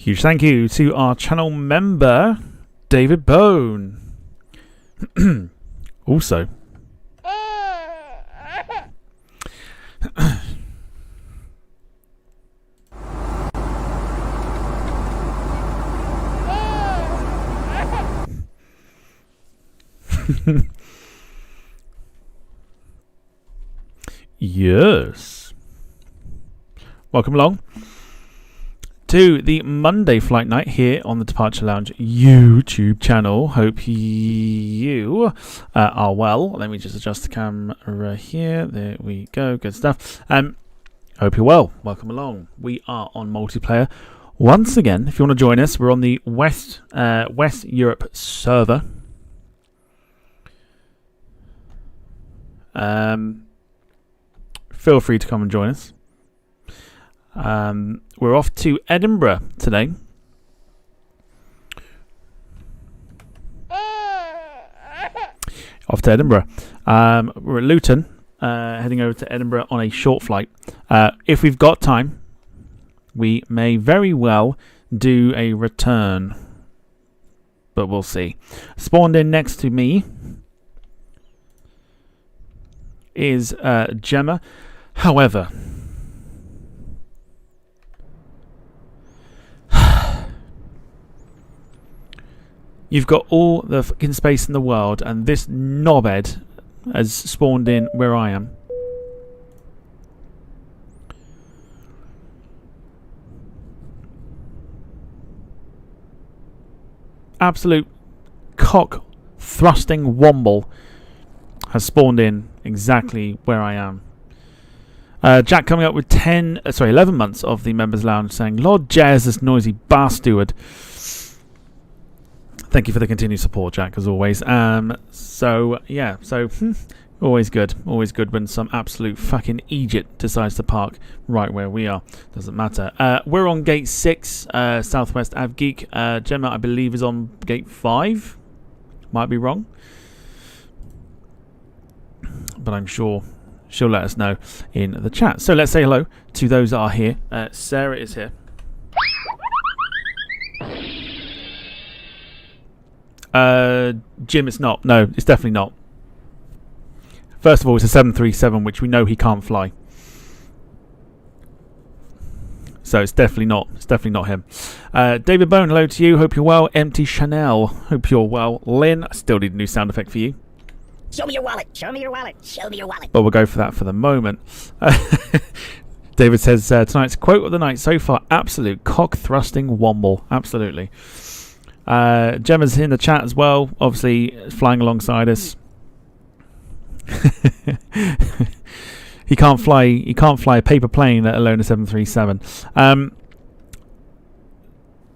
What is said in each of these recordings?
Huge thank you to our channel member, David Bone. Also, yes. Welcome along to the Monday flight night here on the Departure Lounge YouTube channel. Hope you are well. Let me just adjust the camera here. There we go. Good stuff. Hope you're well. Welcome along. We are on multiplayer once again. If you want to join us, we're on the West Europe server. Feel free to come and join us. We're off to Edinburgh today. Off to Edinburgh. We're at Luton, heading over to Edinburgh on a short flight. If we've got time, we may very well do a return, but we'll see. Spawned in next to me is Gemma. However, you've got all the fucking space in the world, and this knobhead has spawned in where I am. Absolute cock thrusting womble has spawned in exactly where I am. Jack coming up with 11 months of the Members Lounge saying, Lord Jazz, this noisy bastard. Thank you for the continued support, Jack, as always. So always good when some absolute fucking Easyjet decides to park right where we are. Doesn't matter. We're on gate 6, Southwest AvGeek. Gemma, I believe, is on gate 5. Might be wrong, but I'm sure she'll let us know in the chat. So let's say hello to those that are here. Sarah is here. Jim, it's not. No, it's definitely not. First of all, it's a 737, which we know he can't fly. So it's definitely not. It's definitely not him. David Bone, hello to you. Hope you're well. Empty Chanel, hope you're well. Lynn, I still need a new sound effect for you. Show me your wallet. Show me your wallet. Show me your wallet. But we'll go for that for the moment. David says tonight's quote of the night so far: absolute cock thrusting womble. Absolutely. Gemma's in the chat as well, obviously flying alongside us. He can't fly a paper plane, let alone a 737.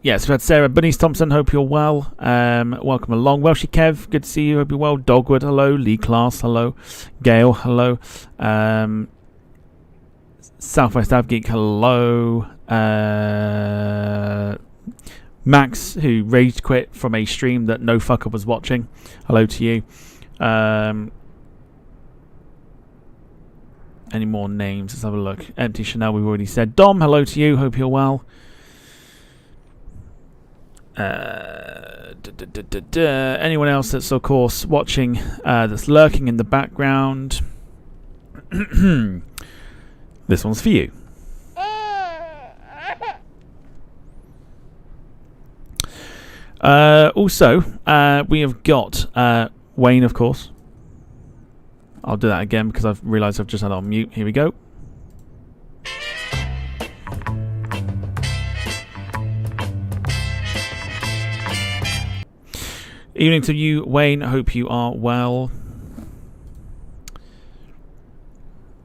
Yes, we've had Sarah Bunnies Thompson, hope you're well. Welcome along. Welshie Kev, good to see you, hope you're well. Dogwood, hello. Lee Class, hello. Gail, hello. Southwest AvGeek, hello. Max, who rage quit from a stream that no fucker was watching. Hello to you. Any more names? Let's have a look. Empty Chanel, we've already said. Dom, hello to you. Hope you're well. Anyone else that's, of course, watching, that's lurking in the background? This one's for you. Also, we have got Wayne, of course. I'll do that again because I've realised I've just had it on mute. Here we go. Evening to you, Wayne. Hope you are well.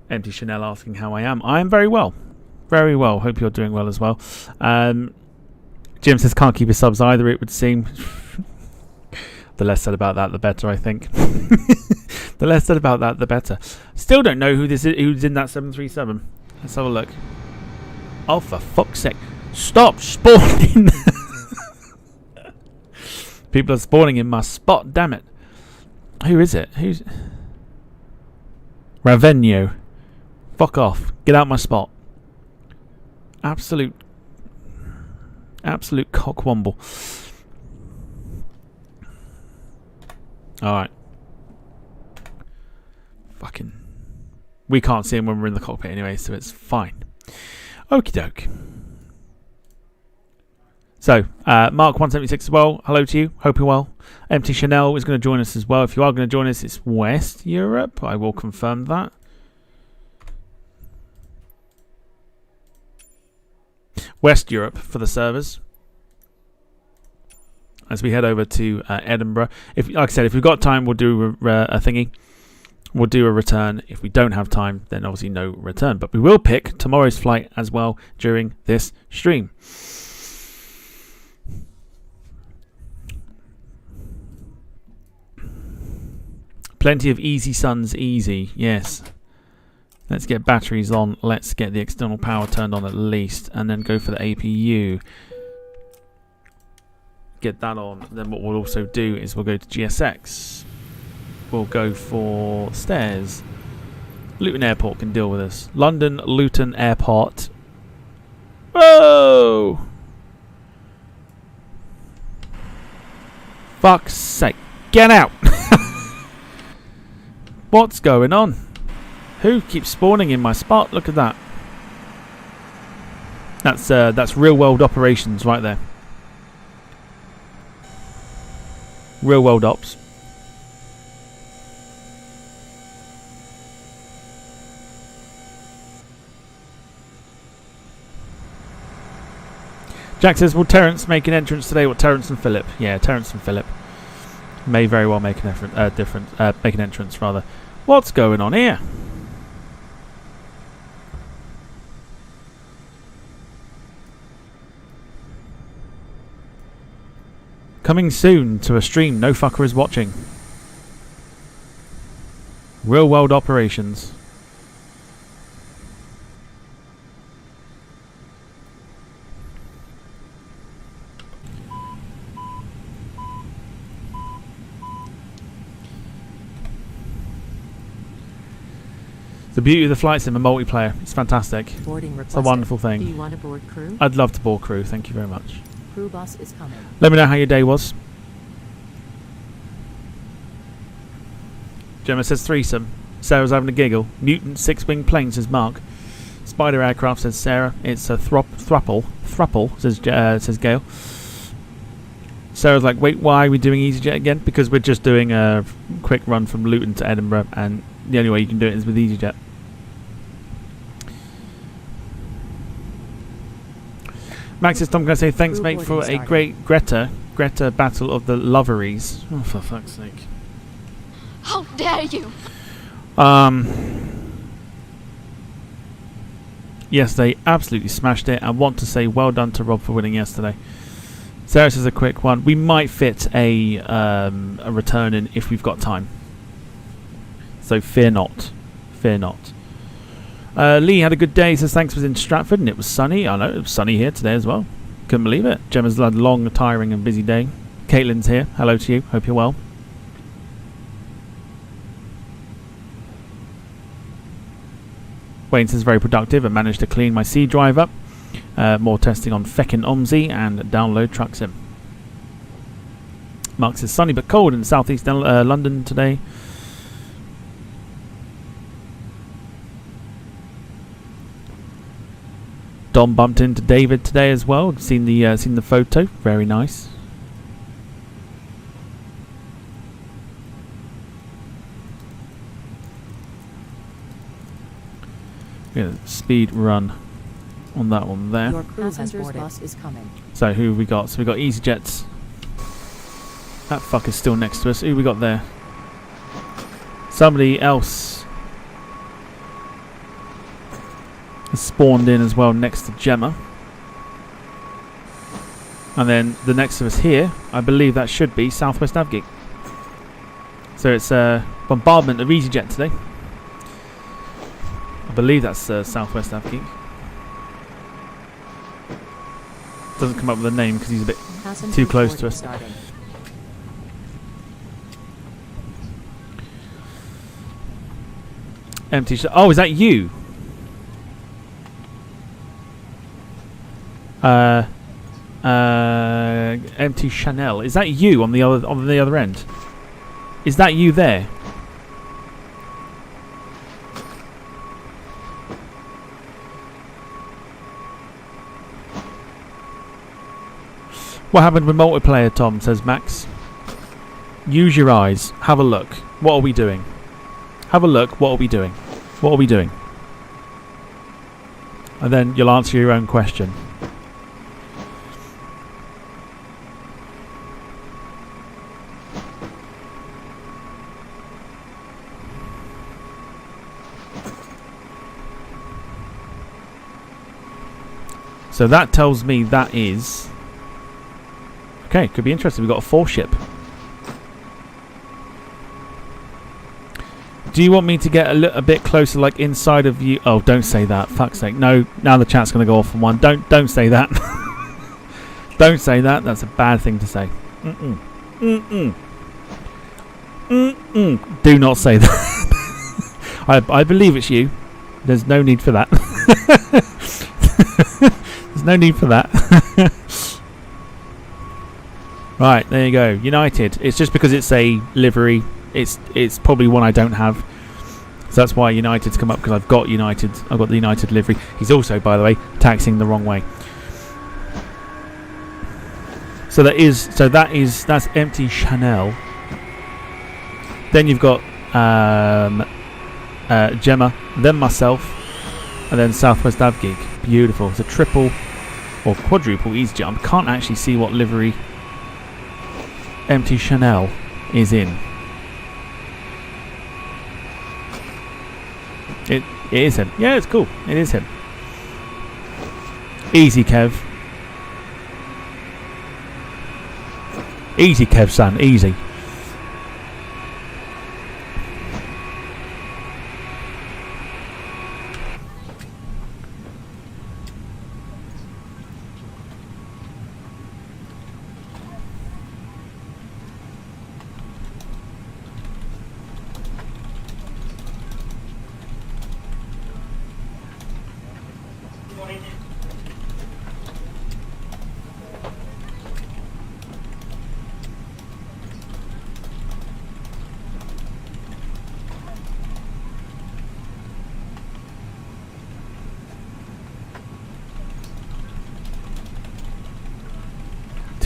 Empty Chanel asking how I am. I am very well. Very well. Hope you're doing well as well. Jim says can't keep his subs either, it would seem. The less said about that, the better, I think. The less said about that, the better. Still don't know who this is, who's in that 737. Let's have a look. Oh, for fuck's sake. Stop spawning. People are spawning in my spot, damn it. Who is it? Who's... Ravenio. Fuck off. Get out my spot. Absolute Absolute cockwomble. Alright. Fucking. We can't see him when we're in the cockpit anyway, so it's fine. Okie doke. So, Mark176 as well. Hello to you. Hope you're well. Empty Chanel is going to join us as well. If you are going to join us, it's West Europe. I will confirm that. West Europe for the servers. As we head over to Edinburgh. Like I said, if we've got time, we'll do a thingy. We'll do a return. If we don't have time, then obviously no return. But we will pick tomorrow's flight as well during this stream. Plenty of easy suns, easy. Yes. Let's get batteries on. Let's get the external power turned on at least. And then go for the APU. Get that on. Then what we'll also do is we'll go to GSX. We'll go for stairs. Luton Airport can deal with us. London Luton Airport. Whoa! Fuck's sake. Get out! What's going on? Who keeps spawning in my spot? Look at that. That's real world operations right there. Real world ops. Jack says, will Terence make an entrance today? What, Terence and Philip? Yeah, Terence and Philip may very well make an make an entrance rather. What's going on here? Coming soon to a stream no fucker is watching. Real world operations. The beauty of the flight sim and multiplayer. It's fantastic. It's a wonderful thing. Do you want to board crew? I'd love to board crew. Thank you very much. Crew boss is coming. Let me know how your day was. Gemma says threesome. Sarah's having a giggle. Mutant six-wing plane, says Mark. Spider aircraft, says Sarah. It's a thruple, says Gail. Sarah's like, wait, why are we doing EasyJet again? Because we're just doing a quick run from Luton to Edinburgh, and the only way you can do it is with EasyJet. Max says, Tom, can I say thanks, mate, for a great Greta Battle of the Loveries. Oh, for fuck's sake. How dare you! Yesterday, absolutely smashed it. I want to say well done to Rob for winning yesterday. Sarah says a quick one. We might fit a return in if we've got time. So fear not. Fear not. Lee had a good day. He says thanks, was in Stratford and it was sunny. I know, it was sunny here today as well. Couldn't believe it. Gemma's had a long, tiring and busy day. Caitlin's here. Hello to you. Hope you're well. Wayne says very productive and managed to clean my C drive up. More testing on feckin' OMSI and download truck sim. Mark says sunny but cold in southeast London today. Dom bumped into David today as well. Seen the photo. Very nice. Yeah, speed run on that one there. Your crew bus is coming. So who have we got? So we got EasyJets. That fucker's still next to us. Who we got there? Somebody else has spawned in as well next to Gemma. And then the next of us here, I believe that should be Southwest Navgeek. So it's a bombardment of EasyJet today. I believe that's Southwest Navgeek. Doesn't come up with a name because he's a bit too close to us. Empty. Oh, is that you? empty Chanel. Is that you on the other end? Is that you there? What happened with multiplayer, Tom? Says Max. Use your eyes. Have a look. What are we doing? Have a look. What are we doing? What are we doing? And then you'll answer your own question. So that tells me that is... Okay, could be interesting. We've got a 4-ship. Do you want me to get a bit closer, like inside of you? Oh, don't say that. Fuck's sake. No, now the chat's going to go off on one. Don't say that. Don't say that. That's a bad thing to say. Do not say that. I believe it's you. There's no need for that. There's no need for that. Right, there you go. United. It's just because it's a livery. It's probably one I don't have. So that's why United's come up, because I've got United. I've got the United livery. He's also, by the way, taxing the wrong way. So that's empty Chanel. Then you've got Gemma, then myself, and then Southwest Avgig. Beautiful. It's a triple or quadruple EasyJet. I can't actually see what livery empty Chanel is in. It is him. Yeah, it's cool. It is him. Easy, Kev. Easy, Kev, son. Easy.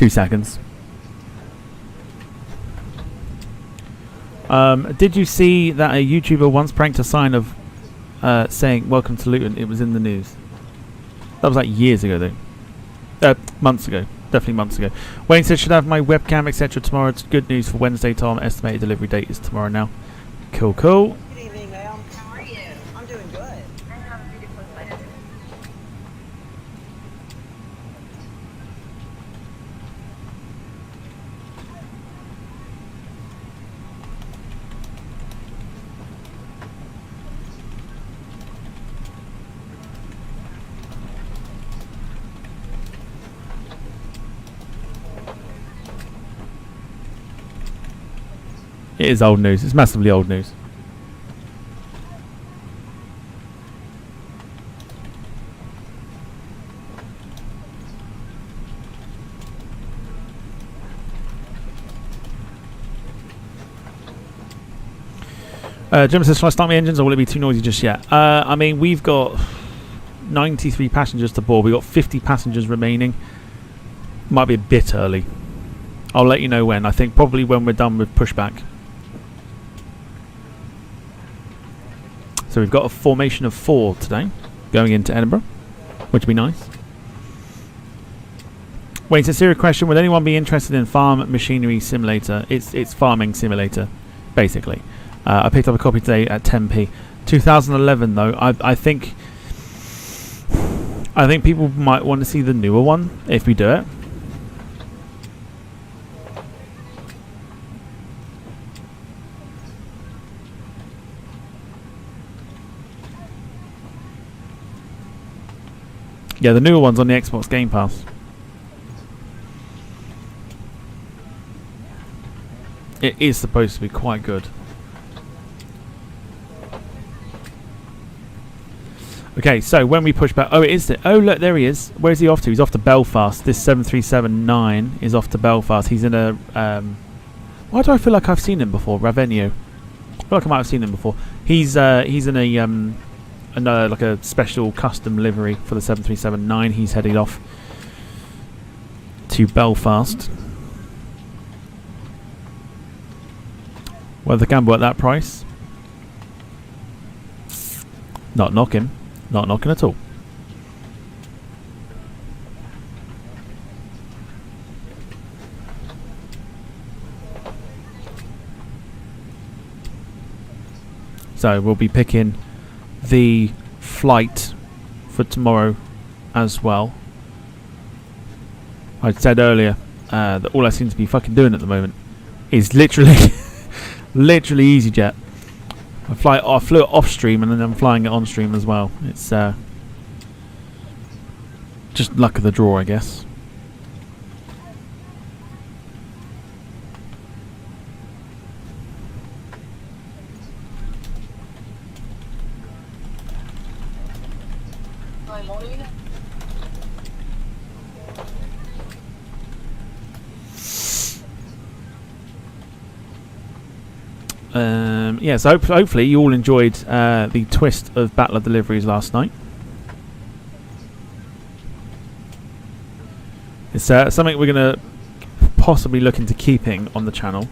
Seconds. Did you see that a YouTuber once pranked a sign of saying "Welcome to Luton"? It was in the news. That was like years ago, though. Months ago. Definitely months ago. Wayne said, "Should have my webcam, etc. tomorrow." It's good news for Wednesday, Tom. Estimated delivery date is tomorrow now. Cool, cool. Good evening, ma'am. How are you? I'm doing good. It is old news. It's massively old news. Jim says, "Shall I start my engines or will it be too noisy just yet?" I mean, we've got 93 passengers to board. We've got 50 passengers remaining. Might be a bit early. I'll let you know when. I think probably when we're done with pushback. So we've got a formation of 4 today going into Edinburgh, which would be nice. Wait, a serious question. Would anyone be interested in Farm Machinery Simulator? It's Farming Simulator, basically. I picked up a copy today at 10p. 2011 though. I think people might want to see the newer one if we do it. Yeah, the newer one's on the Xbox Game Pass. It is supposed to be quite good. Okay, so when we push back... Oh, it is... Oh, look, there he is. Where's he off to? He's off to Belfast. This 737-9 is off to Belfast. He's in a... why do I feel like I've seen him before? Ravenio. I feel like I might have seen him before. He's in a... like a special custom livery for the 737-9. He's heading off to Belfast. Well, the gamble at that price. Not knocking. Not knocking at all. So we'll be picking the flight for tomorrow as well. I said earlier that all I seem to be fucking doing at the moment is literally literally EasyJet. I flew it off stream and then I'm flying it on stream as well. It's just luck of the draw, I guess. Yeah, so hopefully you all enjoyed the twist of Battle of Deliveries last night. It's something we're going to possibly look into keeping on the channel.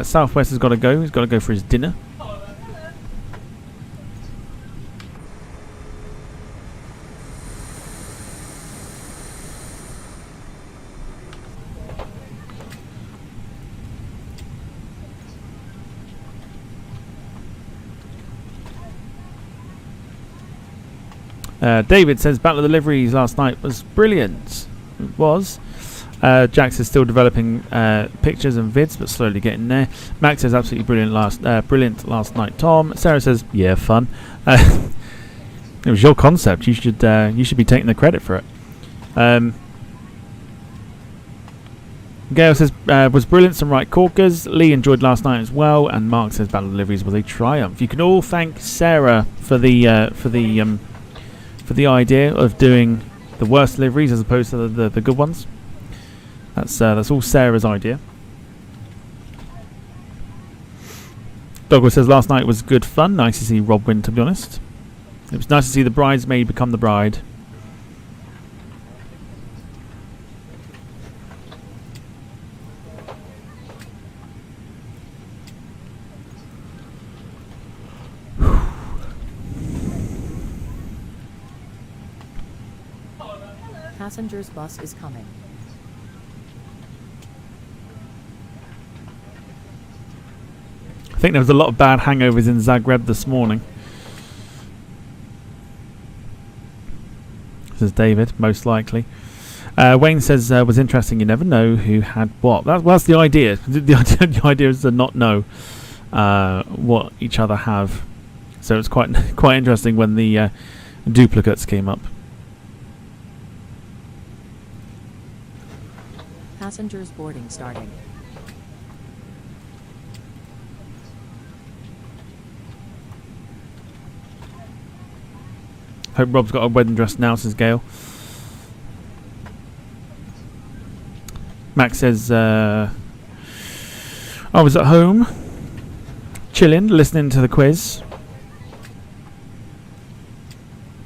Southwest has got to go. He's got to go for his dinner. David says Battle of the Deliveries last night was brilliant. It was. Jax is still developing pictures and vids, but slowly getting there. Max says absolutely brilliant last night. Tom. Sarah says yeah, fun. It was your concept. You should be taking the credit for it. Gail says was brilliant. Some right corkers. Lee enjoyed last night as well, and Mark says Battle of the Deliveries was a triumph. You can all thank Sarah for the idea of doing the worst deliveries as opposed to the good ones. That's all Sarah's idea. Douglas says last night was good fun. Nice to see Rob win, to be honest. It was nice to see the bridesmaid become the bride. Passengers bus is coming. I think there was a lot of bad hangovers in Zagreb this morning. Says David, most likely. Wayne says was interesting. You never know who had what. That's the idea. The idea is to not know what each other have. So it's quite interesting when the duplicates came up. Passengers boarding starting. Hope Rob's got a wedding dress now, says Gail. Max says I was at home chilling, listening to the quiz.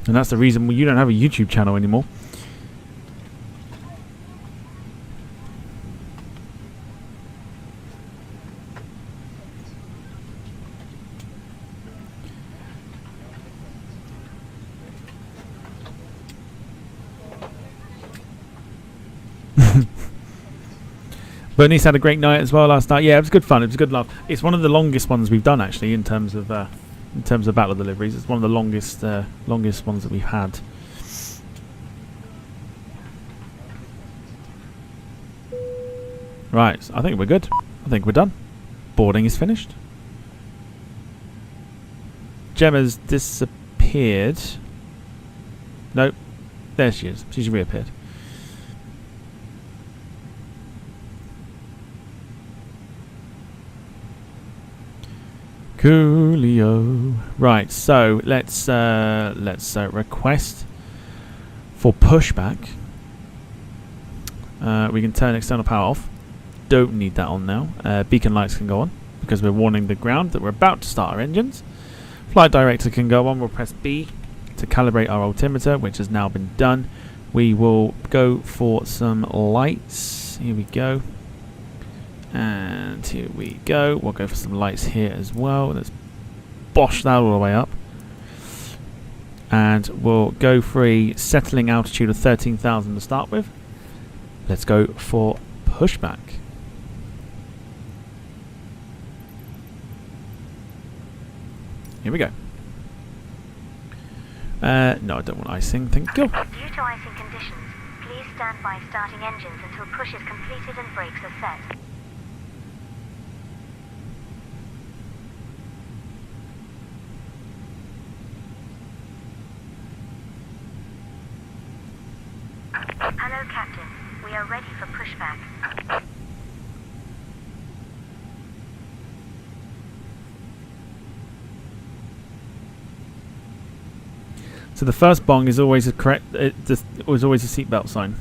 And that's the reason you don't have a YouTube channel anymore. Bernice had a great night as well last night. Yeah, it was good fun. It was a good laugh. It's one of the longest ones we've done actually in terms of Battle of Deliveries. It's one of the longest ones that we've had. Right, I think we're good. I think we're done. Boarding is finished. Gemma's disappeared. Nope. There she is. She's reappeared. Coolio. Right, so let's request for pushback. We can turn external power off. Don't need that on now. Beacon lights can go on because we're warning the ground that we're about to start our engines. Flight director can go on. We'll press B to calibrate our altimeter, which has now been done. We will go for some lights. Here we go. And here we go. We'll go for some lights here as well. Let's bosh that all the way up. And we'll go for a settling altitude of 13,000 to start with. Let's go for pushback. Here we go. No, I don't want icing, thank you. Due to icing conditions, please stand by starting engines until push is completed and brakes are set. Hello, Captain. We are ready for pushback. So the first bong is always a correct. It was always a seatbelt sign.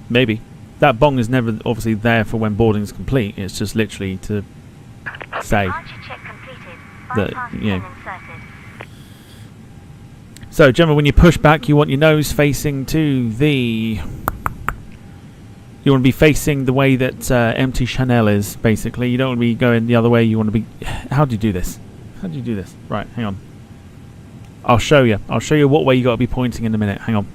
Maybe that bong is never obviously there for when boarding is complete. It's just literally to say that, you know. So, generally, when you push back, you want your nose facing to the. You want to be facing the way that empty Chanel is. Basically, you don't want to be going the other way. You want to be. How do you do this? How do you do this? Right, hang on. I'll show you. I'll show you what way you got to be pointing in a minute. Hang on.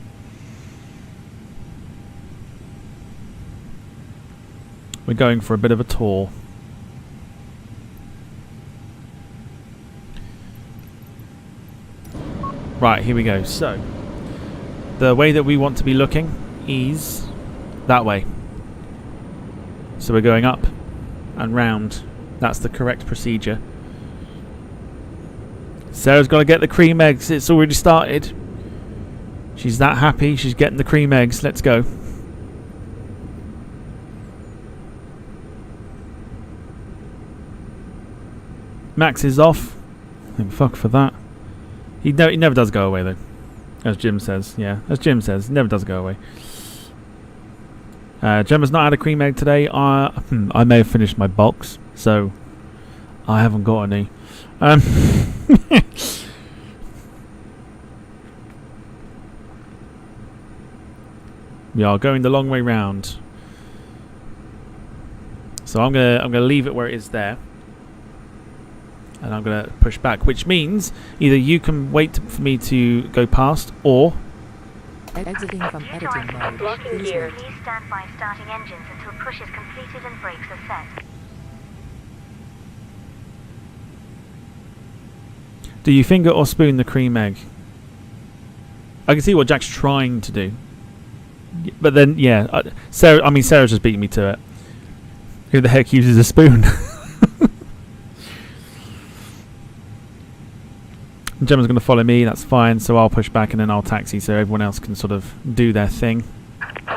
We're going for a bit of a tour. Right, here we go. So, the way that we want to be looking is that way. So we're going up and round. That's the correct procedure. Sarah's got to get the cream eggs. It's already started. She's that happy. She's getting the cream eggs. Let's go. Max is off. Thank fuck for that. He never does go away, though. As Jim says. Yeah, as Jim says. He never does go away. Gemma's not had a cream egg today. I may have finished my box, so I haven't got any. We are going the long way round. So I'm gonna leave it where it is there. And I'm going to push back, which means either you can wait for me to go past, or... Exiting from editing mode. Blocking gear. Please stand by starting engines until push is completed and brakes are set. Do you finger or spoon the cream egg? I can see what Jack's trying to do. But then, yeah, Sarah's just beating me to it. Who the heck uses a spoon? Gemma's going to follow me, that's fine, so I'll push back and then I'll taxi so everyone else can sort of do their thing.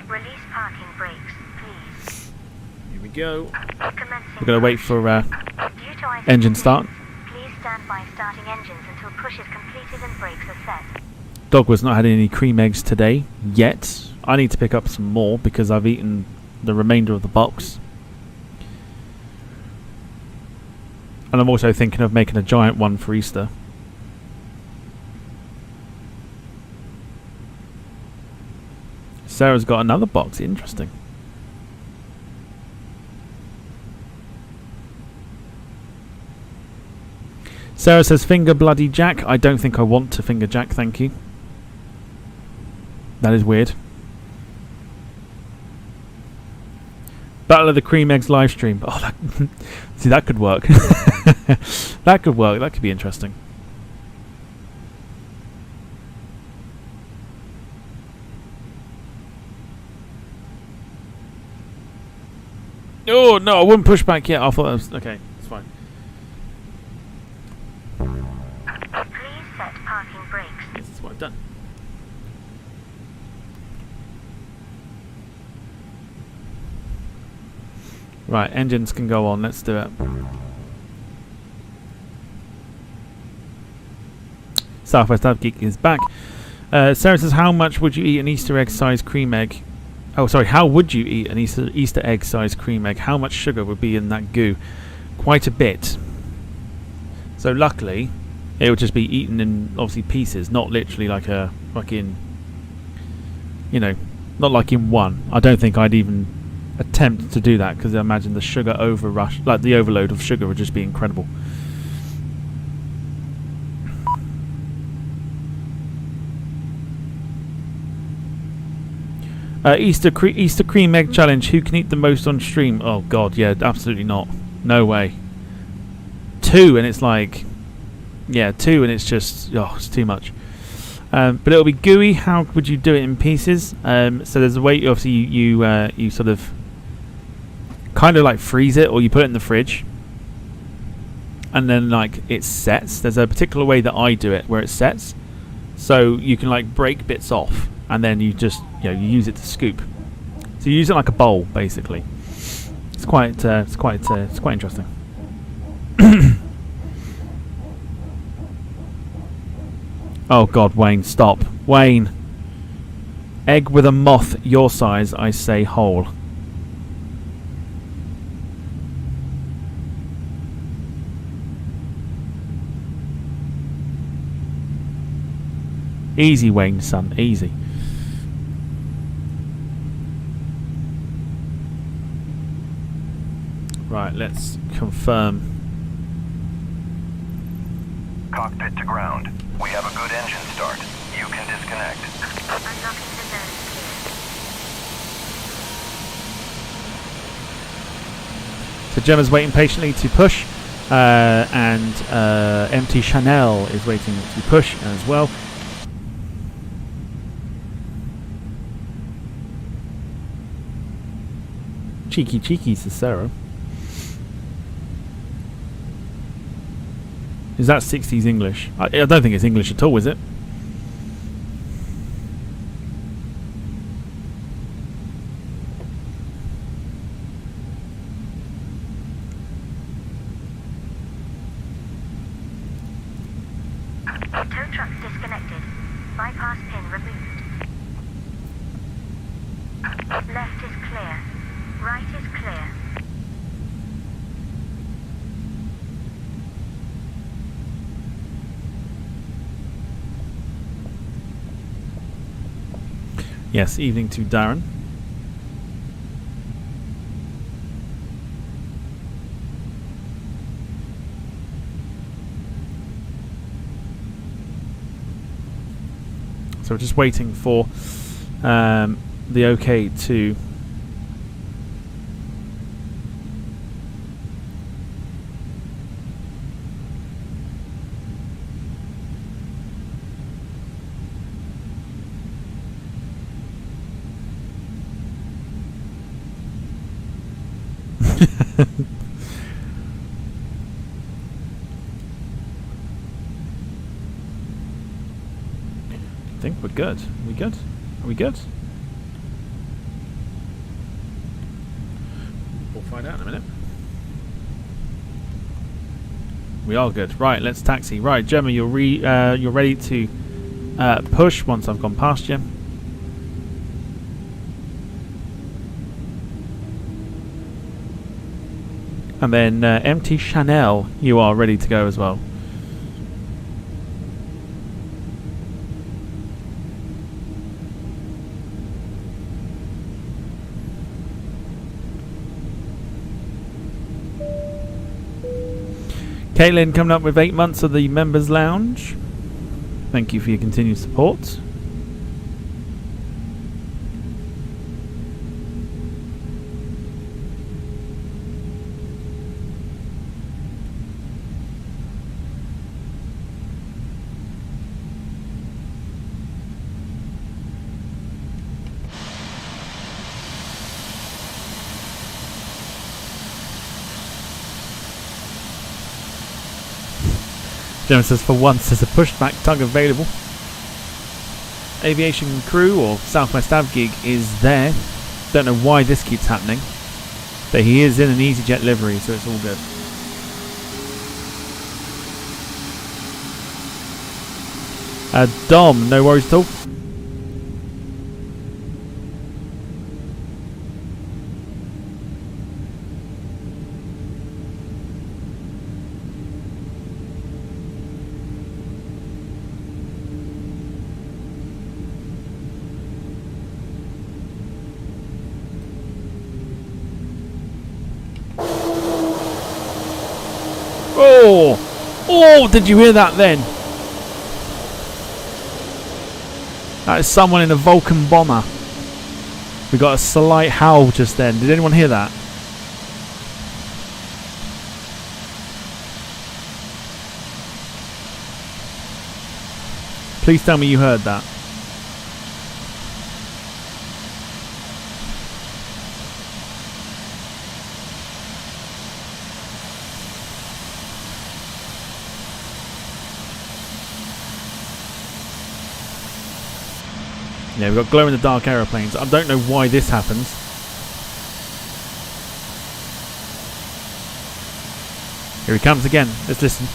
Release parking brakes, please. Here we go. Commencing. We're going to wait for engine start. Please stand by starting engines until push is completed and brakes are set. Dogwood's not had any cream eggs today, yet. I need to pick up some more because I've eaten the remainder of the box. And I'm also thinking of making a giant one for Easter. Sarah's got another box. Interesting. Sarah says, finger bloody Jack. I don't think I want to finger Jack, thank you. That is weird. Battle of the Cream Eggs live stream. Oh, see, that could work. That could work. That could be interesting. Oh, no, I wouldn't push back yet. I thought that was... Okay, it's fine. Please set parking brakes. Yes, that's what I've done. Right, engines can go on. Let's do it. Southwest Ab Geek is back. Sarah says, how much would you eat an Easter egg sized cream egg? Oh, sorry. How would you eat an Easter egg sized cream egg? How much sugar would be in that goo? Quite a bit. So luckily, it would just be eaten in obviously pieces, not literally like a fucking, you know, not like in one. I don't think I'd even attempt to do that because I imagine the sugar overrush, like the overload of sugar, would just be incredible. Easter cream egg challenge. Who can eat the most on stream? Oh god, yeah, absolutely not. No way. 2 and it's like, yeah, 2 and it's just, oh, it's too much. But it'll be gooey. How would you do it in pieces? So there's a way. Obviously, you sort of kind of like freeze it, or you put it in the fridge, and then like it sets. There's a particular way that I do it where it sets, so you can like break bits off, and then you just you use it to scoop. So you use it like a bowl, basically. It's quite interesting. Oh god, Wayne, stop. Wayne. Egg with a moth your size, I say whole. Easy, Wayne, son, easy. Right, let's confirm. Cockpit to ground. We have a good engine start. You can disconnect. Unlocking the zone clear. So Gemma's waiting patiently to push, and MT Chanel is waiting to push as well. Cheeky, says Sarah. Is that 60s English? I don't think it's English at all, is it? Tow truck disconnected. Bypass pin removed. Left is clear. Right is clear. Yes, evening to Darren. So we're just waiting for the OK to I think we're good. Are we good? Are we good? We'll find out in a minute. We are good. Right, let's taxi. Right, Gemma, you're ready to push once I've gone past you. And then MT Chanel, you are ready to go as well. Caitlin coming up with 8 months of the Members Lounge. Thank you for your continued support. Gemma says, for once there's a pushback tug available. Aviation crew or Southwest Av gig is there. Don't know why this keeps happening. But he is in an EasyJet livery, so it's all good. Dom, no worries at all. Oh! Oh, did you hear that then? That is someone in a Vulcan bomber. We got a slight howl just then. Did anyone hear that? Please tell me you heard that. Yeah, we've got glow-in-the-dark aeroplanes. I don't know why this happens. Here he comes again. Let's listen.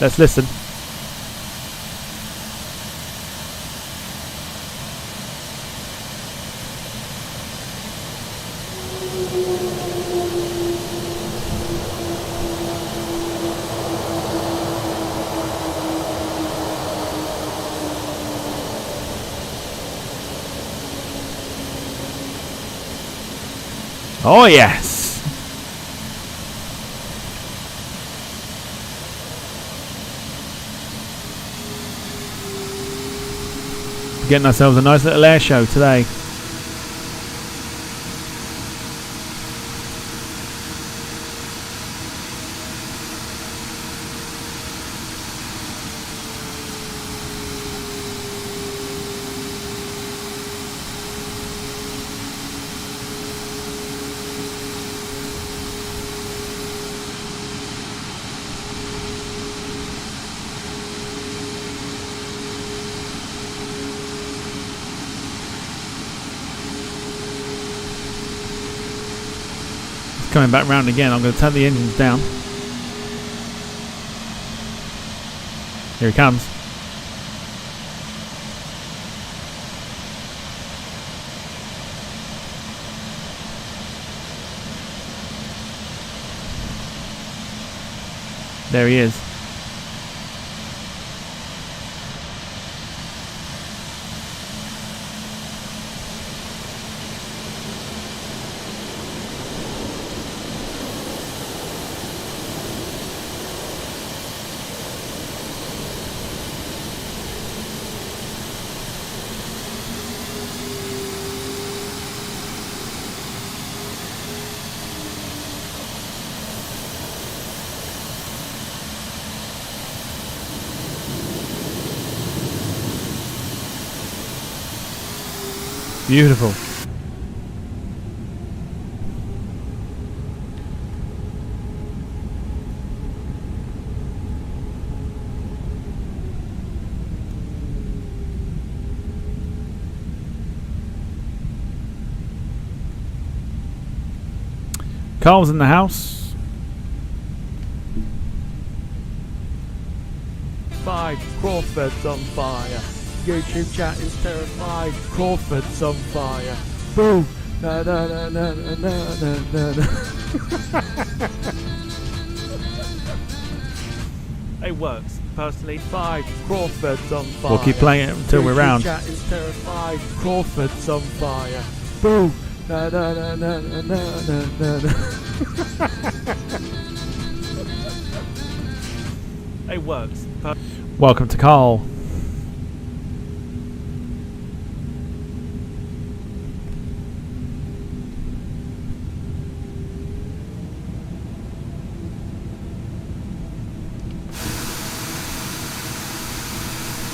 Let's listen. Oh yes! Getting ourselves a nice little air show today. Coming back round again. I'm going to turn the engines down. Here he comes. There he is. Beautiful. Carl's in the house. 5 Crawford's on fire. YouTube chat is terrified. Crawford's on fire. Boom. Na na na na na na na na. It works. Personally, 5 Crawford's on fire. We'll keep playing it until we're round. Chat is terrified. Crawford's on fire. Boom. Na na na na na na na na. It works. Welcome to Carl.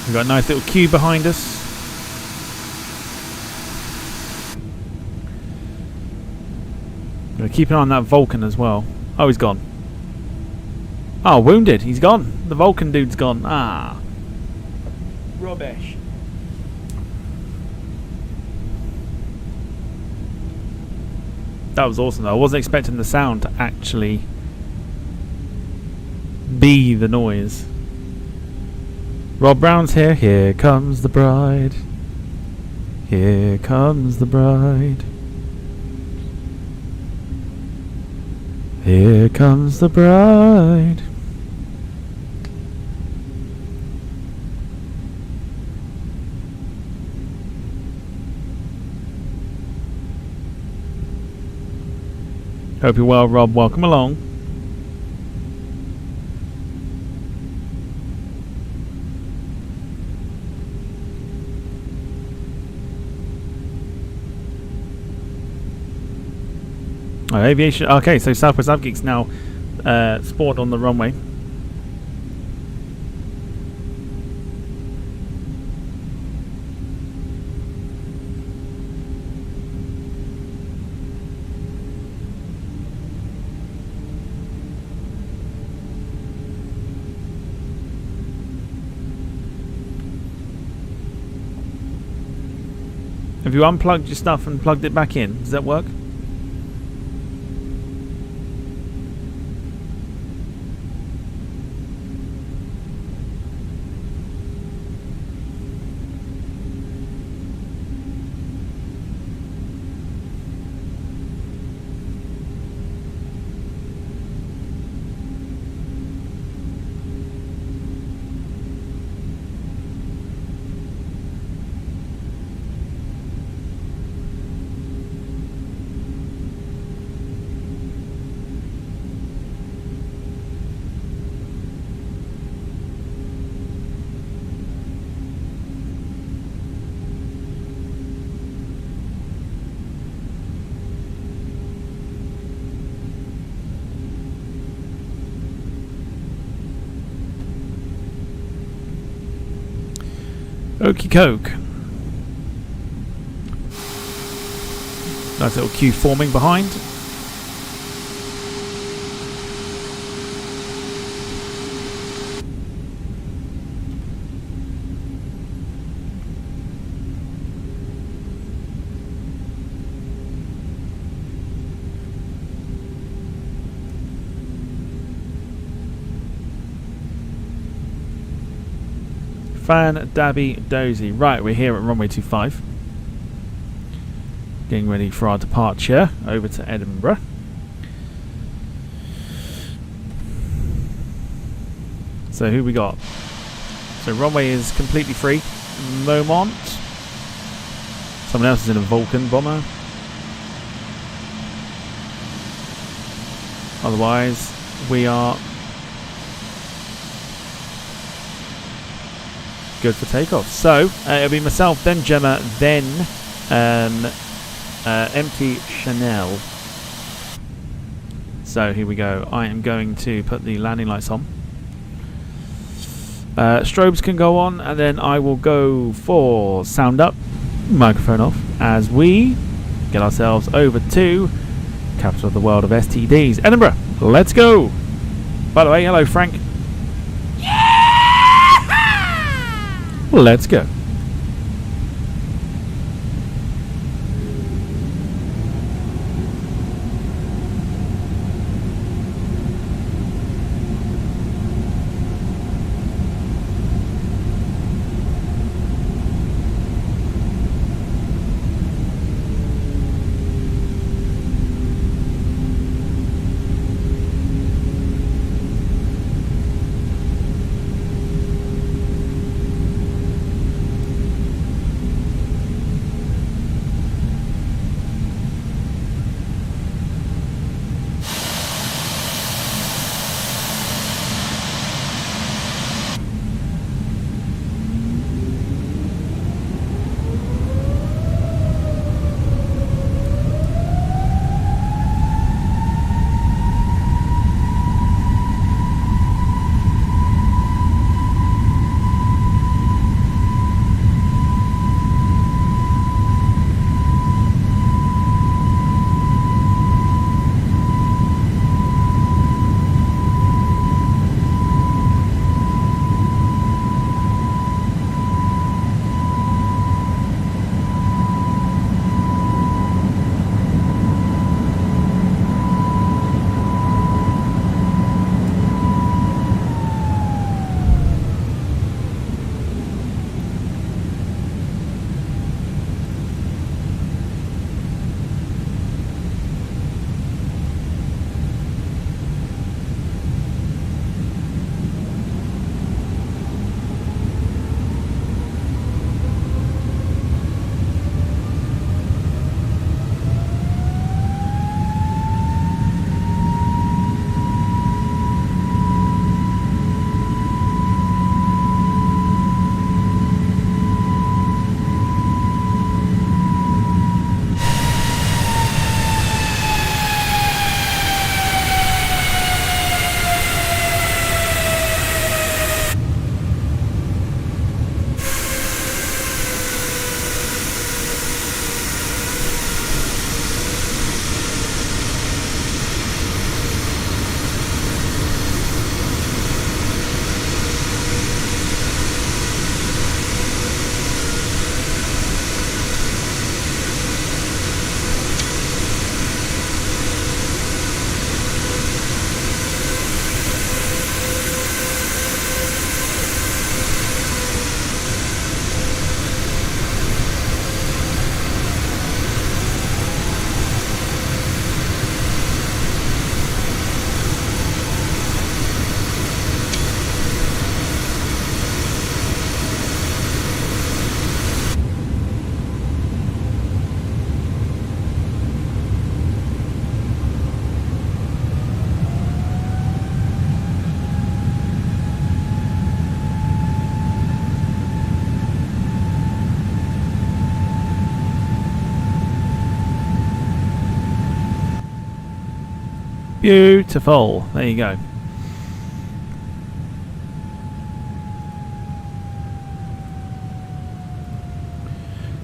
We've got a nice little queue behind us. We're keep an eye on that Vulcan as well. Oh, he's gone. Oh, wounded. He's gone. The Vulcan dude's gone. Ah. Rubbish. That was awesome though. I wasn't expecting the sound to actually be the noise. Rob Brown's here. Here comes the bride. Here comes the bride. Here comes the bride. Hope you're well, Rob. Welcome along. Oh, aviation. Okay, so Southwest Avgeek's now spawned on the runway. Have you unplugged your stuff and plugged it back in? Does that work? Okie coke. Nice little queue forming behind. Fan Dabby Dozy. Right, we're here at runway 25. Getting ready for our departure over to Edinburgh. So who we got? So runway is completely free. Momont. Someone else is in a Vulcan bomber. Otherwise, we are good for takeoff. So it'll be myself, then Gemma, then Empty Chanel. So here we go. I am going to put the landing lights on. Strobes can go on, and then I will go for sound up, microphone off, as we get ourselves over to capital of the world of STDs, Edinburgh. Let's go. By the way, hello Frank. Let's go. Beautiful. There you go.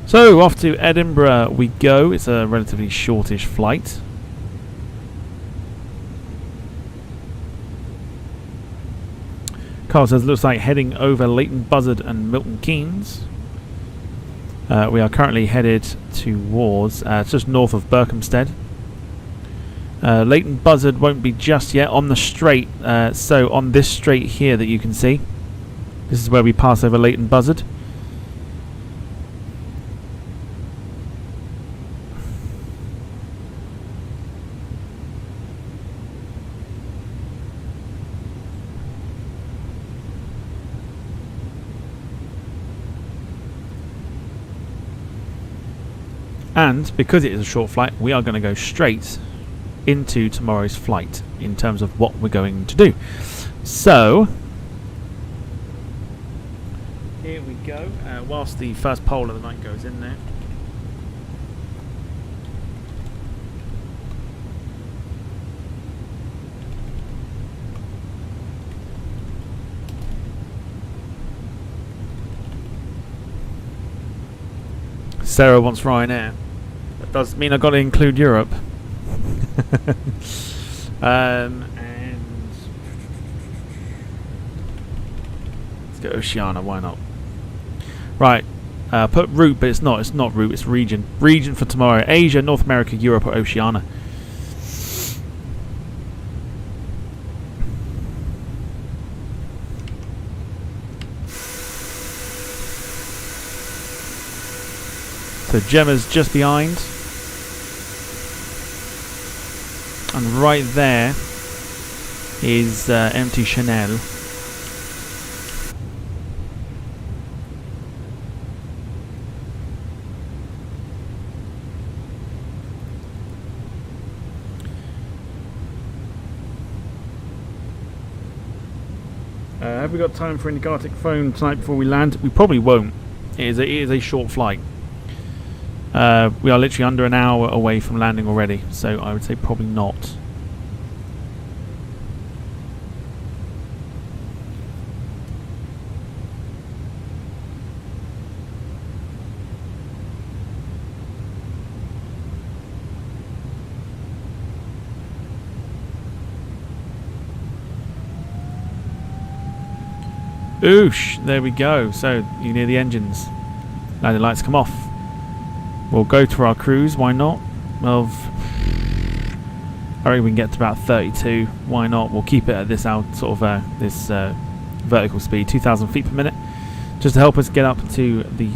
So off to Edinburgh we go. It's a relatively shortish flight. Carl says looks like heading over Leighton Buzzard and Milton Keynes. We are currently headed towards just north of Berkhamsted. Leighton Buzzard won't be just yet on the straight. So on this straight here that you can see, this is where we pass over Leighton Buzzard. And because it is a short flight, we are going to go straight into tomorrow's flight in terms of what we're going to do. So here we go. Whilst the first pole of the night goes in there. Sarah wants Ryanair. That does mean I've got to include Europe. And let's go Oceania, why not? Right, put route, but it's not route, it's region. Region for tomorrow: Asia, North America, Europe, or Oceania. So Gemma's just behind, and right there is empty Chanel. Have we got time for any Gartic phone tonight before we land? We probably won't. It is a short flight. We are literally under an hour away from landing already, so I would say probably not. Oosh, there we go. So you near the engines. Landing lights come off. We'll go to our cruise, why not? Well, I reckon we can get to about 32. Why not? We'll keep it at this this vertical speed, 2,000 feet per minute, just to help us get up to the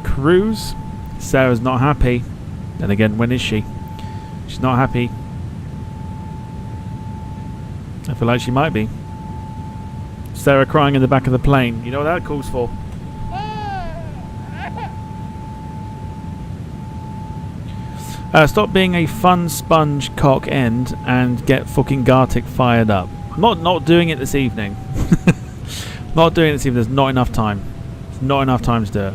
cruise. Sarah's not happy. Then again, when is she? She's not happy. I feel like she might be. Sarah crying in the back of the plane. You know what that calls for? Stop being a fun sponge cock end and get fucking Gartic fired up. I'm not doing it this evening. Not doing it this evening. There's not enough time. There's not enough time to do it.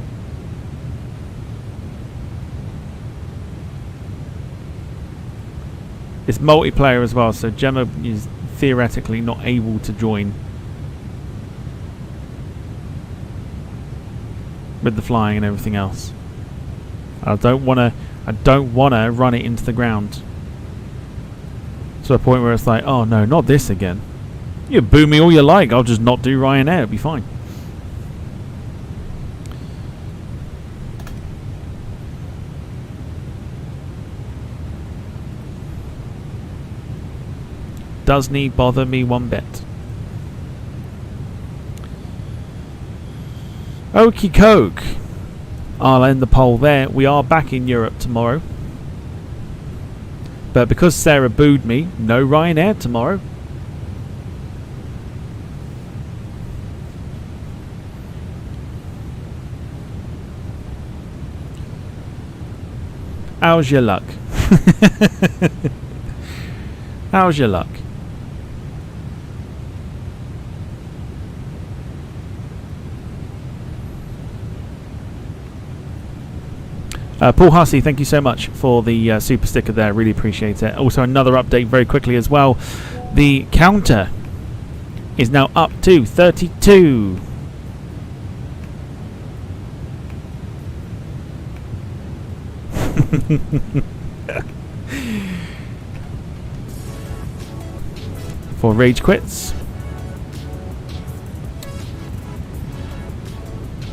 It's multiplayer as well, so Gemma is theoretically not able to join with the flying and everything else. I don't want to run it into the ground to a point where it's like, oh no, not this again. You boo me all you like, I'll just not do Ryanair, it'll be fine. Doesn't bother me one bit. Okie coke. I'll end the poll there. We are back in Europe tomorrow. But because Sarah booed me, no Ryanair tomorrow. How's your luck? How's your luck? Paul Hussey, thank you so much for the super sticker there. Really appreciate it. Also, another update very quickly as well. The counter is now up to 32. For Rage Quits.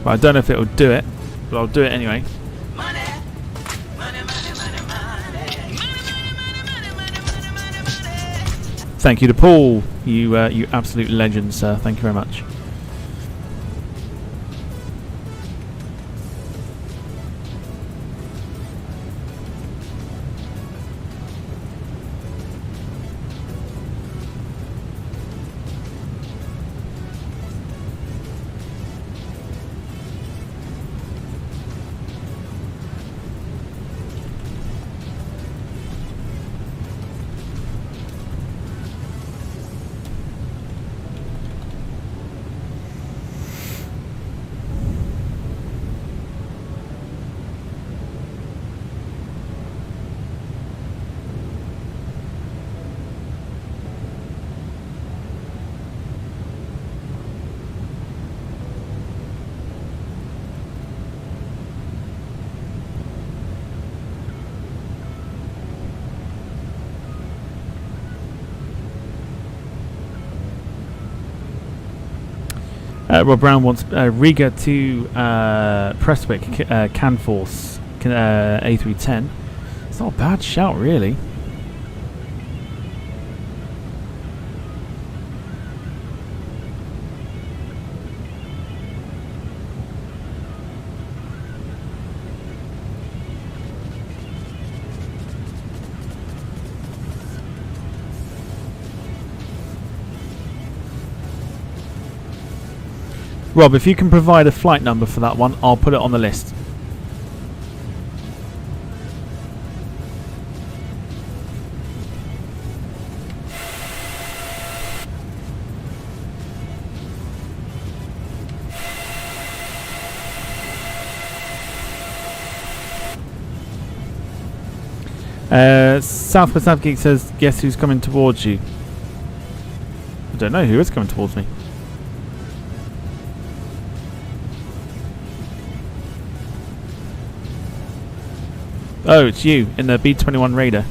Well, I don't know if it'll do it, but I'll do it anyway. Thank you to Paul. You absolute legend, sir. Thank you very much. Rob Brown wants Riga to Prestwick, Canforce, A310. It's not a bad shout, really. Rob, if you can provide a flight number for that one, I'll put it on the list. Southwest Navgeek says, guess who's coming towards you? I don't know who is coming towards me. Oh, it's you in the B-21 Raider.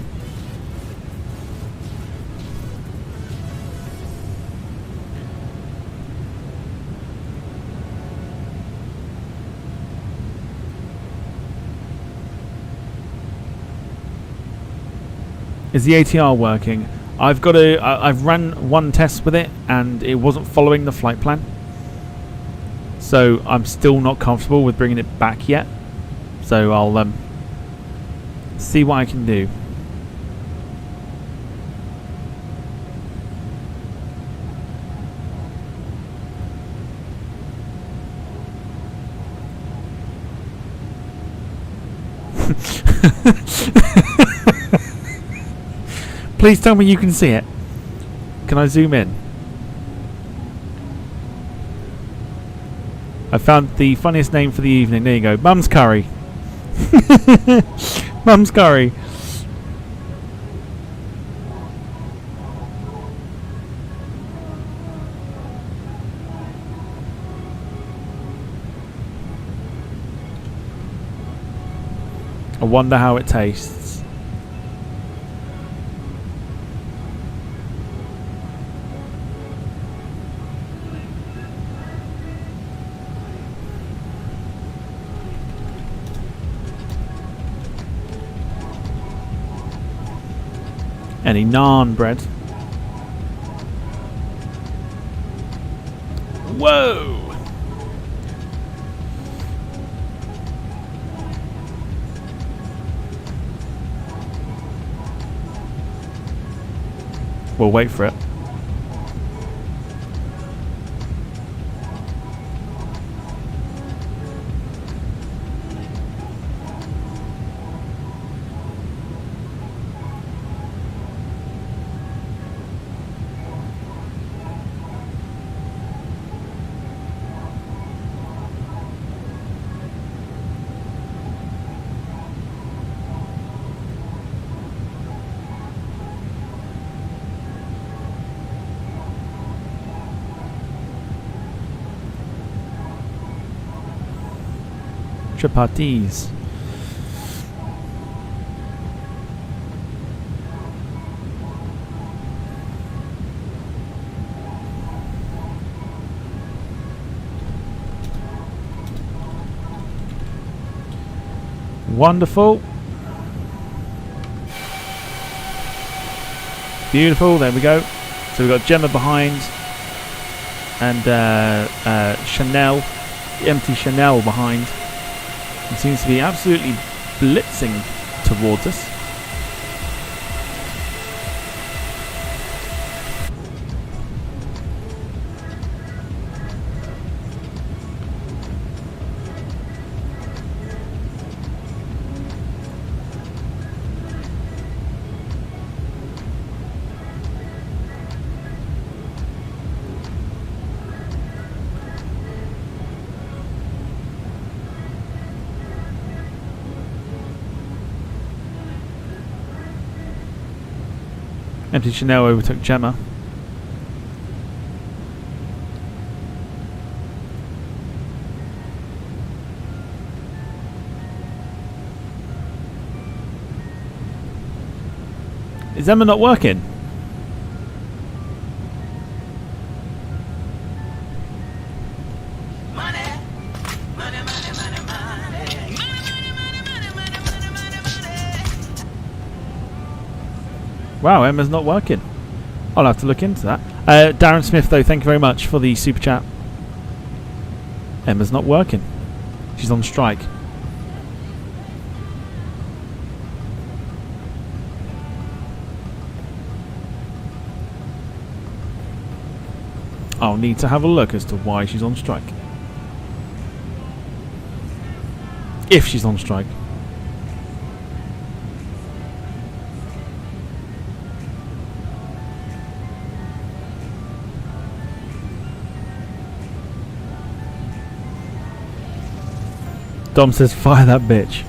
Is the ATR working? I've run one test with it and it wasn't following the flight plan. So I'm still not comfortable with bringing it back yet. So I'll see what I can do. Please tell me you can see it. Can I zoom in? I found the funniest name for the evening. There you go. Mum's Curry. Mum's Curry. I wonder how it tastes. Any naan bread? Whoa! We'll wait for it. Chapatis. Wonderful. Beautiful, there we go. So we've got Gemma behind and Chanel, the empty Chanel behind. It seems to be absolutely blitzing towards us. Empty Chanel overtook Gemma. Is Emma not working? Wow, Emma's not working. I'll have to look into that. Darren Smith, though, thank you very much for the super chat. Emma's not working. She's on strike. I'll need to have a look as to why she's on strike. If she's on strike. Dom says, fire that bitch.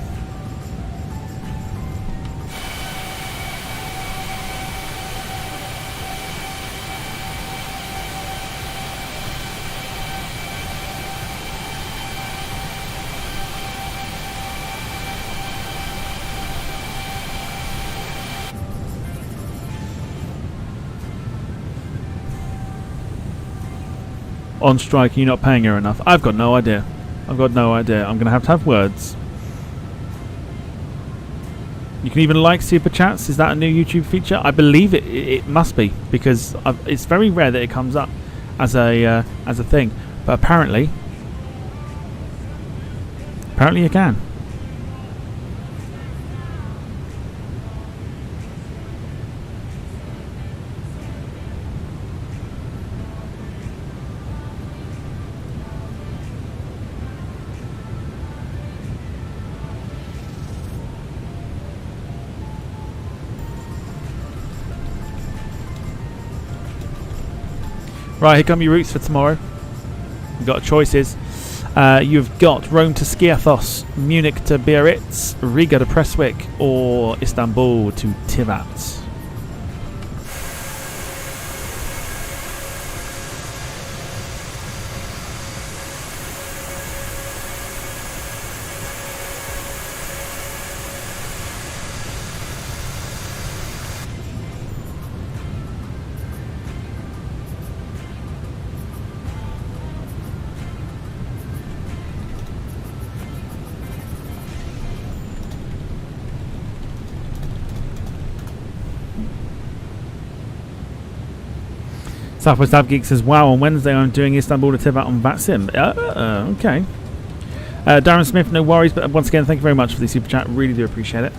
On strike, you're not paying her enough. I've got no idea. I've got no idea. I'm going to have words. You can even like super chats. Is that a new YouTube feature? I believe it must be, because it's very rare that it comes up as a thing. But apparently you can. Right, here come your routes for tomorrow. You've got choices. You've got Rome to Skiathos, Munich to Biarritz, Riga to Prestwick, or Istanbul to Tivat. Southwest Ab Geek says, wow, on Wednesday I'm doing Istanbul to Tivat on VATSIM. Okay. Darren Smith, no worries, but once again, thank you very much for the super chat. Really do appreciate it.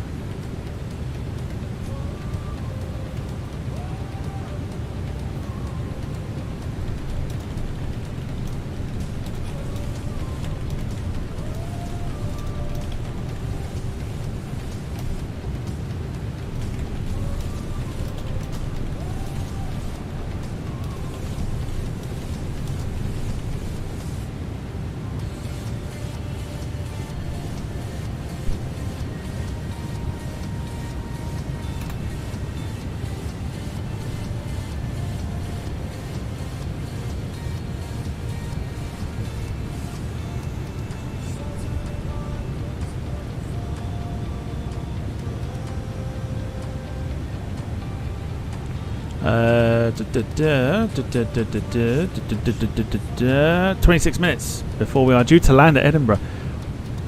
26 minutes before we are due to land at Edinburgh.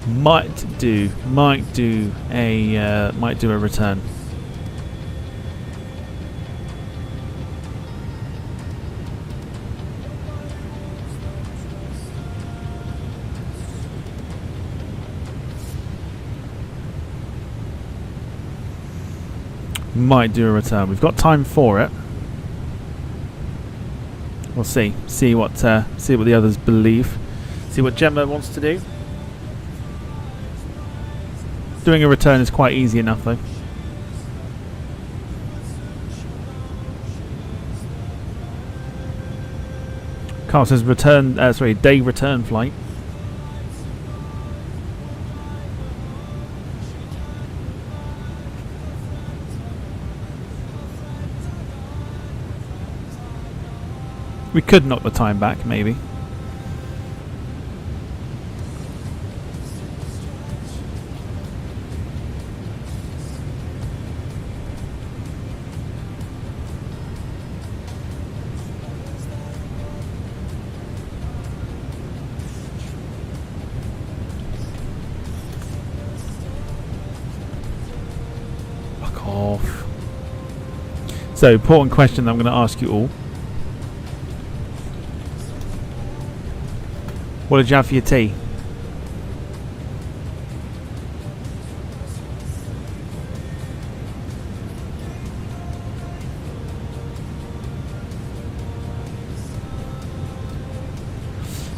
Might do a return. Might do a return. We've got time for it. We'll see. See what the others believe. See what Gemma wants to do. Doing a return is quite easy enough, though. Carl says return. Day return flight. We could knock the time back, maybe. Fuck off. So, important question I'm going to ask you all. What did you have for your tea?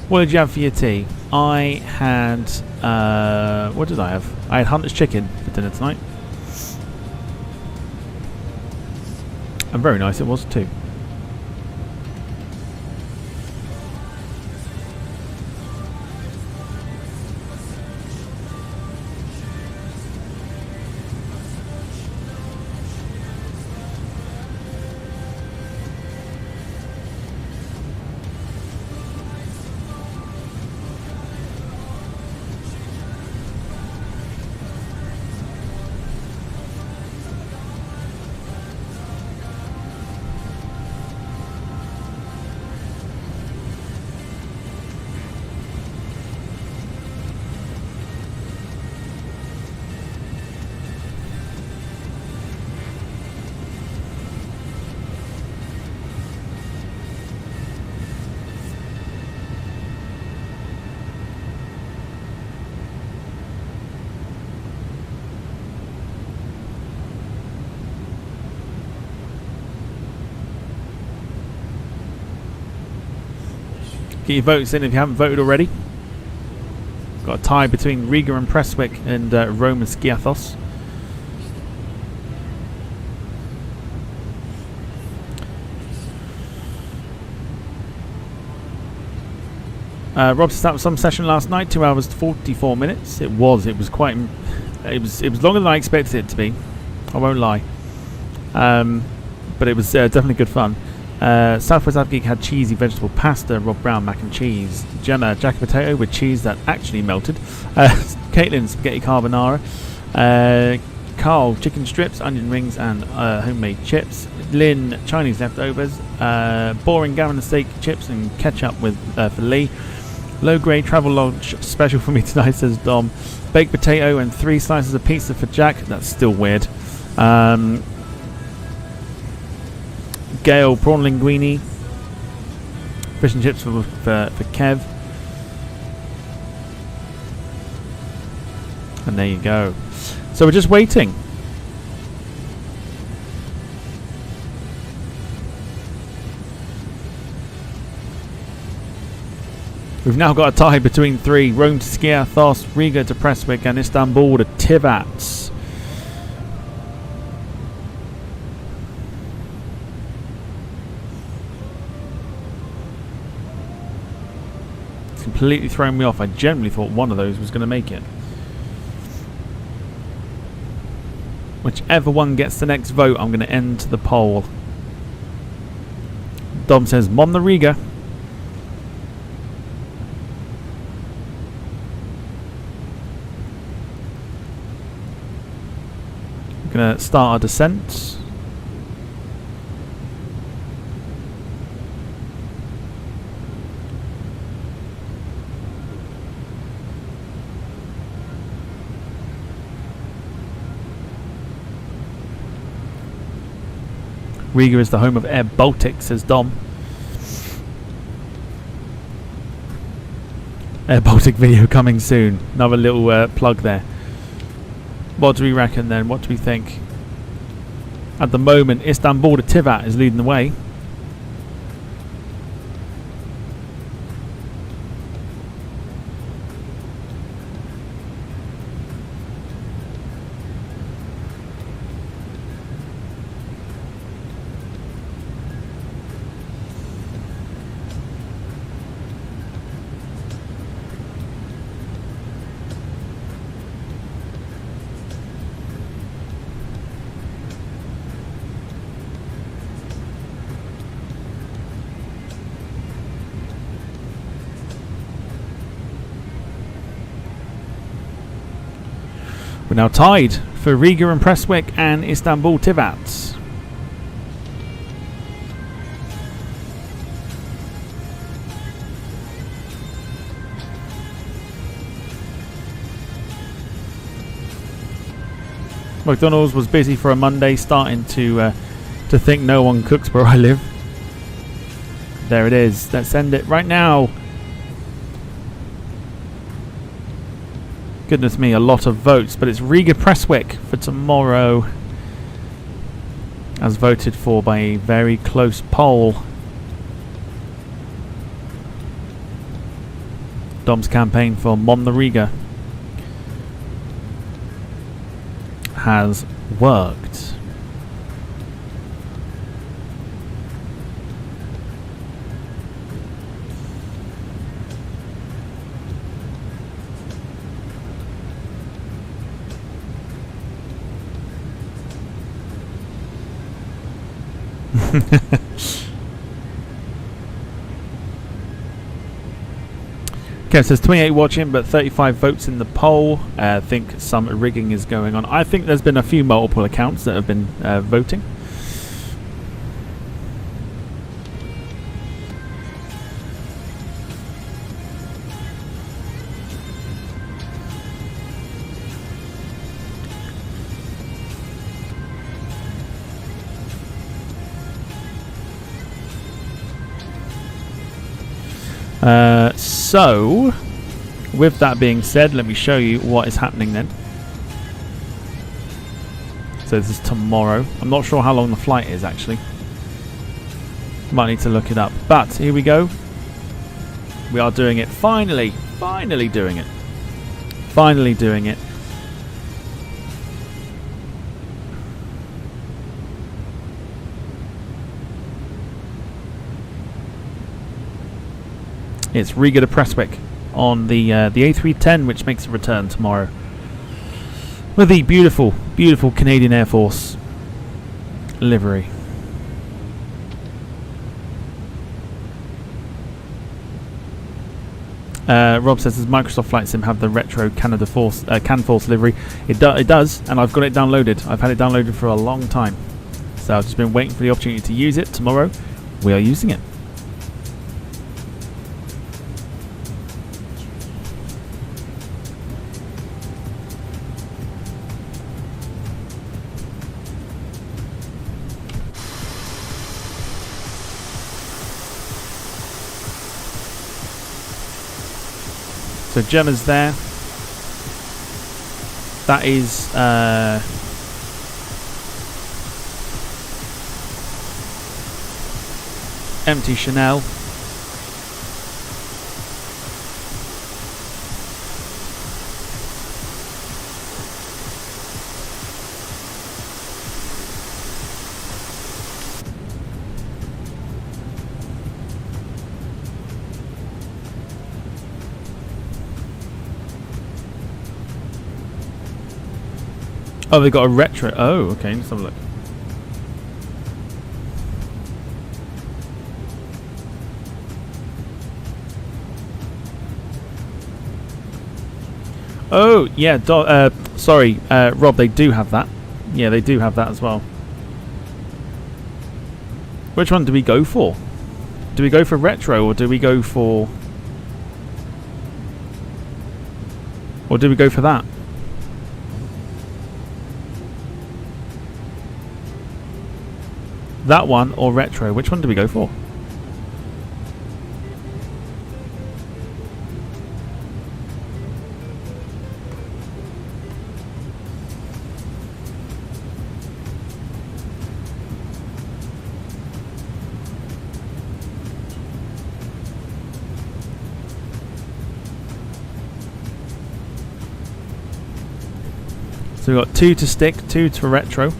What did you have for your tea? I had... what did I have? I had Hunter's chicken for dinner tonight. And very nice it was too. Get your votes in if you haven't voted already. Got a tie between Riga and Prestwick and Rome and Skiathos. Rob said that was some session last night, 2 hours 44 minutes. It was quite. It was longer than I expected it to be. I won't lie. But it was definitely good fun. Southwest Geek had cheesy vegetable pasta, Rob Brown mac and cheese, Jenna jack potato with cheese that actually melted, Caitlin spaghetti carbonara, Carl chicken strips, onion rings and homemade chips, Lynn Chinese leftovers, boring gammon and steak chips and ketchup with for Lee, low grade travel lodge special for me tonight says Dom, baked potato and 3 slices of pizza for Jack. That's still weird. Gail prawn linguine, fish and chips for Kev, and there you go. So we're just waiting. We've now got a tie between 3: Rome to Skiathos, Riga to Prestwick, and Istanbul to Tivats. Completely thrown me off. I generally thought one of those was going to make it. Whichever one gets the next vote, I'm going to end the poll. Dom says Mon the Riga. We're going to start our descent. Riga is the home of Air Baltic, says Dom. Air Baltic video coming soon. Another little plug there. What do we reckon then? What do we think? At the moment, Istanbul to Tivat is leading the way. We're now tied for Riga and Prestwick and Istanbul Tivat. McDonald's was busy for a Monday, starting to think no one cooks where I live. There it is. Let's send it right now. Goodness me, a lot of votes, but it's Riga Prestwick for tomorrow, as voted for by a very close poll. Dom's campaign for Mon the Riga has worked. Kev says 28 watching, but 35 votes in the poll. I think some rigging is going on. I think there's been a few multiple accounts that have been voting. So, with that being said, let me show you what is happening then. So this is tomorrow. I'm not sure how long the flight is actually. Might need to look it up. But here we go. We are doing it. Finally doing it. Finally doing it. It's Riga to Prestwick on the A310, which makes a return tomorrow with the beautiful, beautiful Canadian Air Force livery. Rob says, does Microsoft Flight Sim have the retro Canada Force CanForce livery? It does, and I've got it downloaded. I've had it downloaded for a long time, so I've just been waiting for the opportunity to use it. Tomorrow, we are using it. So Gemma's there. That is empty Chanel. Oh, they got a retro. Oh, okay. Let's have a look. Oh, yeah. Sorry, Rob. They do have that. Yeah, they do have that as well. Which one do we go for? Do we go for retro, or do we go for? Or do we go for that? that one or retro. Which one do we go for? So we've got 2 to stick, 2 to retro.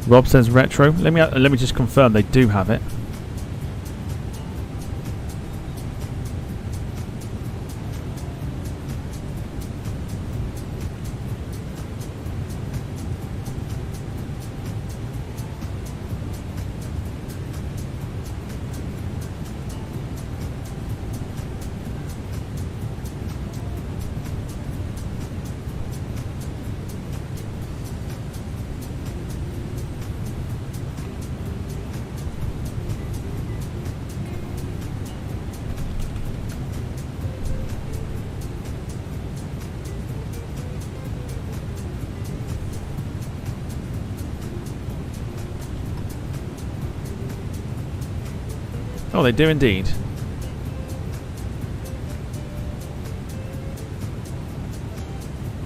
Rob says retro. Let me just confirm they do have it. Oh, they do indeed.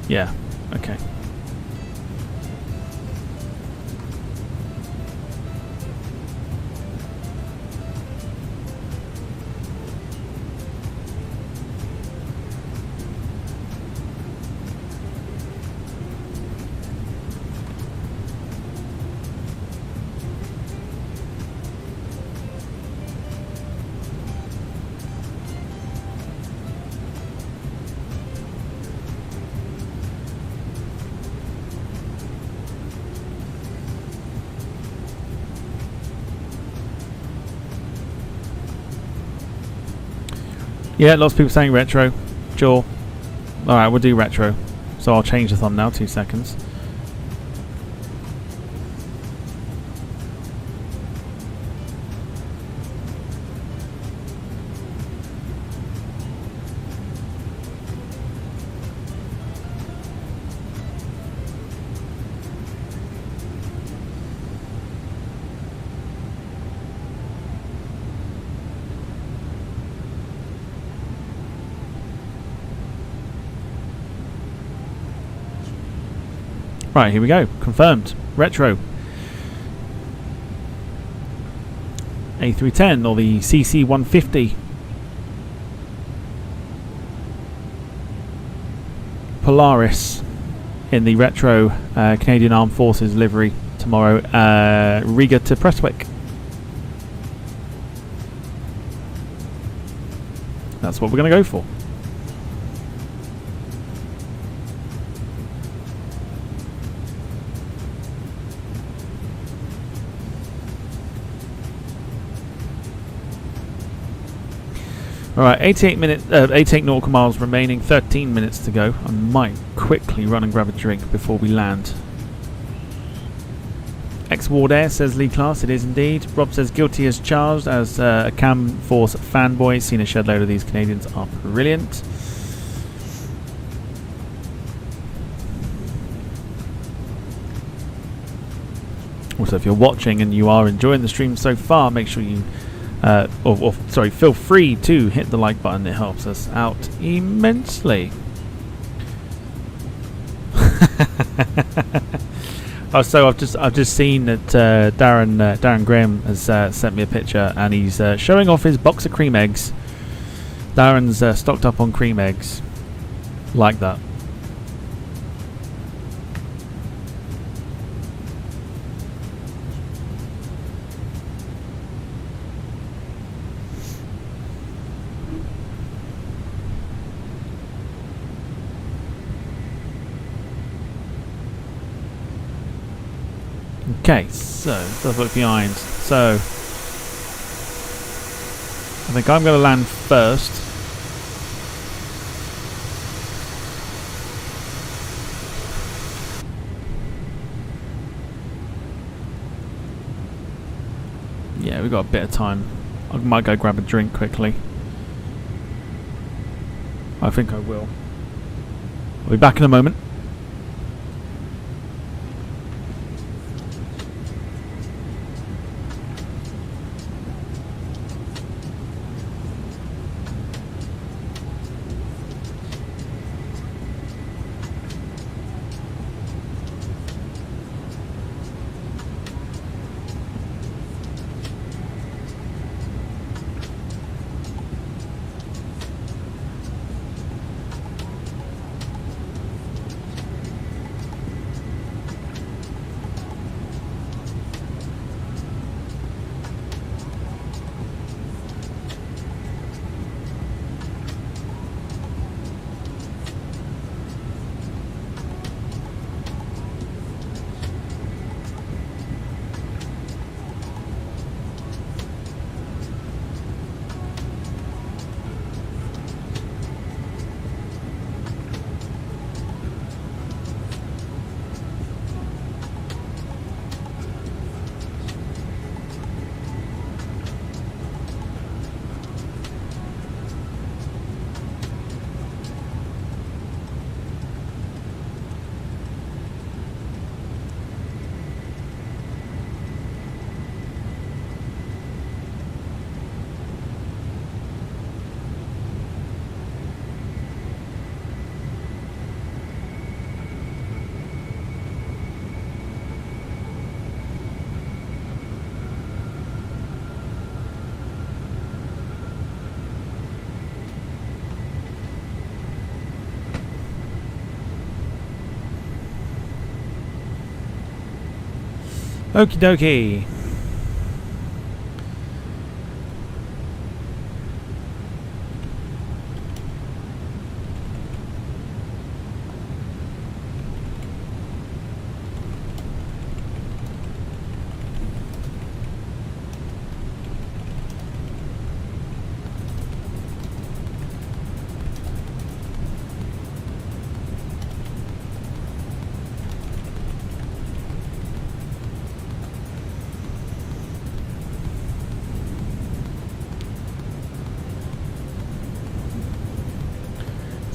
Yeah, okay. Yeah, lots of people saying retro. Sure. Alright, we'll do retro. So I'll change the thumbnail, 2 seconds. Right, here we go. Confirmed. Retro. A310 or the CC150. Polaris in the retro Canadian Armed Forces livery tomorrow. Riga to Prestwick. That's what we're going to go for. Alright, 88 nautical miles remaining, 13 minutes to go. I might quickly run and grab a drink before we land. Ex-Ward Air says Lee Class, it is indeed. Rob says guilty as charged as a Cam Force fanboy. Seen a shed load of these Canadians are brilliant. Also, if you're watching and you are enjoying the stream so far, make sure you feel free to hit the like button. It helps us out immensely. Oh, so I've just seen that Darren Graham has sent me a picture, and he's showing off his box of cream eggs. Darren's stocked up on cream eggs, like that. Okay, so let's look behind. So I think I'm going to land first. Yeah, we've got a bit of time. I might go grab a drink quickly. I think I will. I'll be back in a moment. Okie dokie.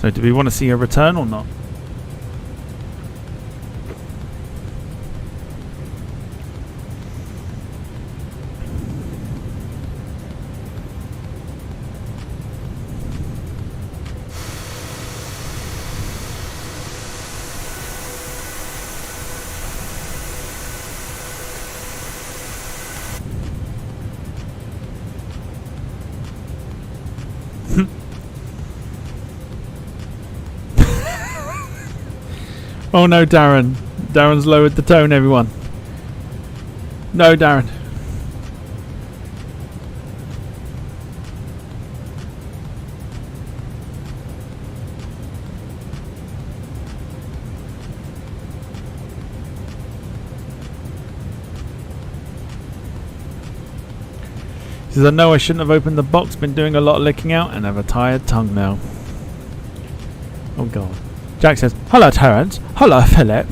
So do we want to see a return or not? Oh no, Darren. Darren's lowered the tone, everyone. No, Darren. He says, I know I shouldn't have opened the box, been doing a lot of licking out and have a tired tongue now. Oh god. Jack says, hello Terence, hello Philip.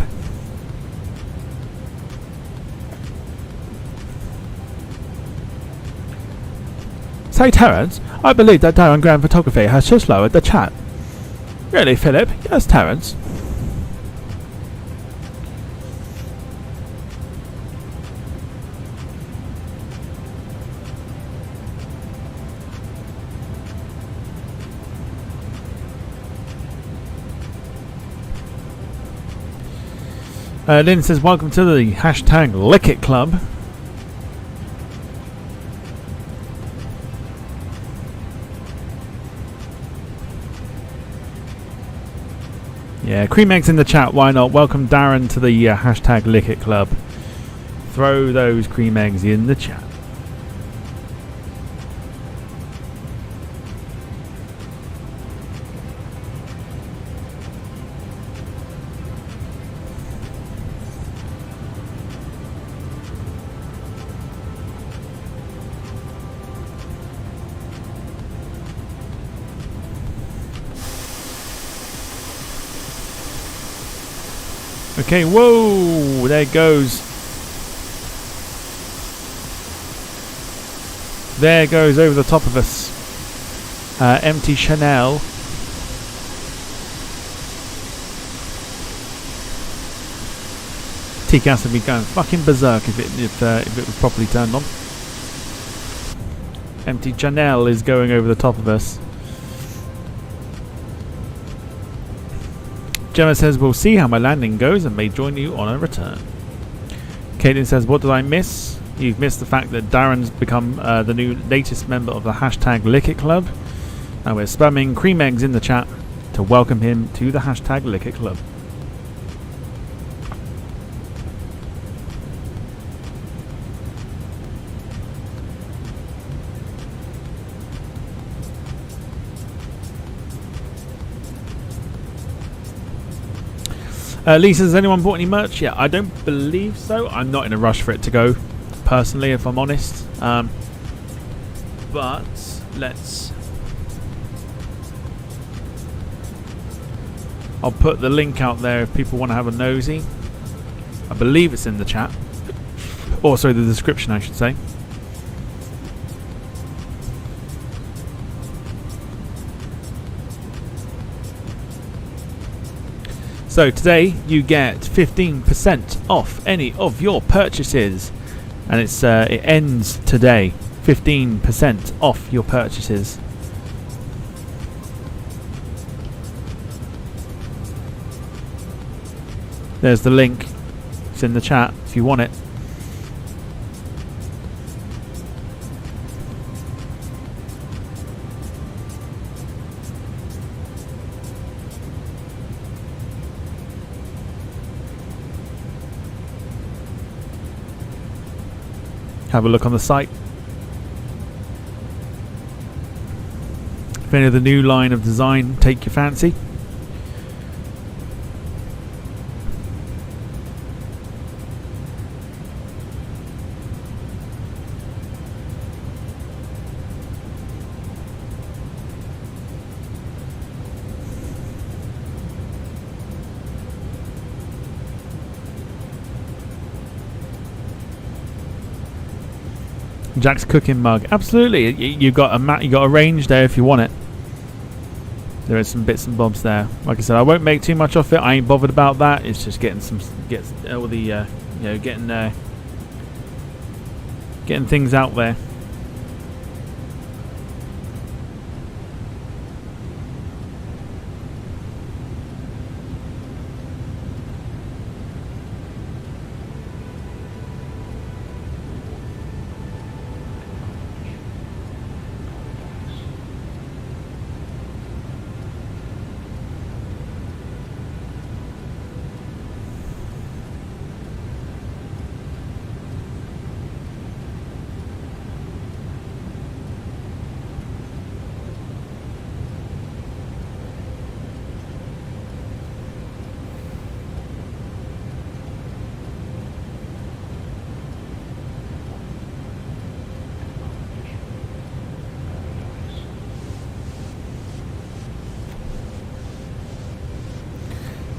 Say Terence, I believe that Darren Grand Photography has just lowered the chat. Really Philip? Yes Terence. Lynn says, welcome to the hashtag Lick It Club. Yeah, cream eggs in the chat, why not? Welcome Darren to the hashtag Lick It Club. Throw those cream eggs in the chat. Okay, whoa, there it goes. There goes over the top of us. Empty Chanel. TCAS would be going fucking berserk if it was properly turned on. Empty Chanel is going over the top of us. Gemma says, we'll see how my landing goes and may join you on a return. Caitlin says, what did I miss? You've missed the fact that Darren's become the new latest member of the hashtag Lick It Club. And we're spamming cream eggs in the chat to welcome him to the hashtag Lick It Club. Lisa, has anyone bought any merch yet? I don't believe so. I'm not in a rush for it to go, personally, if I'm honest. But let's... I'll put the link out there if people want to have a nosy. I believe it's in the chat. Or, sorry, the description, I should say. So today you get 15% off any of your purchases, and it ends today. 15% off your purchases. There's the link. It's in the chat if you want it. Have a look on the site. If any of the new line of design take your fancy. Jack's cooking mug, absolutely. You got a range there if you want it. There is some bits and bobs there. Like I said, I won't make too much off it. I ain't bothered about that. It's just getting all the getting things out there.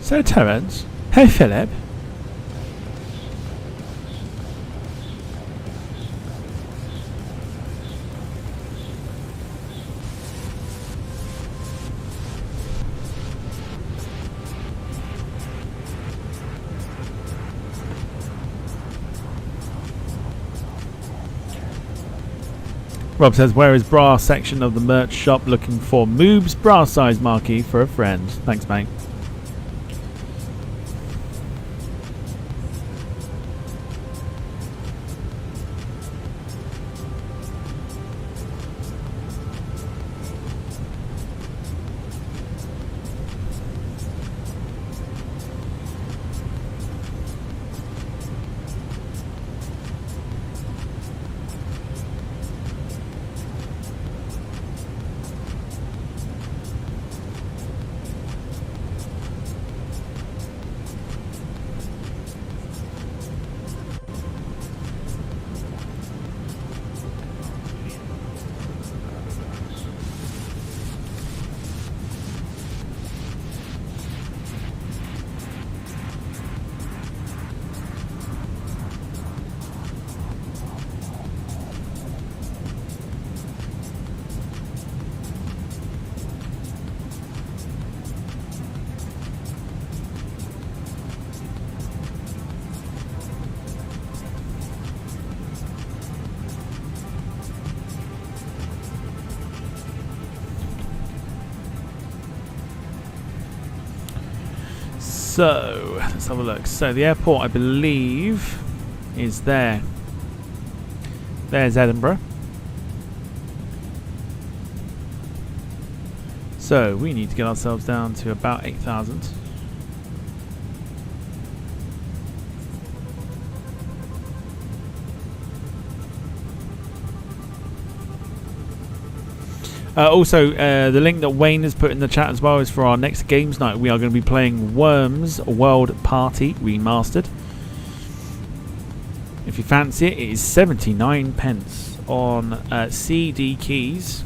So Terence, hey Philip. Rob says, where is bra section of the merch shop? Looking for Moob's bra size marquee for a friend. Thanks, mate. So let's have a look. So the airport, I believe, is there. There's Edinburgh. So we need to get ourselves down to about 8,000. Also, the link that Wayne has put in the chat as well is for our next games night. We are going to be playing Worms World Party Remastered. If you fancy it, it is 79 pence on CD keys.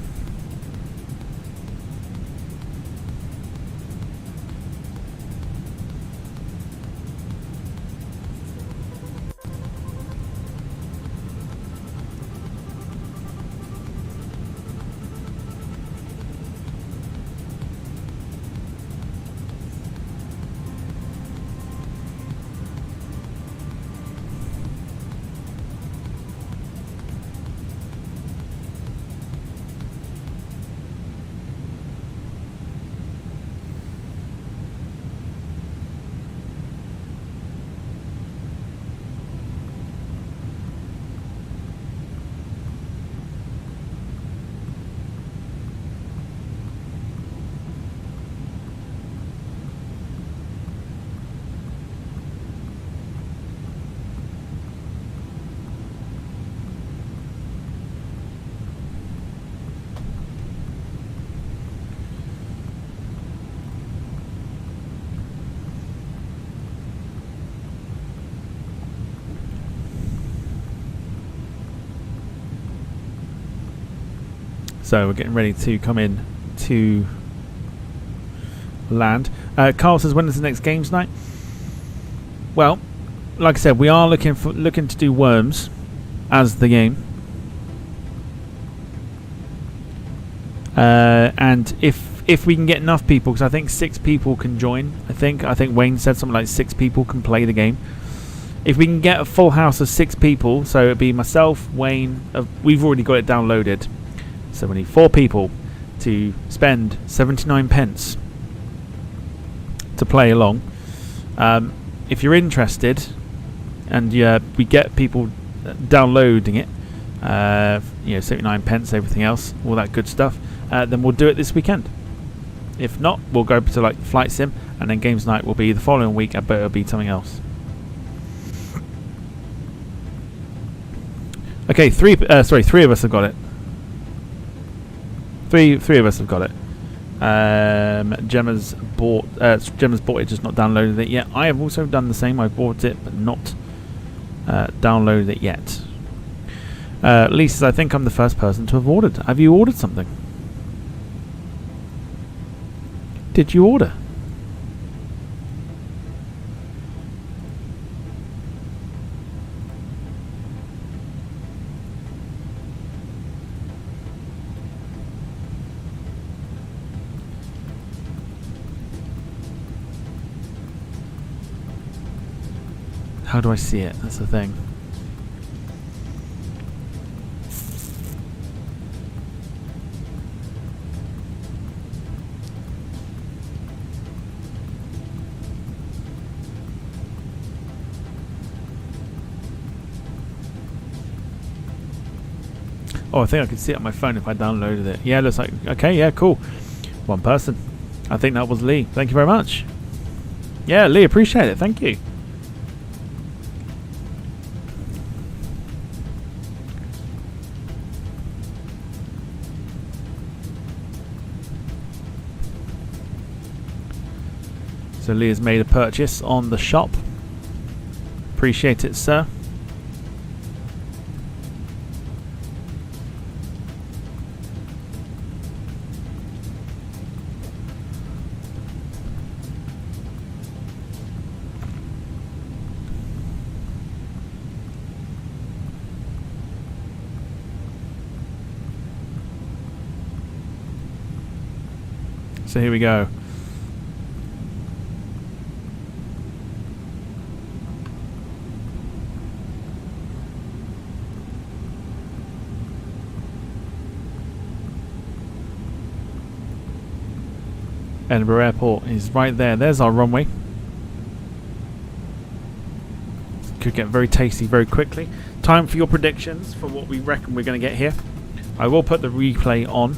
So we're getting ready to come in to land. Carl says, when is the next games night? Well, like I said, we are looking to do Worms as the game. And if we can get enough people, because I think 6 people can join. I think Wayne said something like 6 people can play the game. If we can get a full house of 6 people, so it'd be myself, Wayne. We've already got it downloaded. So we need 4 people to spend 79 pence to play along. If you're interested, and we get people downloading it, 79 pence, everything else, all that good stuff, then we'll do it this weekend. If not, we'll go to like Flight Sim, and then Games Night will be the following week, but it'll be something else. Okay, 3 of us have got it. Three of us have got it. Gemma's bought it, just not downloaded it yet. I have also done the same. I bought it but not downloaded it yet. Lisa, I think I'm the first person to have ordered. Have you ordered something? Did you order? How do I see it? That's the thing. Oh, I think I could see it on my phone if I downloaded it. Yeah, it looks like... Okay, yeah, cool. One person. I think that was Lee. Thank you very much. Yeah, Lee, appreciate it. Thank you. So Lee has made a purchase on the shop. Appreciate it, sir. So here we go. Edinburgh Airport is right there. There's our runway. could get very tasty very quickly. Time for your predictions for what we reckon we're going to get here. I will put the replay on,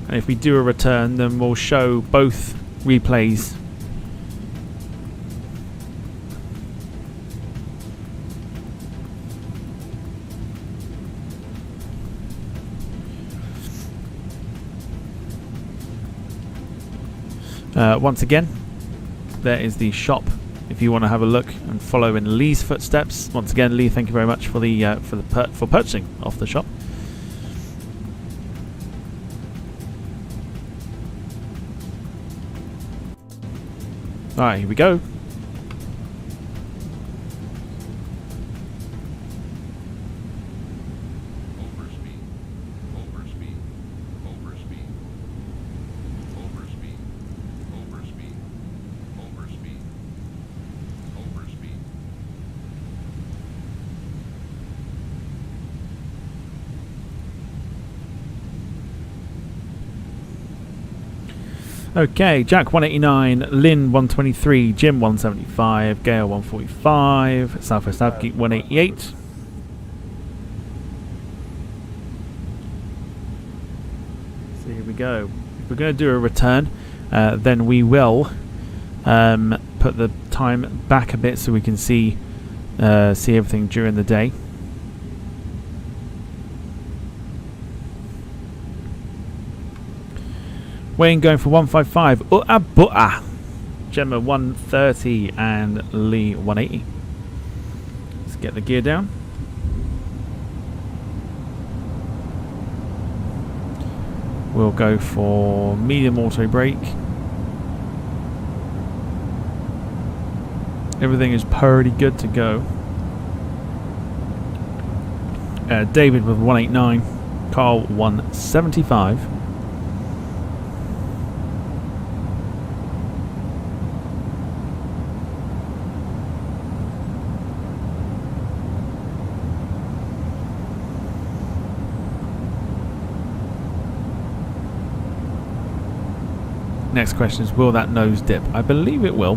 and if we do a return, then we'll show both replays. Once again, there is the shop if you want to have a look and follow in Lee's footsteps. Once again, Lee, thank you very much for the for purchasing off the shop. All right, here we go. Okay, Jack 189, Lynn 123, Jim 175, Gale 145, Southwest Abgeek 188. So here we go. If we're going to do a return, then we will put the time back a bit so we can see everything during the day. Wayne going for 155. Gemma 130 and Lee 180. Let's get the gear down. We'll go for medium auto brake. Everything is pretty good to go. David with 189. Carl 175. Next question is, will that nose dip? I believe it will.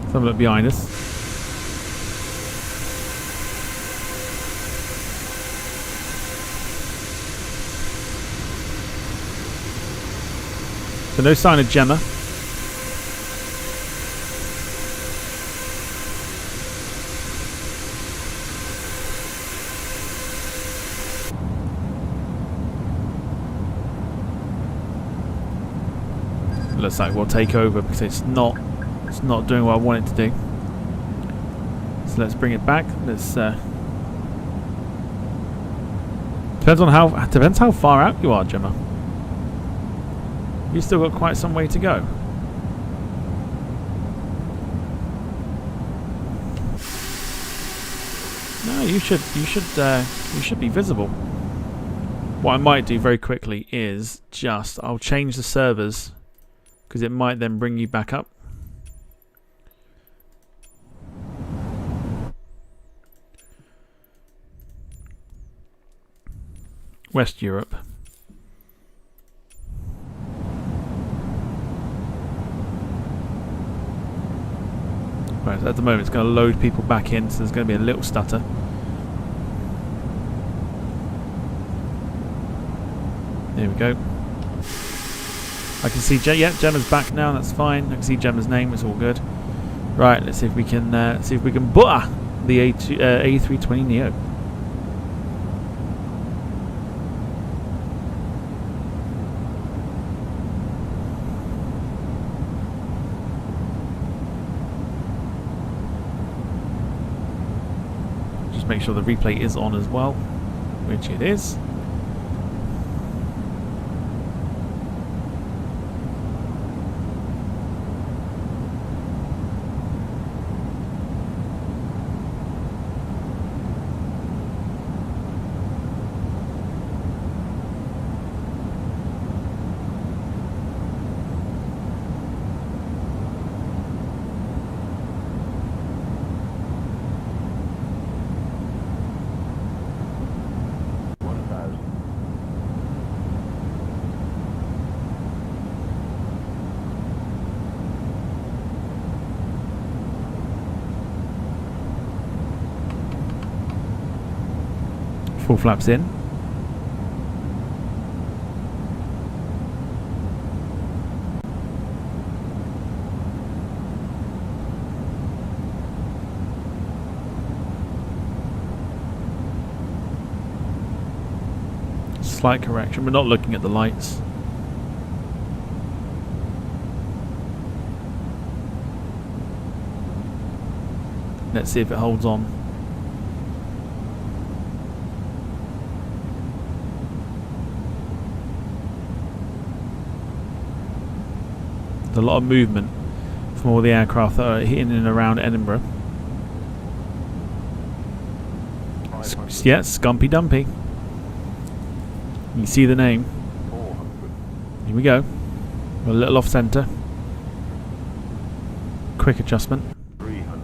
Let's have a look behind us. So no sign of Gemma. Looks like we'll take over because it's not doing what I want it to do. So let's bring it back. Let's depends how far out you are, Gemma. You've still got quite some way to go. No, you should be visible. What I might do very quickly is I'll change the servers, because it might then bring you back up. West Europe. Right, so at the moment it's going to load people back in, so there's going to be a little stutter. There we go. I can see Gemma's back now. That's fine. I can see Gemma's name. It's all good. Right. Let's see if we can butter the A320NEO. Just make sure the replay is on as well, which it is. Full flaps in. Slight correction. We're not looking at the lights. Let's see if it holds on. There's a lot of movement from all the aircraft that are in and around Edinburgh. Yeah, Scumpy Dumpy. You see the name. Here we go. A little off centre. Quick adjustment. 300.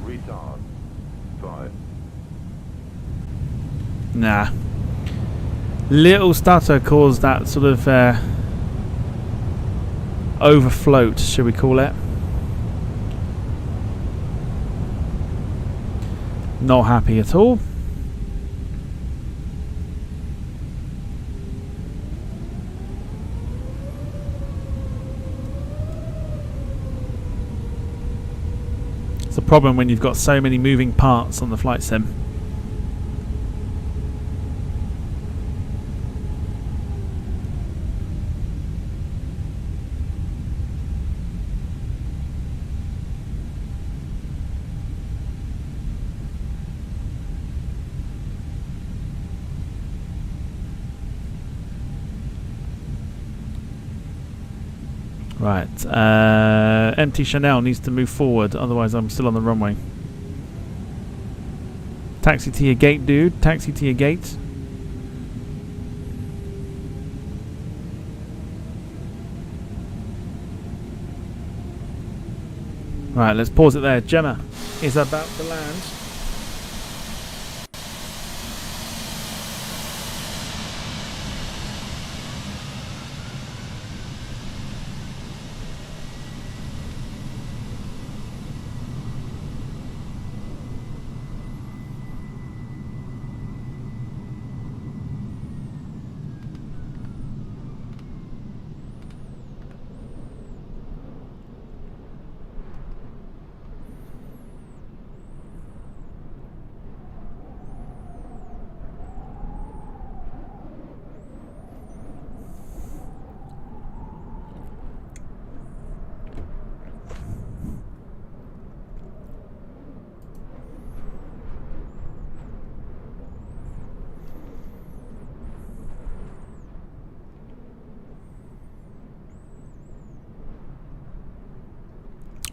Retard. 5. Nah. Little stutter caused that sort of overfloat, shall we call it. Not happy at all. It's a problem when you've got so many moving parts on the flight sim. Right, empty Chanel needs to move forward, otherwise I'm still on the runway. Taxi to your gate, dude. Taxi to your gate. Right, let's pause it there. Gemma is about to land.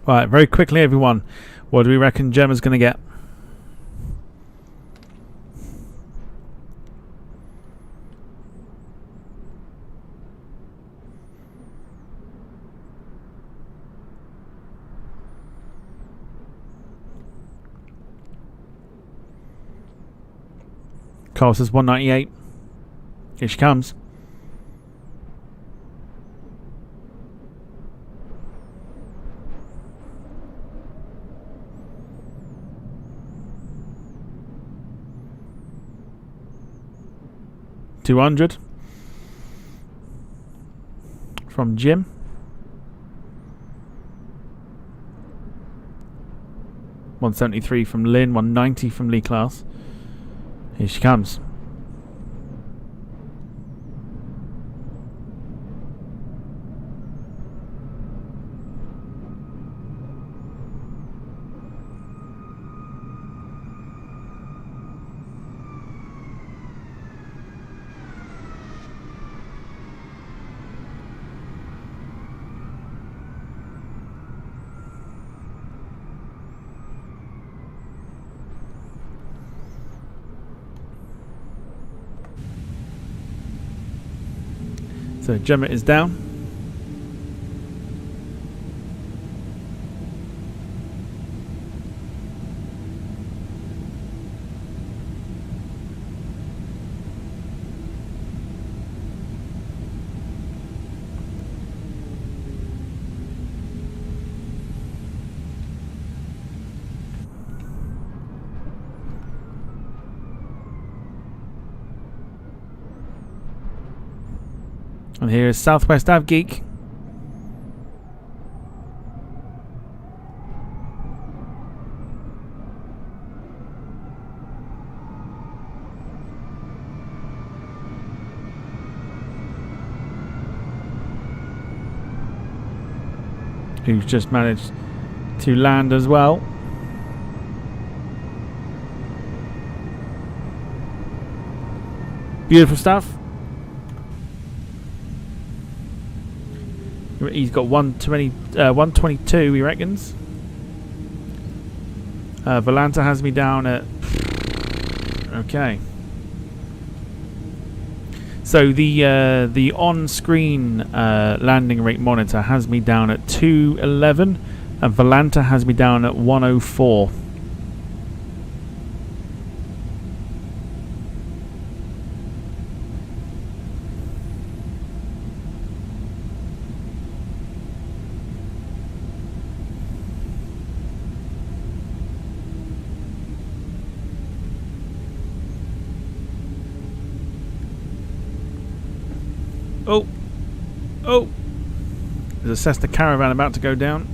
Right, very quickly everyone, what do we reckon Gemma's going to get? Carl says 198. Here she comes. $200 from Jim. $173 from Lynn. $190 from Lee Class. Here she comes. So Gemma is down. And here is Southwest Av Geek. Who's just managed to land as well. Beautiful stuff. He's got 122, he reckons. Volanta has me down at... Okay. So the on-screen landing rate monitor has me down at 211, and Volanta has me down at 104. Oh! There's a Cessna Caravan about to go down,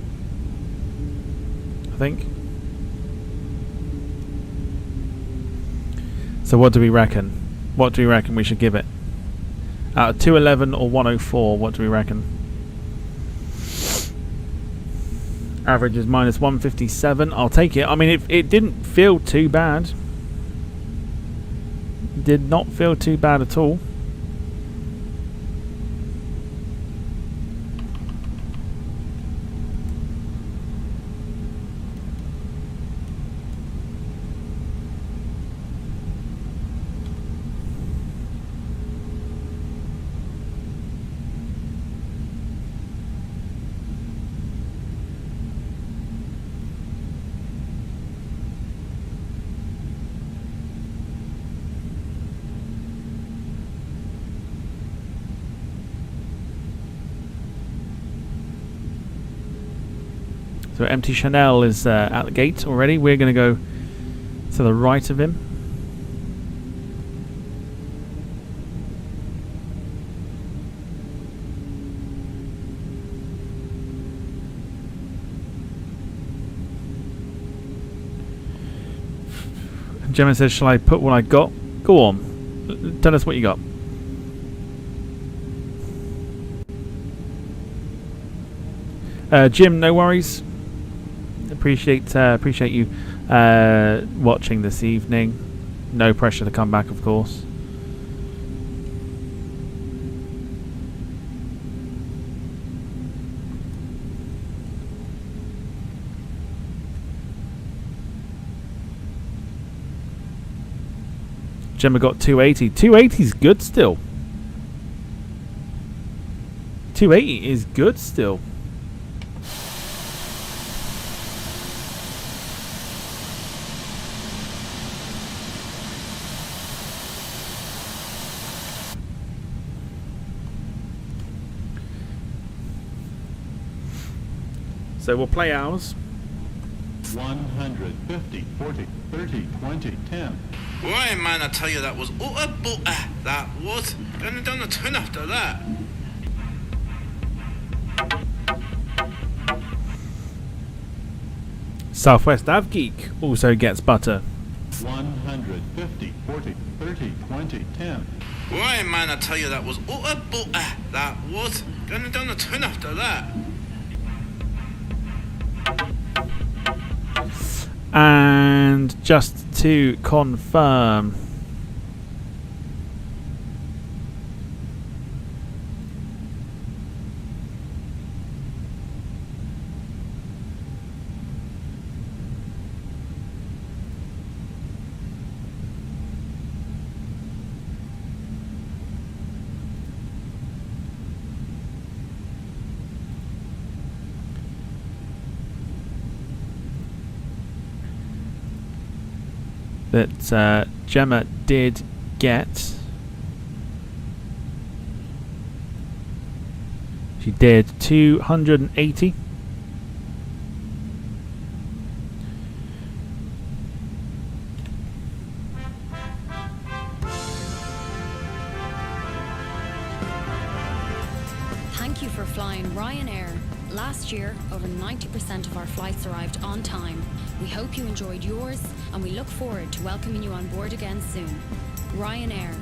I think. So what do we reckon? What do we reckon we should give it? Out of 211 or 104, what do we reckon? Average is minus 157. I'll take it. I mean, it didn't feel too bad. Did not feel too bad at all. So empty Chanel is at the gate already. We're going to go to the right of him. And Gemma says, shall I put what I got? Go on. Tell us what you got. Jim, no worries. Appreciate you watching this evening. No pressure to come back, of course. Gemma got 280. 280 is good still. 280 is good still. So we'll play ours. 150, 40, 30, 20, 10. Why, man, I tell you, that was utter butter. That was. Gonna done a ton after that. Southwest Av Geek also gets butter. 150, 40, 30, 20, 10. Why, man, I tell you, that was utter butter. That was. Gonna done a ton after that. And just to confirm, that Gemma did get. She did 280. Thank you for flying Ryanair. Last year, over 90% of our flights arrived on time. We hope you enjoyed yours, and we look forward to welcoming you on board again soon. Ryanair.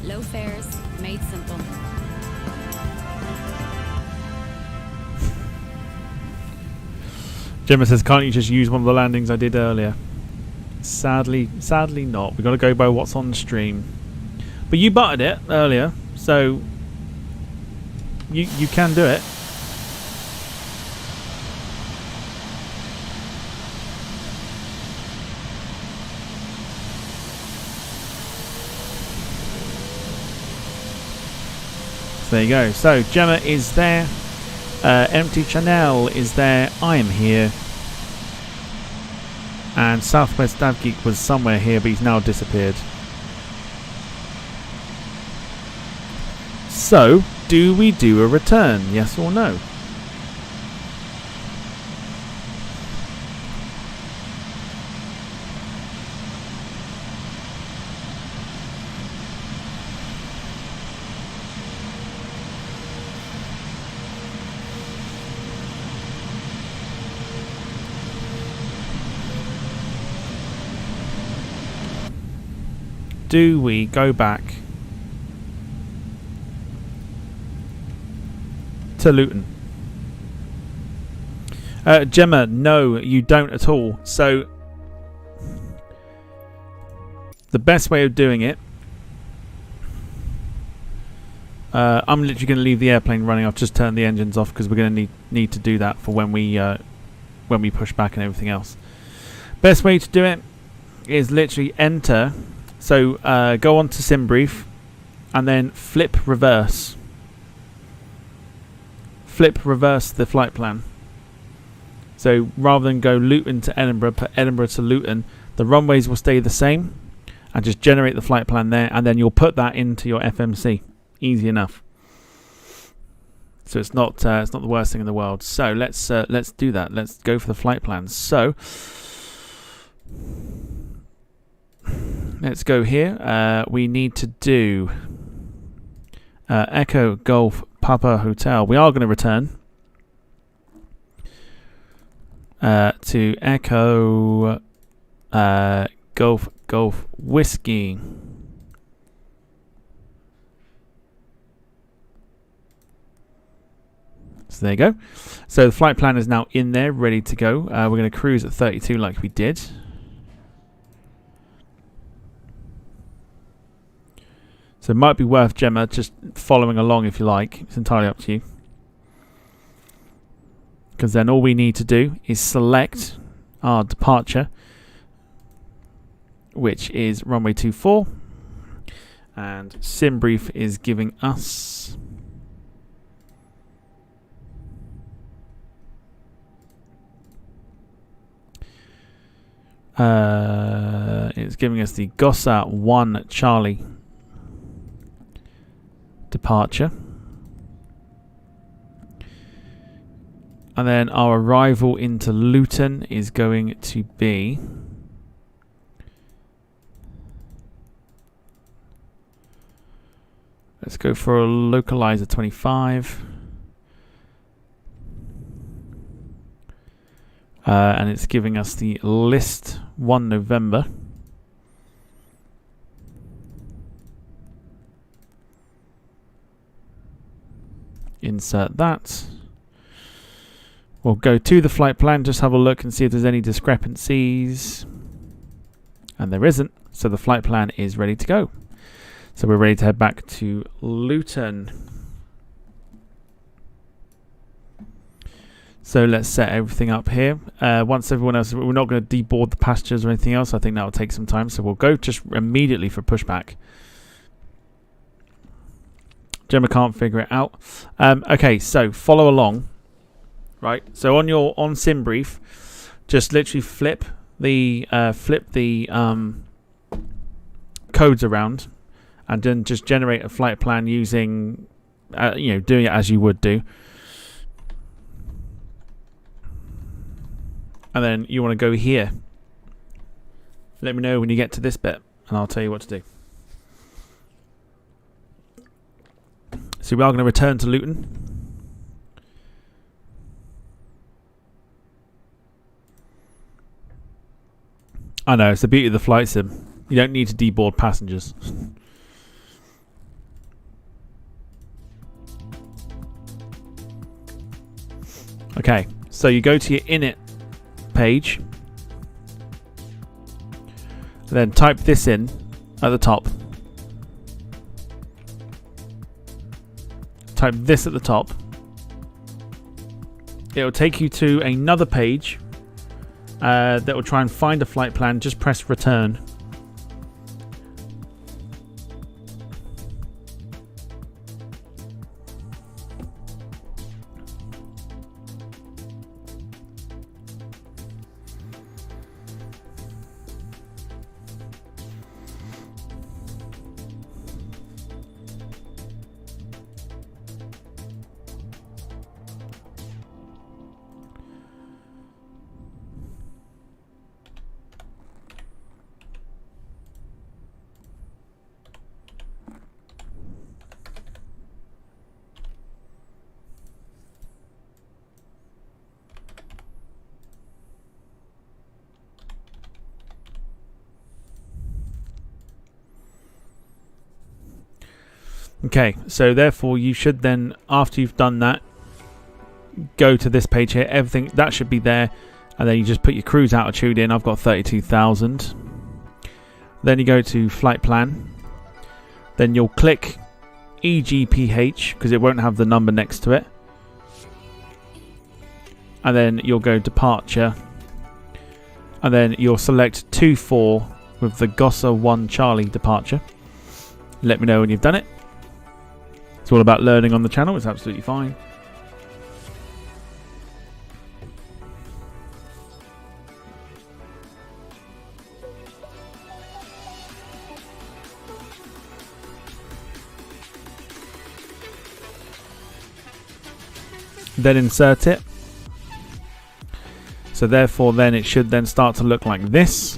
Low fares, made simple. Gemma says, can't you just use one of the landings I did earlier? Sadly not. We've got to go by what's on the stream. But you butted it earlier, so you can do it. So there you go. So Gemma is there. Empty Chanel is there. I am here. And Southwest Dav Geek was somewhere here, but he's now disappeared. So, do we do a return? Yes or no? Do we go back to Luton? Gemma, no, you don't at all. So the best way of doing it, I'm literally going to leave the airplane running. I've just turned the engines off because we're going to need to do that for when we push back and everything else. Best way to do it is literally enter. So go on to SimBrief and then flip reverse. Flip reverse the flight plan. So rather than go Luton to Edinburgh, put Edinburgh to Luton. The runways will stay the same, and just generate the flight plan there, and then you'll put that into your FMC. Easy enough. So it's not the worst thing in the world. So let's do that. Let's go for the flight plans. So let's go here. We need to do Echo Golf Papa Hotel. We are going to return to Echo Golf Whiskey. So there you go. So the flight plan is now in there, ready to go. We're going to cruise at 32 like we did. So it might be worth, Gemma, just following along if you like. It's entirely up to you. Because then all we need to do is select our departure, which is runway 24. And SimBrief is giving us it's giving us the Gossa 1 Charlie departure, and then our arrival into Luton is going to be let's go for a localizer 25, and it's giving us the list 1 November. Insert that. We'll go to the flight plan, just have a look and see if there's any discrepancies. And there isn't, so the flight plan is ready to go. So we're ready to head back to Luton. So let's set everything up here. Once everyone else, we're not going to deboard the passengers or anything else. I think that will take some time, so we'll go just immediately for pushback. Gemma can't figure it out. Okay, so follow along. Right. So on SimBrief, just literally flip the codes around, and then just generate a flight plan using, doing it as you would do. And then you want to go here. Let me know when you get to this bit, and I'll tell you what to do. So we are going to return to Luton. I know, it's the beauty of the flight sim. You don't need to deboard passengers. Okay, so you go to your init page. Then type this in at the top. Type this at the top. It will take you to another page that will try and find a flight plan. Just press return. Okay, so therefore you should then, after you've done that, go to this page here. Everything that should be there, and then you just put your cruise altitude in. I've got 32,000. Then you go to flight plan. Then you'll click EGPH because it won't have the number next to it. And then you'll go departure. And then you'll select 24 with the Gosser 1 Charlie departure. Let me know when you've done it. It's all about learning on the channel. It's absolutely fine. Then insert it. So therefore then it should then start to look like this.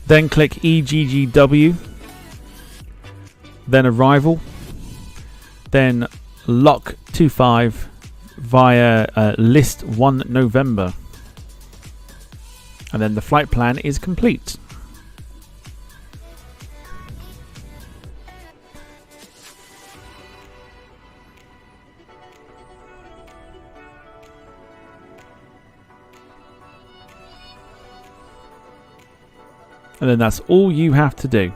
Then click EGGW, then arrival, then lock 25 via list 1 November, and then the flight plan is complete. And then that's all you have to do.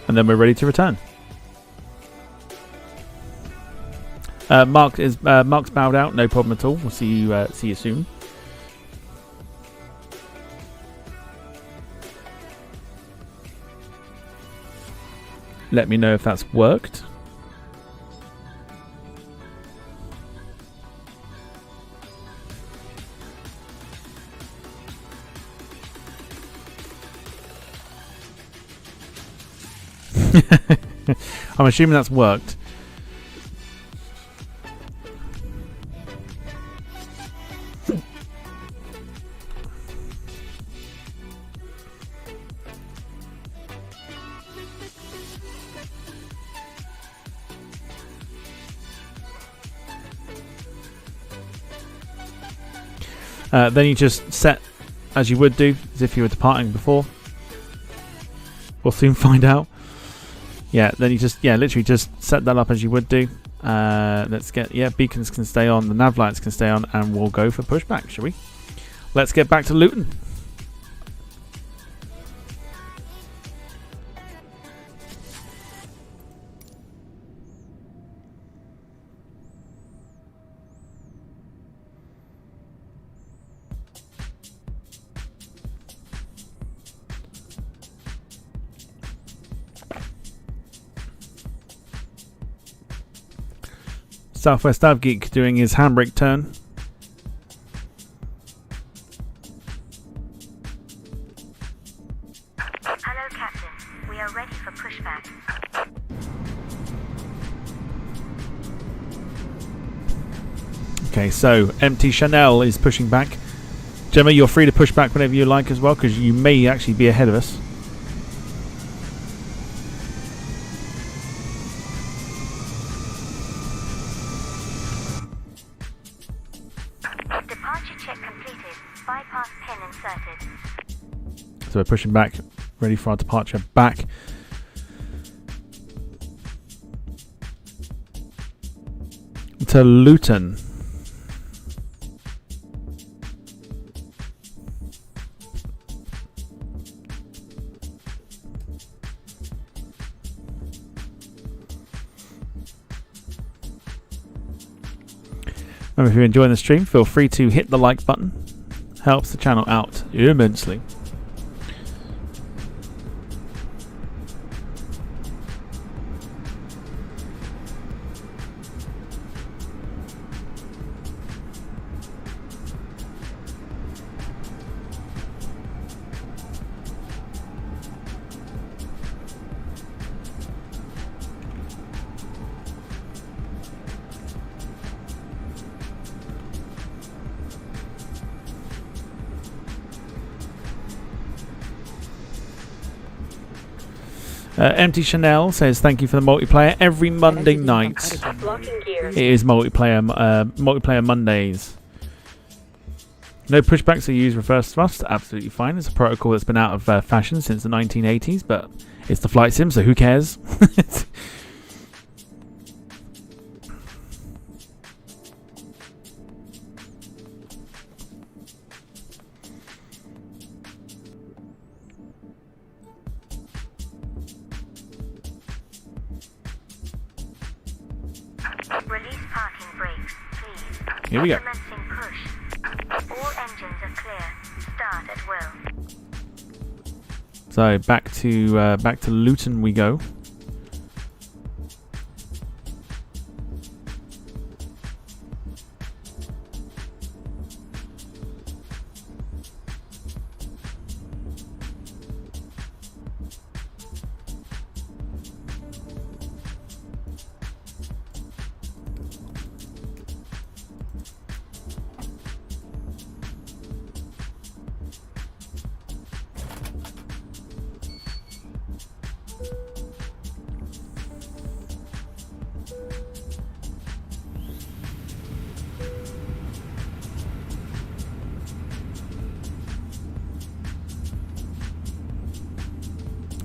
And then we're ready to return. Mark's bowed out, no problem at all. We'll see you soon. Let me know if that's worked. I'm assuming that's worked. Then you just set as you would do, as if you were departing before. We'll soon find out. Yeah, then you just, literally just set that up as you would do. Let's get, beacons can stay on, the nav lights can stay on, and we'll go for pushback, shall we? Let's get back to Luton. Southwest Avgeek doing his handbrake turn. Hello, Captain. We are ready for pushback. Okay, so Empty Chanel is pushing back. Gemma, you're free to push back whenever you like as well, because you may actually be ahead of us. Departure check completed. Bypass pin inserted. So we're pushing back, ready for our departure back. To Luton. Remember, if you're enjoying the stream, feel free to hit the like button. Helps the channel out immensely. Empty Chanel says thank you for the multiplayer every Monday night. It is multiplayer Mondays. No pushbacks or use reverse thrust. Absolutely fine. It's a protocol that's been out of fashion since the 1980s, but it's the flight sim, so who cares? Release parking brakes, please. Here we go. Commencing push. All engines are clear. Start at will. So back to Luton we go.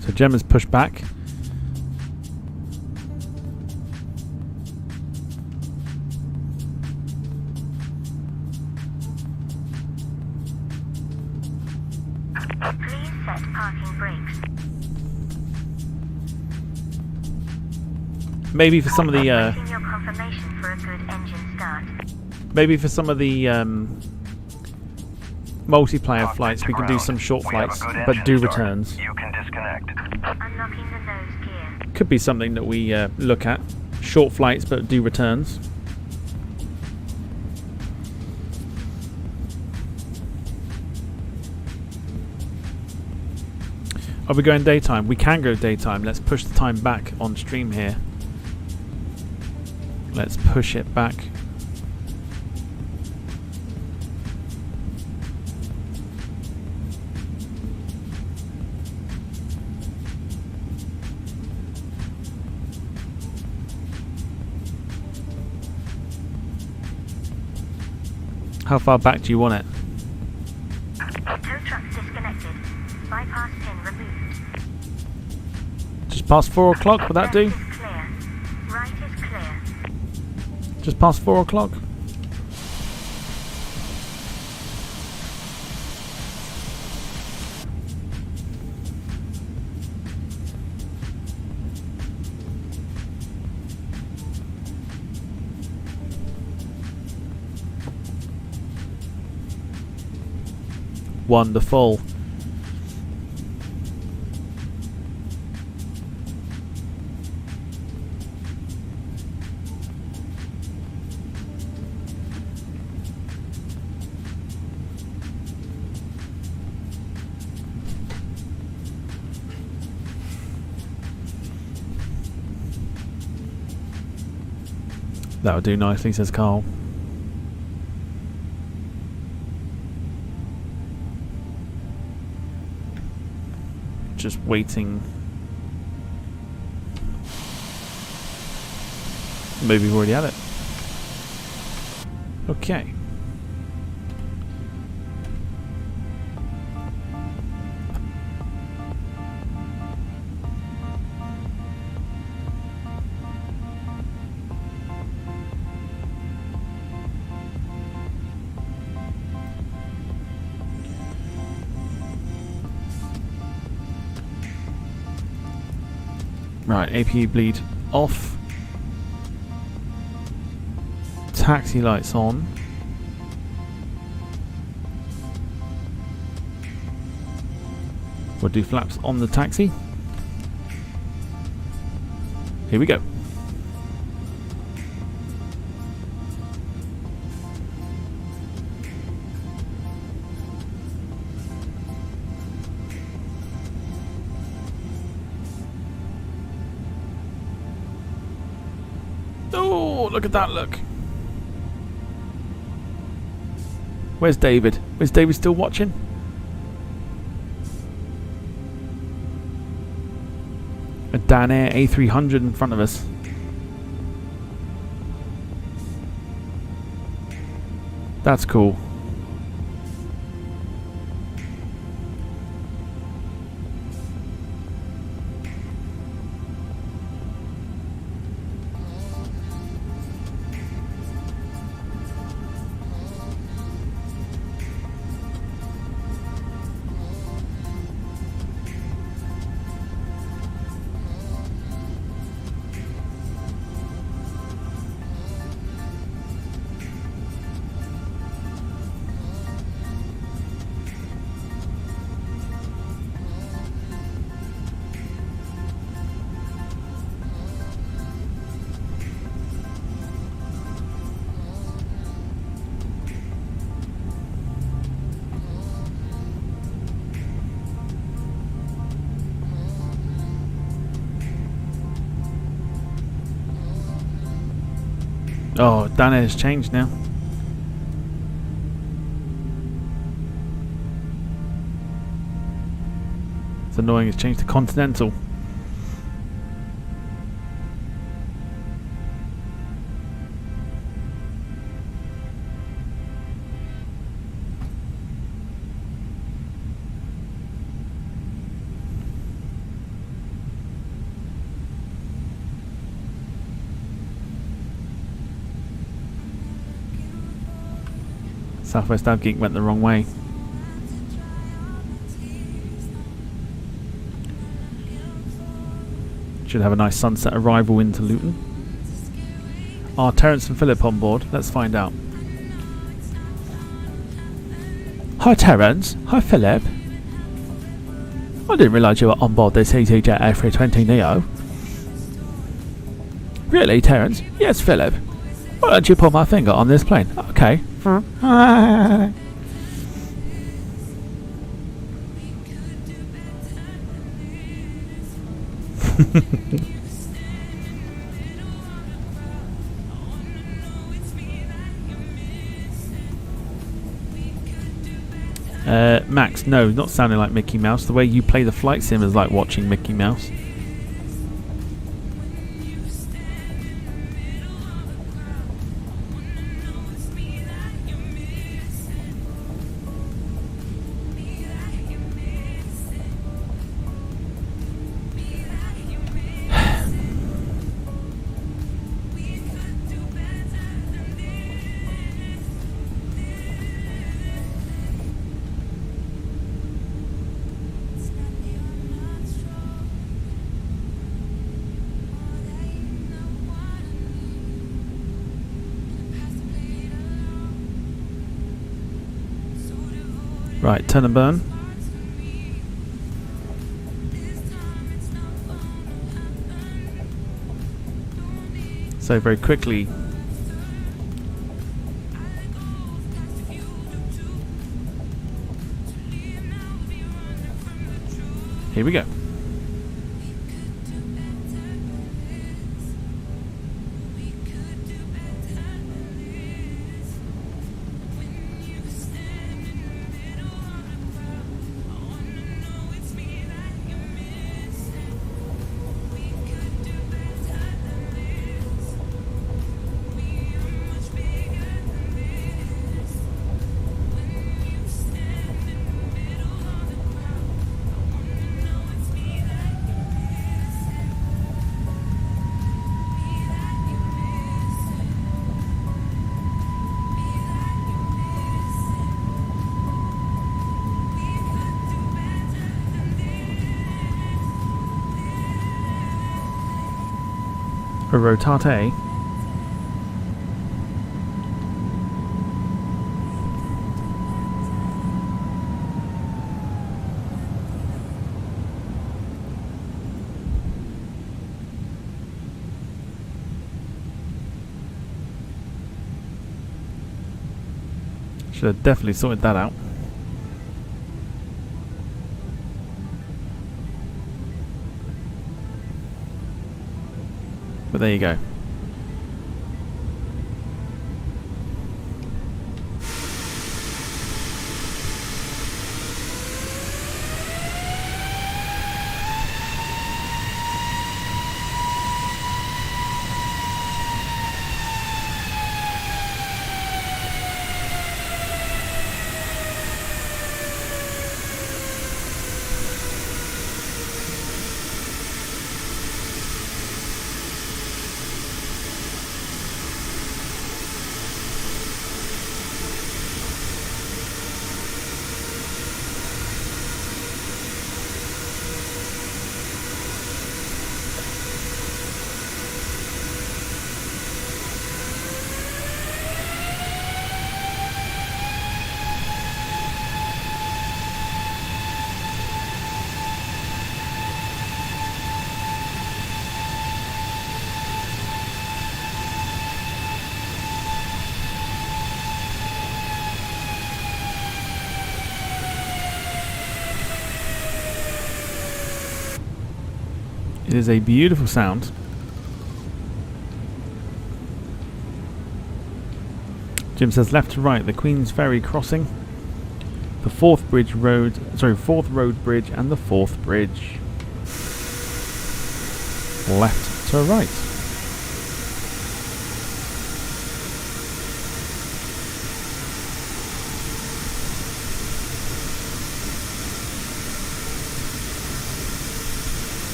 So Gemma's pushed back. Please set parking brakes. Maybe for some of the Waiting your confirmation for a good engine start. maybe for some of the multiplayer flights we can do some short flights but do returns. You can disconnect. Unlocking the nose gear. Could be something that we look at. Short flights but do returns. Are we going daytime? We can go daytime. Let's push the time back on stream here. Let's push it back. How far back do you want it? Tow trucks disconnected. Bypass pin removed. Just past 4 o'clock, would that do? Left is clear. Right is clear. Just past 4 o'clock? Wonderful. That would do nicely, says Carl. Just waiting. Maybe we've already had it. Okay. Right, APU bleed off. Taxi lights on. We'll do flaps on the taxi. Here we go. Oh, look at that look. Where's David? Is David still watching? A Dan Air A300 in front of us. That's cool. Oh, Dan Air's changed now. It's annoying, it's changed to Continental. Southwest Avgeek went the wrong way. Should have a nice sunset arrival into Luton. Are Terence and Philip on board? Let's find out. Hi Terence. Hi Philip. I didn't realise you were on board this Easyjet A320NEO. Really, Terence? Yes, Philip. Why don't you pull my finger on this plane? Okay. Max, no, not sounding like Mickey Mouse. The way you play the flight sim is like watching Mickey Mouse. Right, turn and burn. So very quickly. Here we go. A rotate. Should have definitely sorted that out. But there you go. It is a beautiful sound. Jim says left to right, the Queen's Ferry crossing, the Fourth Road Bridge and the Fourth Bridge. Left to right.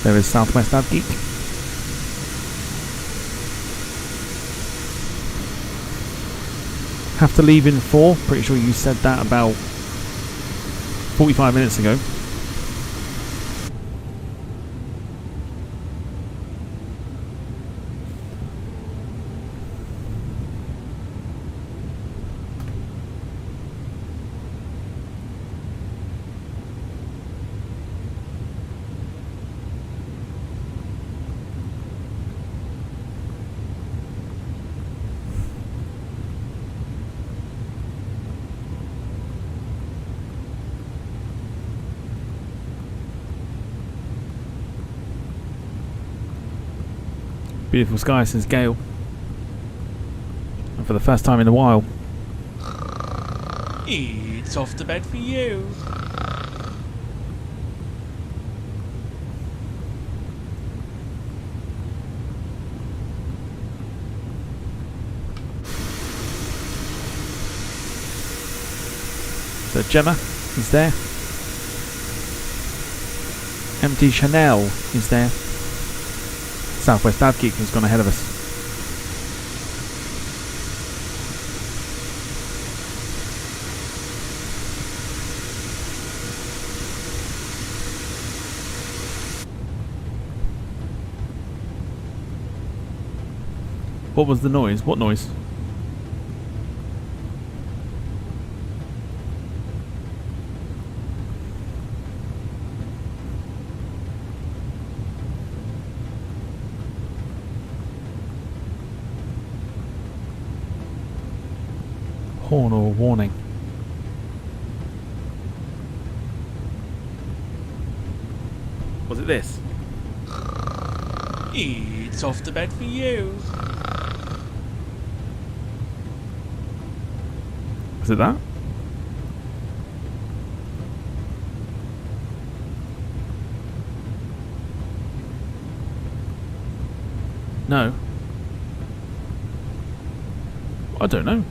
There is Southwest Abgeek. Have to leave in 4. Pretty sure you said that about 45 minutes ago. Beautiful sky, says Gale. And for the first time in a while. It's off to bed for you. So Gemma is there. MD Chanel is there. Southwest Abgeek has gone ahead of us. What was the noise? What noise? Horn or warning? Was it this? It's off to bed for you. Was it that? No. I don't know.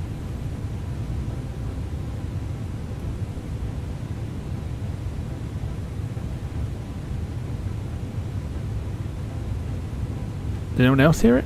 Did anyone else hear it?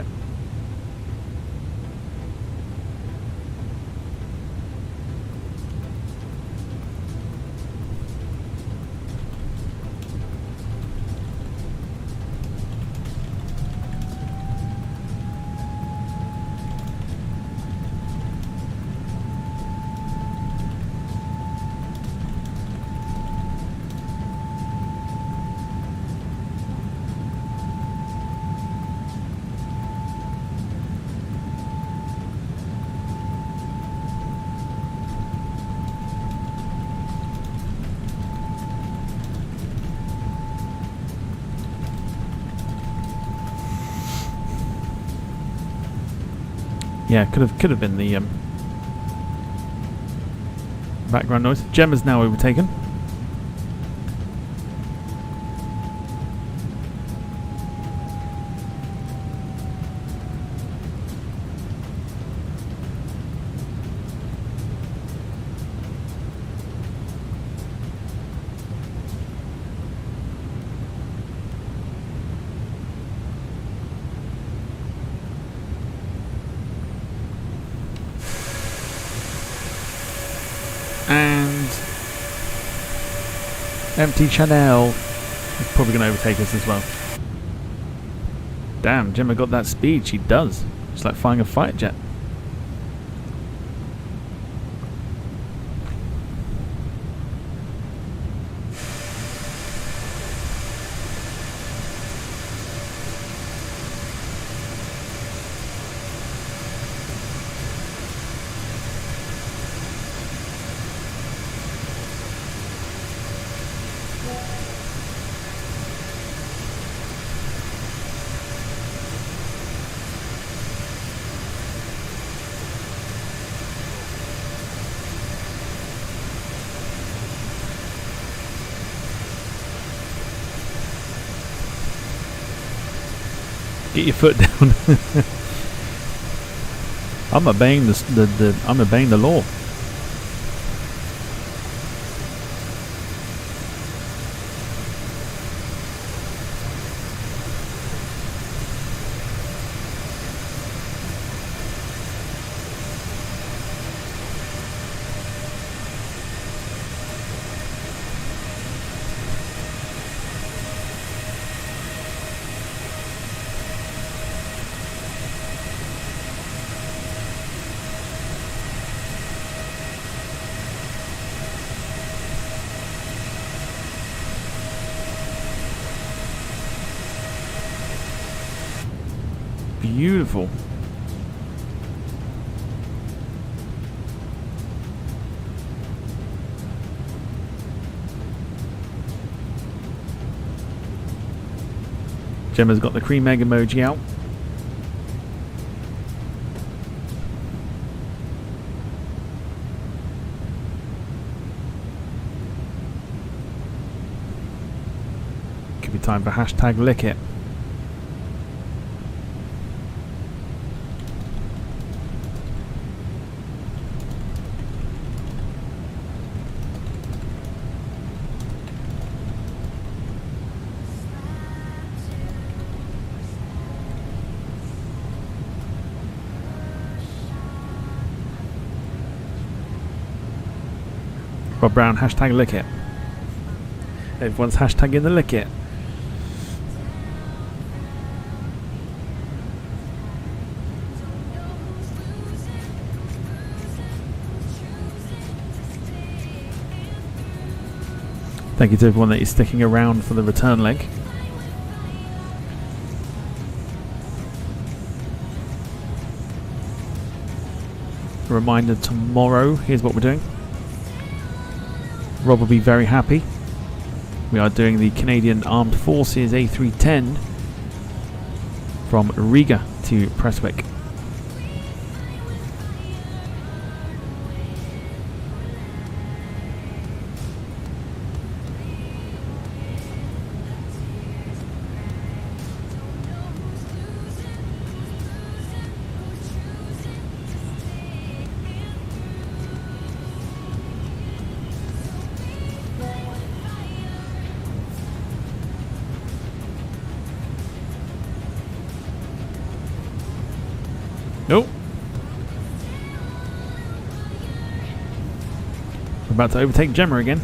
Yeah, could have been the background noise. Gemma's now overtaken. And Empty Chanel is probably going to overtake us as well. Damn, Gemma got that speed. She does. It's like flying a fighter jet. Get your foot down. I'm obeying I'm obeying the law. Beautiful. Gemma's got the cream egg emoji out. Could be time for hashtag lick it. Rob Brown, hashtag lick it. Everyone's hashtagging the lick it. Thank you to everyone that is sticking around for the return leg. A reminder, tomorrow, here's what we're doing. Rob will be very happy. We are doing the Canadian Armed Forces A310 from Riga to Prestwick. Nope. We're about to overtake Gemma again.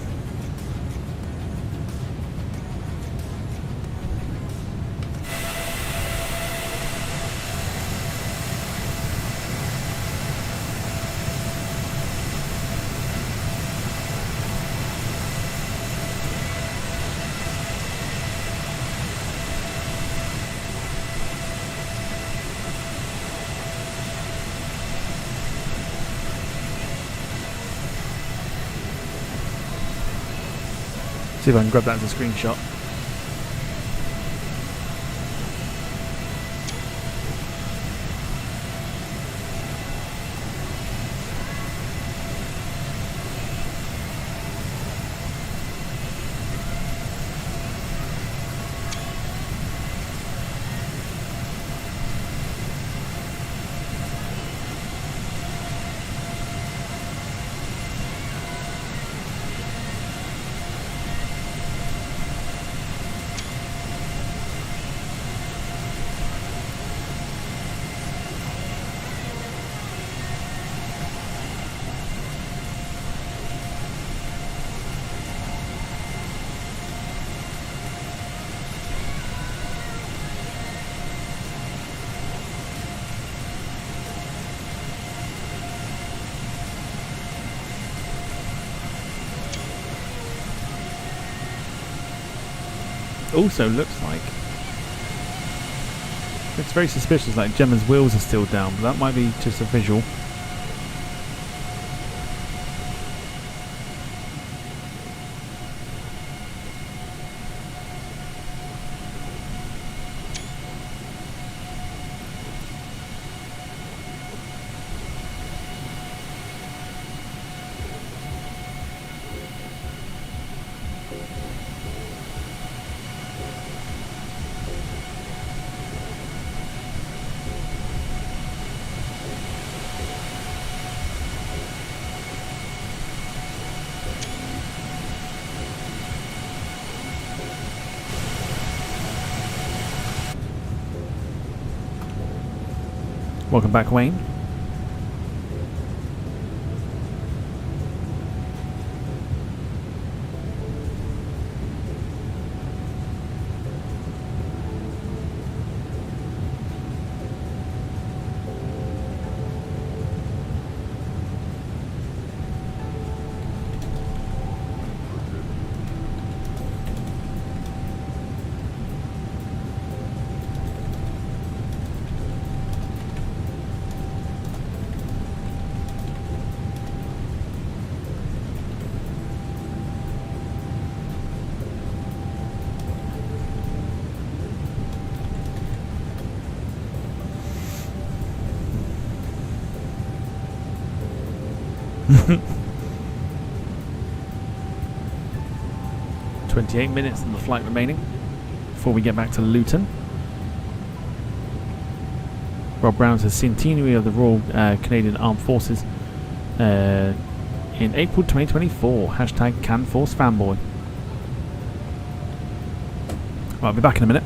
See if I can grab that as a screenshot. Also looks very suspicious, like Gemma's wheels are still down, but that might be just a visual. Welcome back, Wayne. "28 minutes on the flight remaining before we get back to Luton." Rob Brown says centenary of the Royal Canadian Armed Forces in April 2024. Hashtag CanForce fanboy. Right, I'll be back in a minute.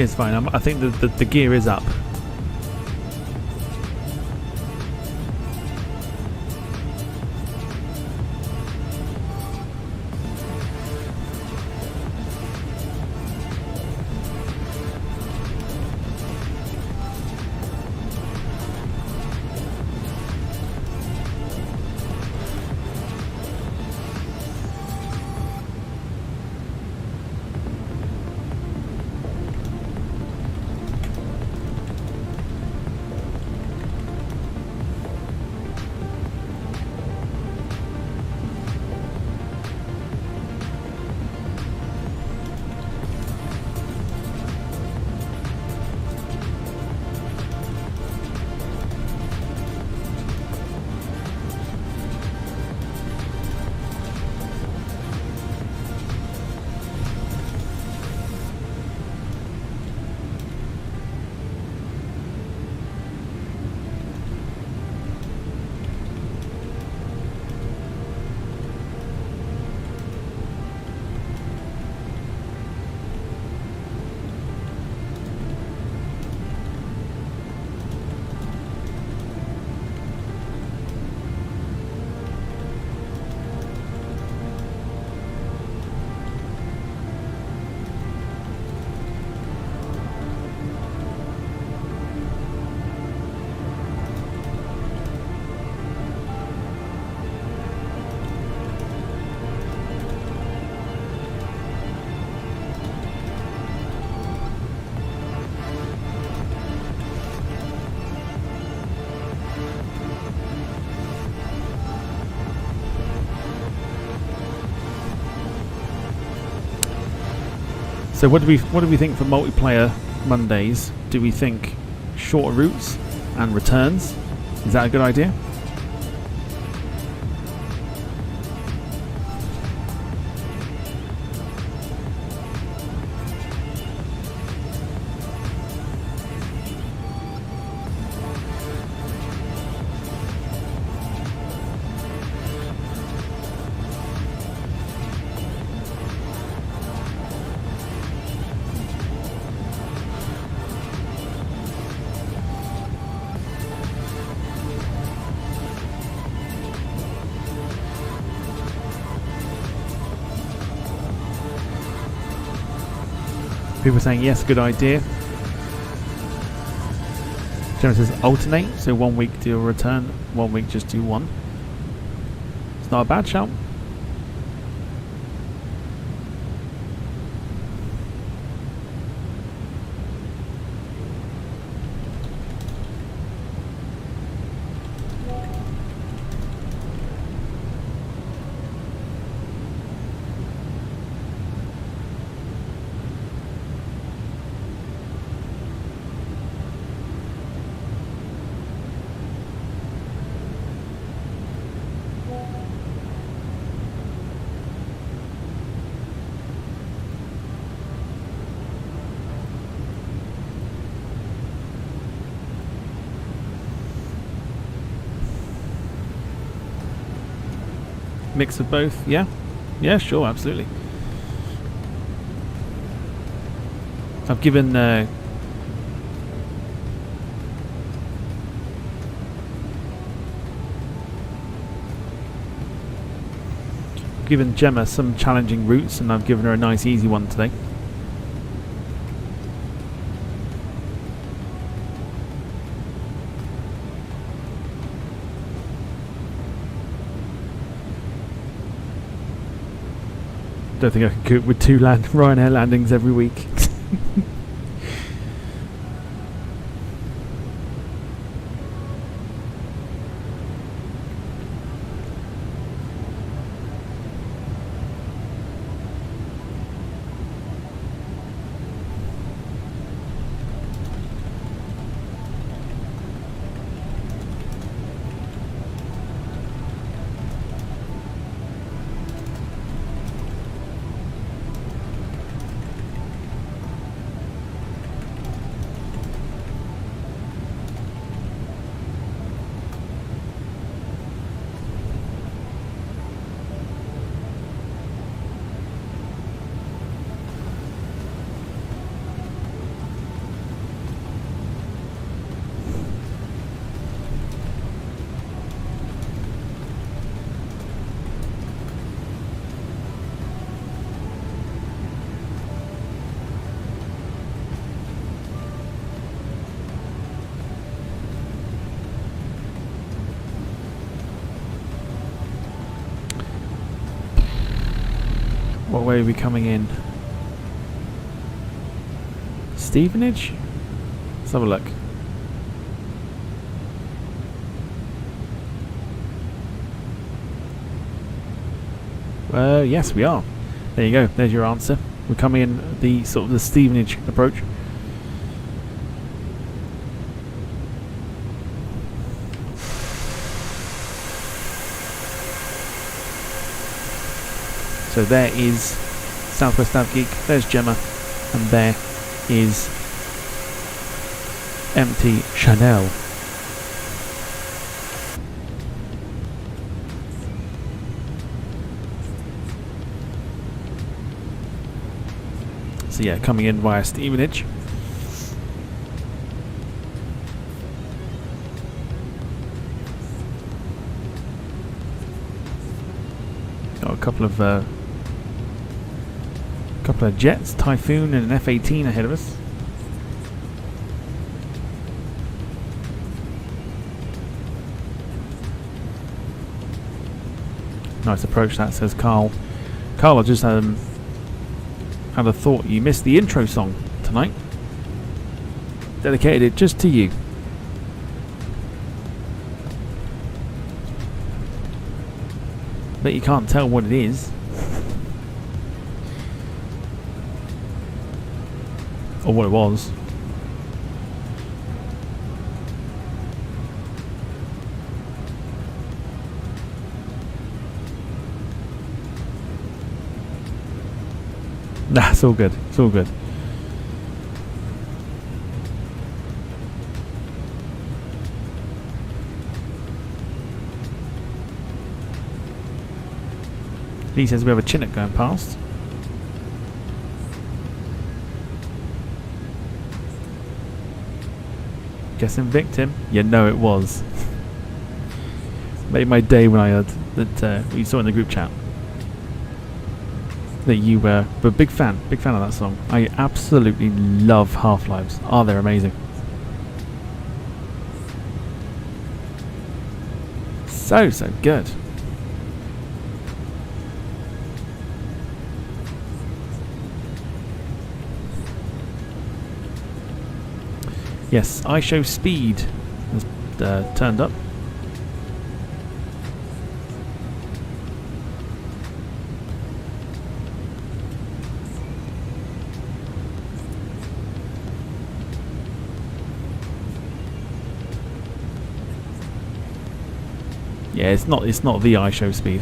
It's fine. I think the gear is up. So what do we think for multiplayer Mondays? Do we think shorter routes and returns? Is that a good idea? People saying yes, good idea. Gemma says alternate, so 1 week do a return, 1 week just do one. It's not a bad shout. Mix of both, yeah? Yeah, sure, absolutely. I've given Gemma some challenging routes, and I've given her a nice easy one today. Don't think I can cope with two Ryanair landings every week. What way are we coming in? Stevenage? Let's have a look. Yes, we are. There you go. There's your answer. We're coming in the sort of the Stevenage approach. So there is Southwest Nav Geek, there's Gemma, and there is Empty Chanel. So yeah, coming in via Stevenage. Got a couple of jets, Typhoon and an F-18 ahead of us. Nice approach that, says Carl. Carl, I just had a thought. You missed the intro song tonight. Dedicated it just to you. Bet you can't tell what it is. Or what it was. Nah, it's all good. It's all good. Lee says we have a Chinook going past. Guessing victim? You know it was. Made my day when I heard that you saw in the group chat that you were a big fan of that song. I absolutely love Half-Lives. Oh, they're amazing. So good. Yes, I Show Speed has turned up. Yeah, it's not the I Show Speed.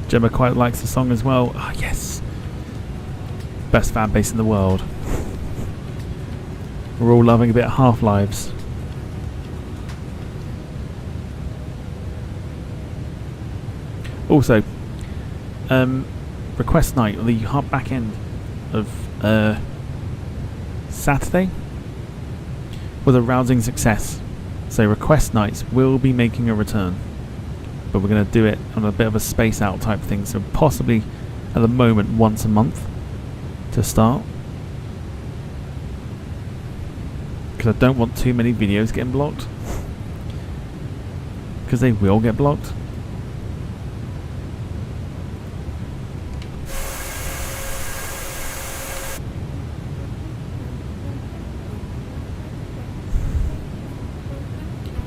Gemma quite likes the song as well. Ah, yes. Best fan base in the world. We're all loving a bit of Half-Lives. Also, request night on the hard back end of Saturday was a rousing success. So request nights will be making a return. But we're going to do it on a bit of a space out type thing, so possibly at the moment once a month to start, because I don't want too many videos getting blocked, because they will get blocked.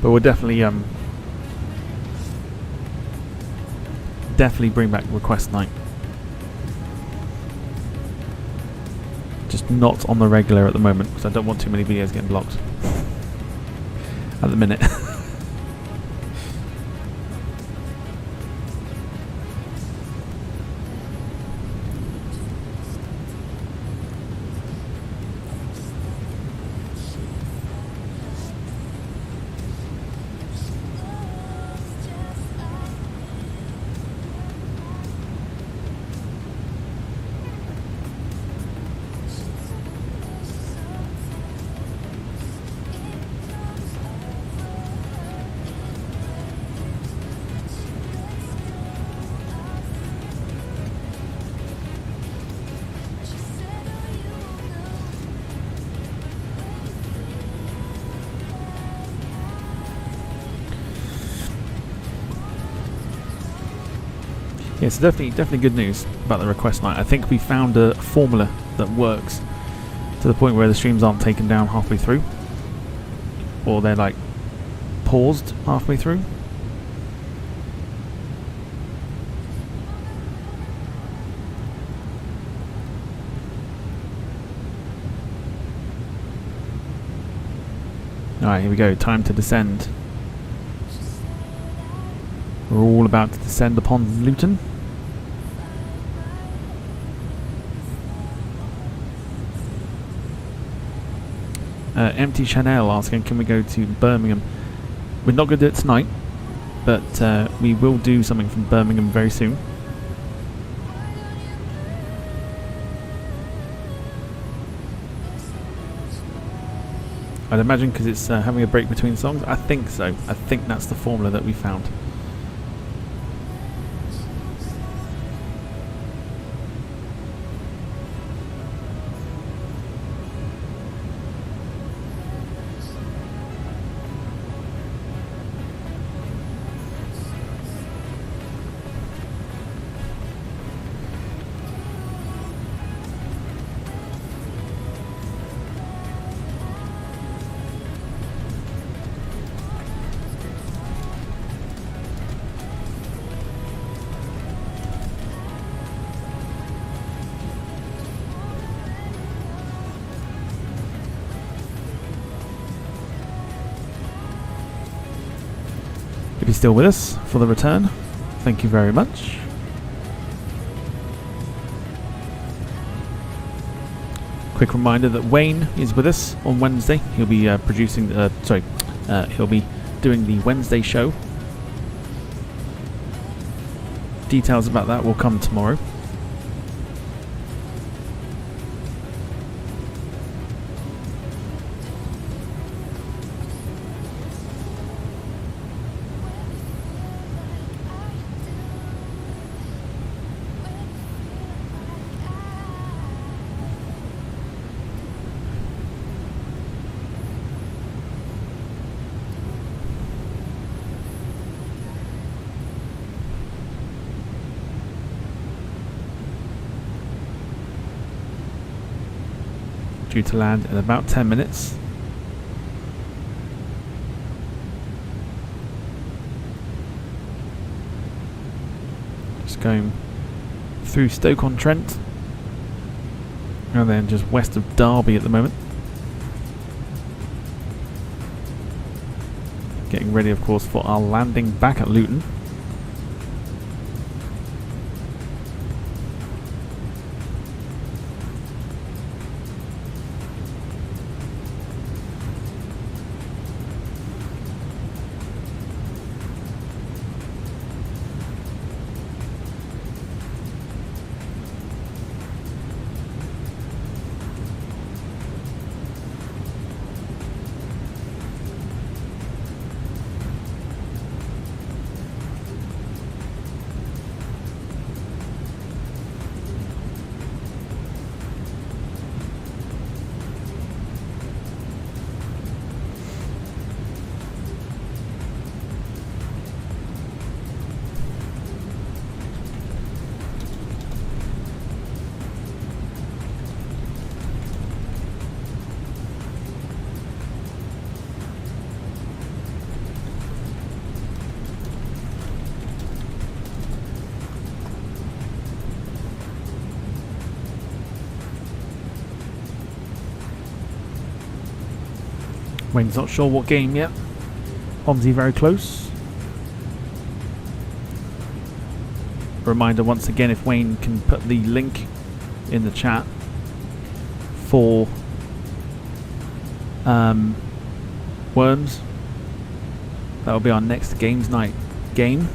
But we'll definitely bring back request night. Just not on the regular at the moment, because I don't want too many videos getting blocked at the minute. Yeah, so definitely good news about the request night. I think we found a formula that works to the point where the streams aren't taken down halfway through, or they're like paused halfway through. Alright, here we go. Time to descend. We're all about to descend upon Luton. Empty Chanel asking, can we go to Birmingham? We're not going to do it tonight, but we will do something from Birmingham very soon. I'd imagine because it's having a break between songs. I think so. I think that's the formula that we found. If you're still with us for the return, thank you very much. Quick reminder that Wayne is with us on Wednesday. He'll be he'll be doing the Wednesday show. Details about that will come tomorrow. Due to land in about 10 minutes. Just going through Stoke-on-Trent and then just west of Derby at the moment. Getting ready, of course, for our landing back at Luton. Wayne's not sure what game yet. Omzi very close. Reminder once again, if Wayne can put the link in the chat for Worms, that will be our next games night game.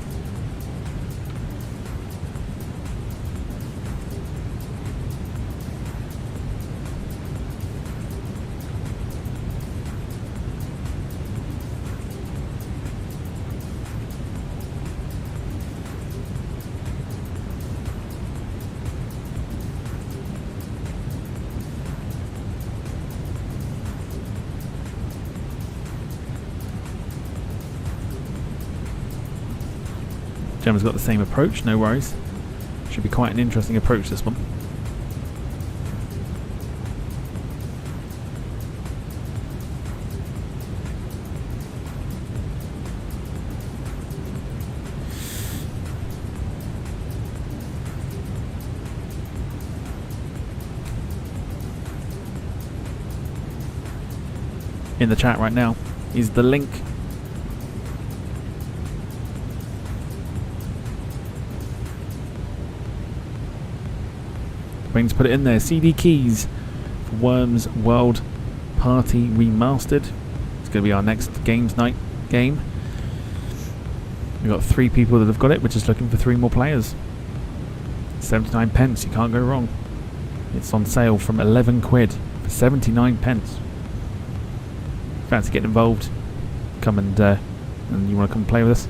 Gemma's got the same approach, no worries. Should be quite an interesting approach, this one. In the chat right now is the link. Wayne's put it in there. CD keys for Worms World Party Remastered. It's going to be our next games night game. We've got 3 people that have got it. We're just looking for 3 more players. 79 pence. You can't go wrong. It's on sale from 11 quid for 79 pence. Fancy getting involved? Come and you want to come play with us?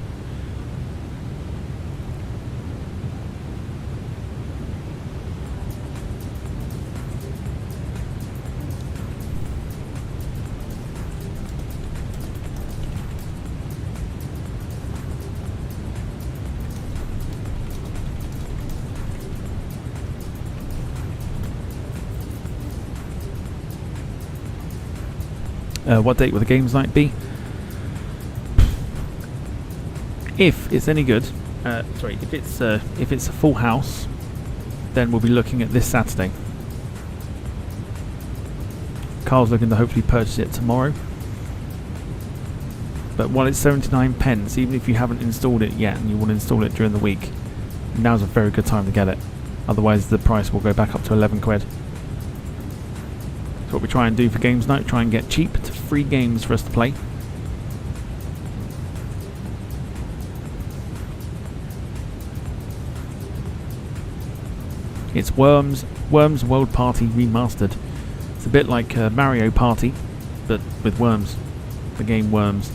What date will the games night be? If it's any good, if it's a full house, then we'll be looking at this Saturday. Carl's looking to hopefully purchase it tomorrow. But while it's 79 pence, even if you haven't installed it yet and you want to install it during the week, now's a very good time to get it. Otherwise the price will go back up to 11 quid. That's what we try and do for games night, try and get cheap to free games for us to play. It's Worms World Party Remastered. It's a bit like Mario Party, but with worms. The game Worms.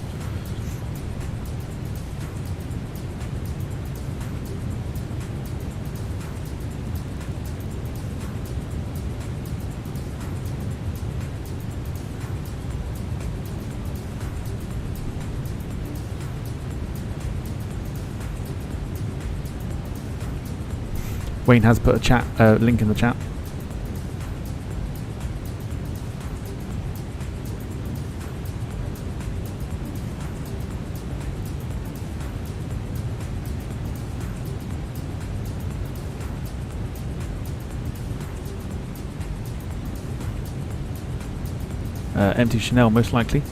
Wayne has put a link in the chat. Empty Chanel, most likely.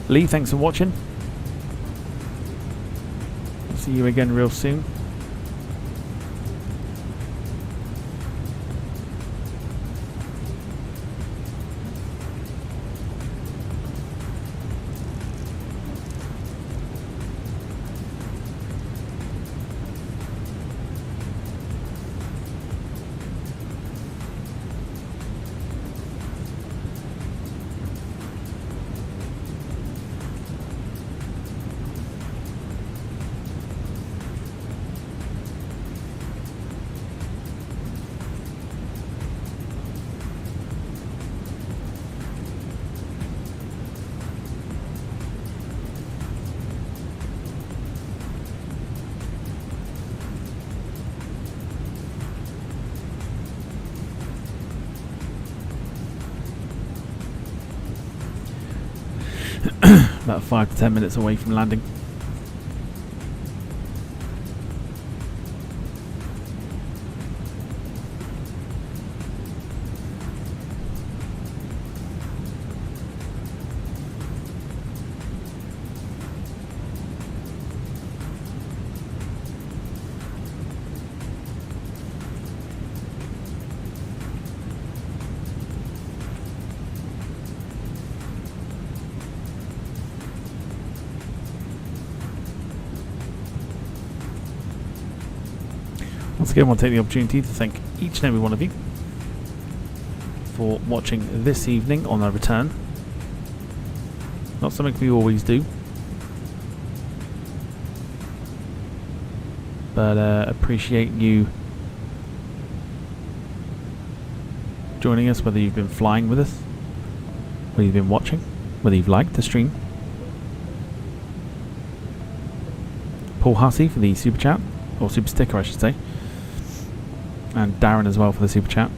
Lee, thanks for watching. See you again real soon. About 5 to 10 minutes away from landing. Once again, I want to take the opportunity to thank each and every one of you for watching this evening on our return. Not something we always do, but appreciate you joining us, whether you've been flying with us, whether you've been watching, whether you've liked the stream. Paul Hussey for the super chat, or super sticker I should say, and Darren as well for the super chat.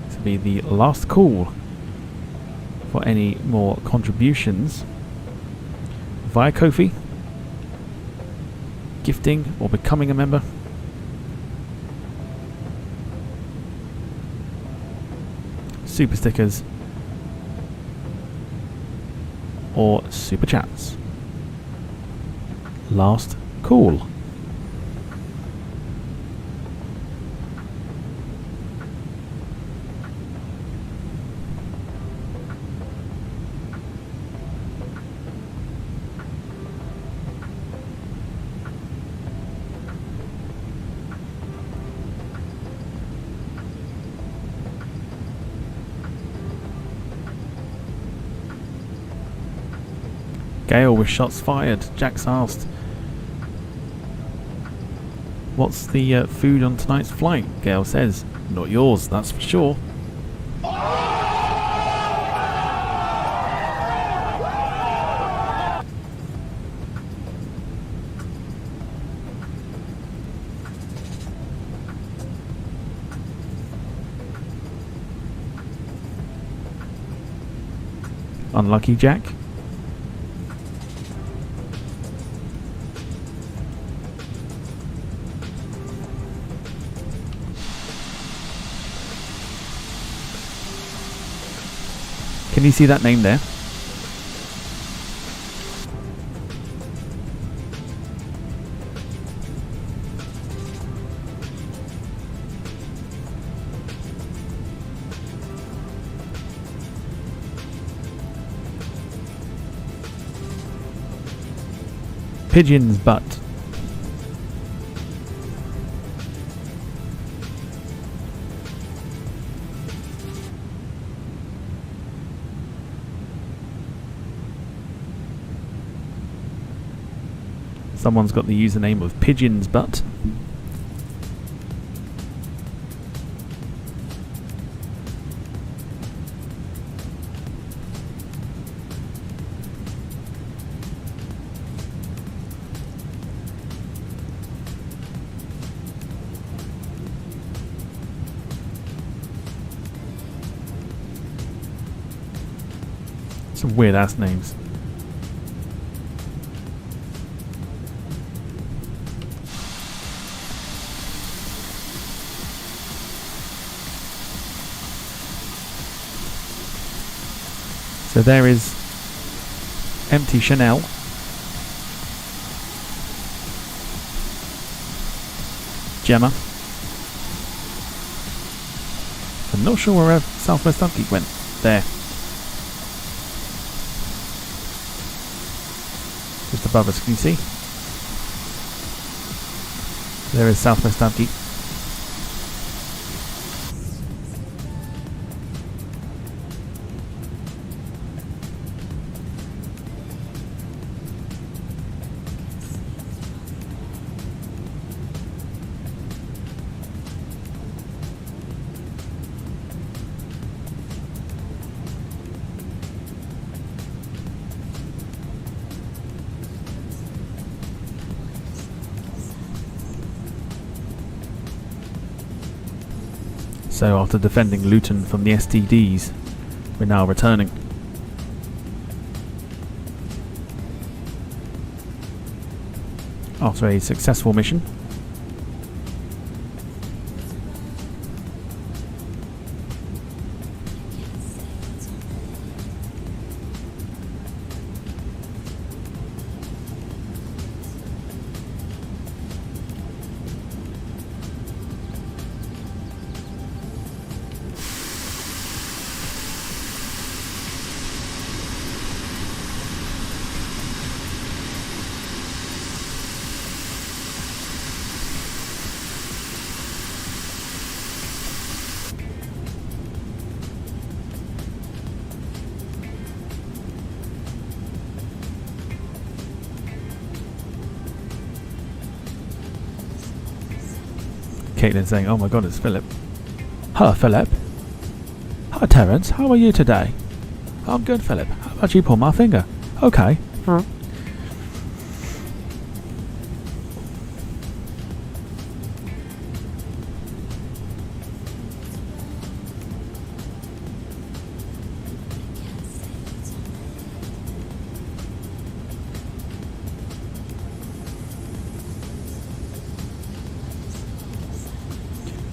This will be the last call for any more contributions via Ko-fi, gifting or becoming a member. Super stickers or super chats. Last call. Gale with shots fired. Jack's asked, what's the food on tonight's flight? Gale says, not yours, that's for sure. Unlucky Jack. Can you see that name there? Pigeon's butt. Someone's got the username of Pigeon's Butt. Some weird ass names. So there is empty Chanel. Gemma. I'm not sure where Southwest Upkeep went. There. Just above us, can you see? There is Southwest Upkeep. So after defending Luton from the STDs, We're now returning. After a successful mission. Caitlin saying, "Oh my God, it's Philip." Hello, Philip. Hi, Terence. How are you today? I'm good, Philip. How about you pull my finger? Okay.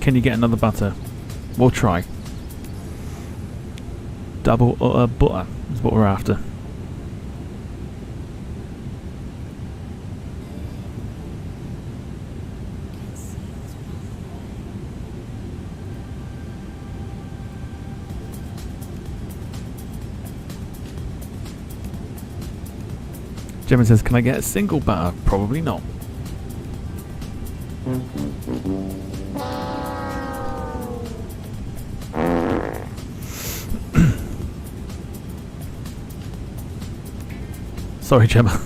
Can you get another butter? We'll try. Double butter is what we're after. Gemma says, can I get a single butter? Probably not. Sorry, Gemma.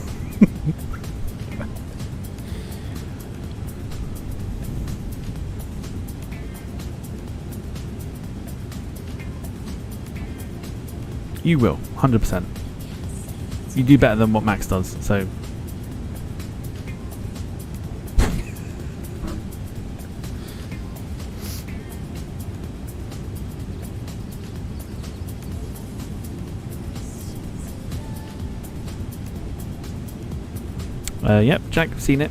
You will, 100%. You do better than what Max does, so... Yep, Jack, I've seen it.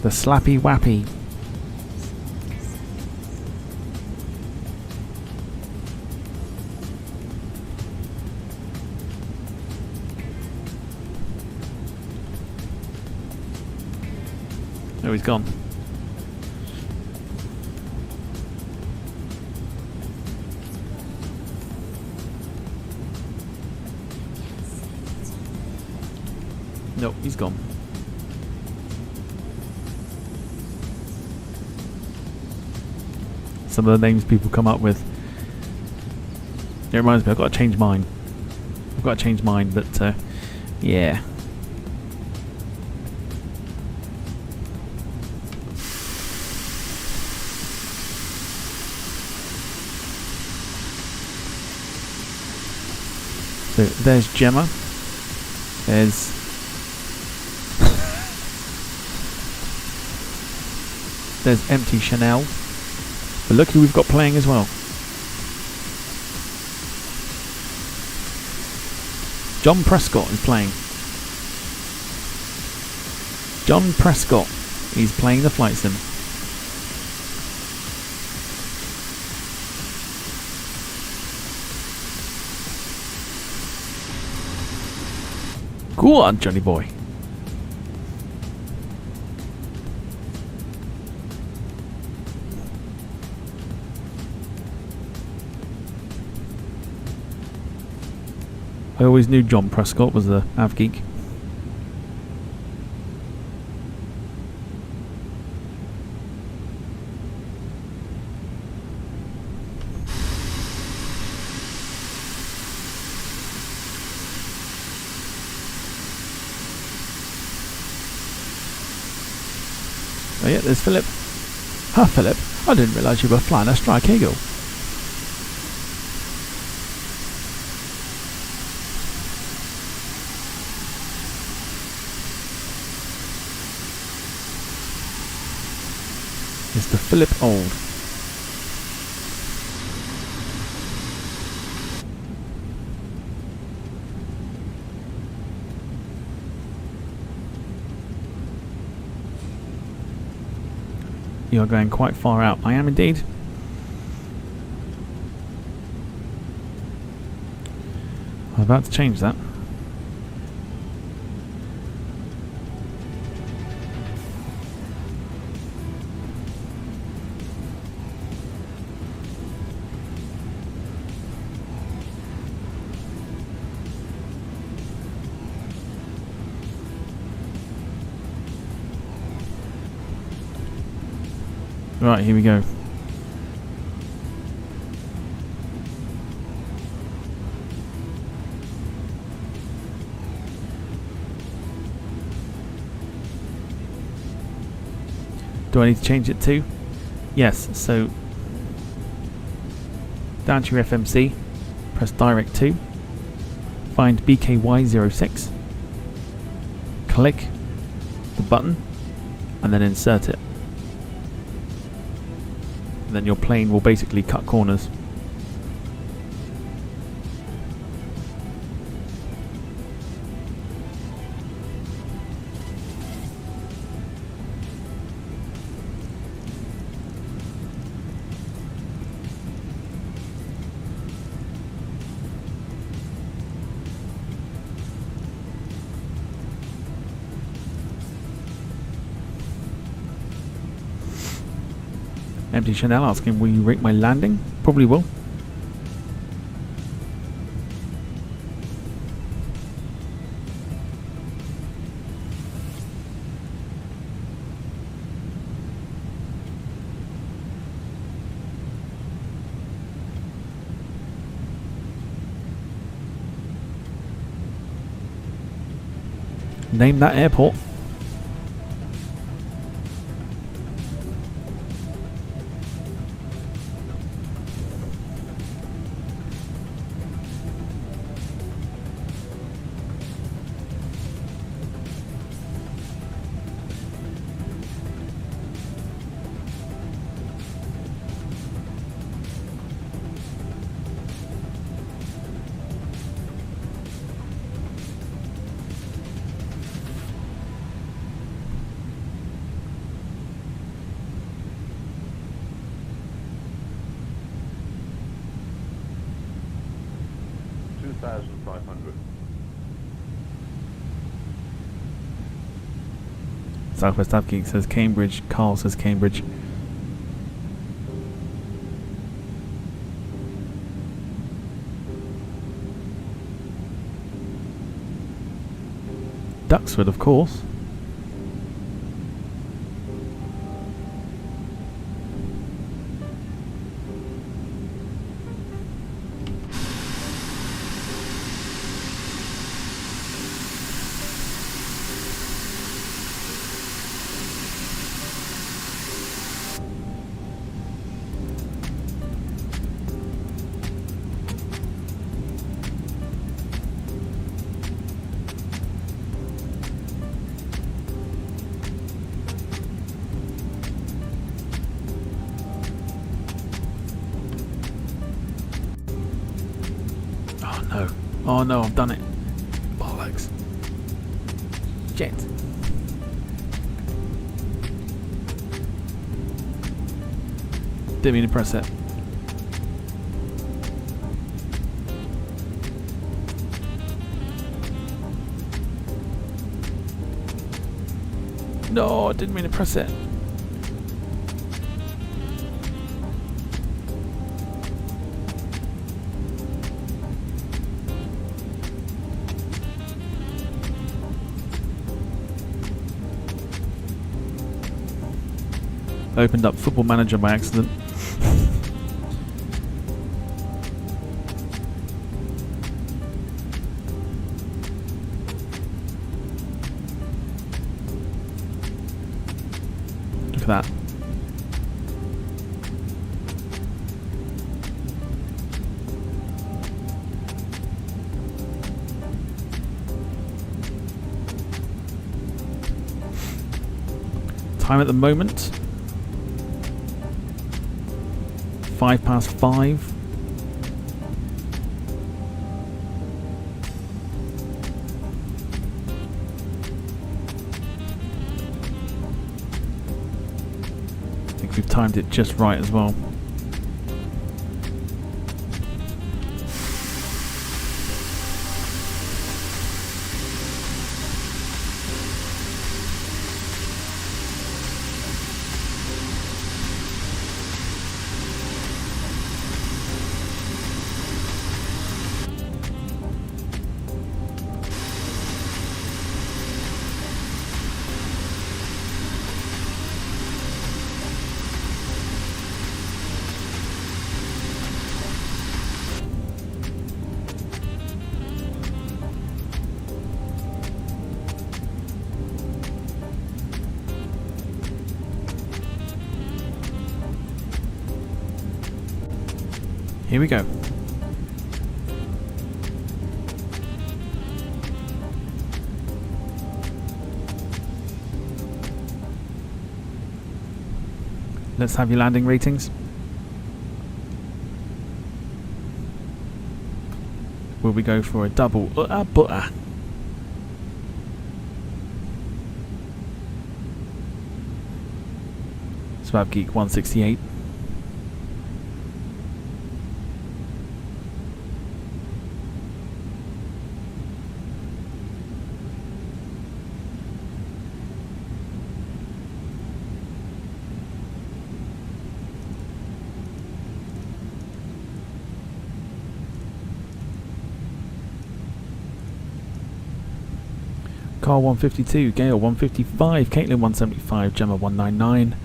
The slappy wappy. Oh, he's gone. Nope, he's gone. Some of the names people come up with. It reminds me, I've got to change mine. But yeah. So there's Gemma. There's Empty Chanel. But look who we've got playing as well. John Prescott is playing. John Prescott. He's playing the flight sim. Go on, Johnny boy. I always knew John Prescott was the av geek. Oh yeah, there's Philip. Huh, Philip, I didn't realise you were flying a Strike Eagle. Mr. Philip Old. You are going quite far out. I am indeed. I'm about to change that. Right, here we go. Do I need to change it to? Yes, so down to your FMC, press Direct to, find BKY06, click the button, and then insert it. And then your plane will basically cut corners. Empty Chanel asking, will you rate my landing? Probably will. Name that airport. Southwest Upgeek says Cambridge. Carl says Cambridge. Duxford, of course. Oh no, I've done it. Bollocks. Jet. Didn't mean to press it. No, I didn't mean to press it. Opened up Football Manager by accident. Look at that. Time at the moment 5:05. I think we've timed it just right as well. Here we go. Let's have your landing ratings. Will we go for a double butter? Swab Geek 168. Carl 152, Gale 155, Caitlin 175, Gemma 199,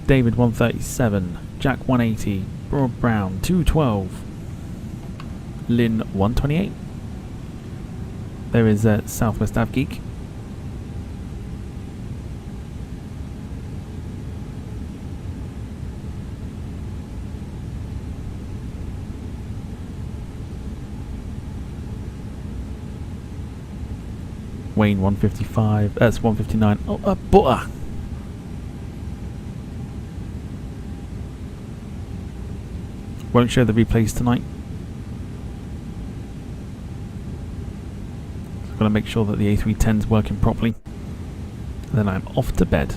David 137, Jack 180, Broad Brown 212, Lynn 128. There is Southwest Av Geek. Wayne 155, that's 159. Oh, butter. Won't show the replays tonight. Got to make sure that the A310's working properly. And then I'm off to bed.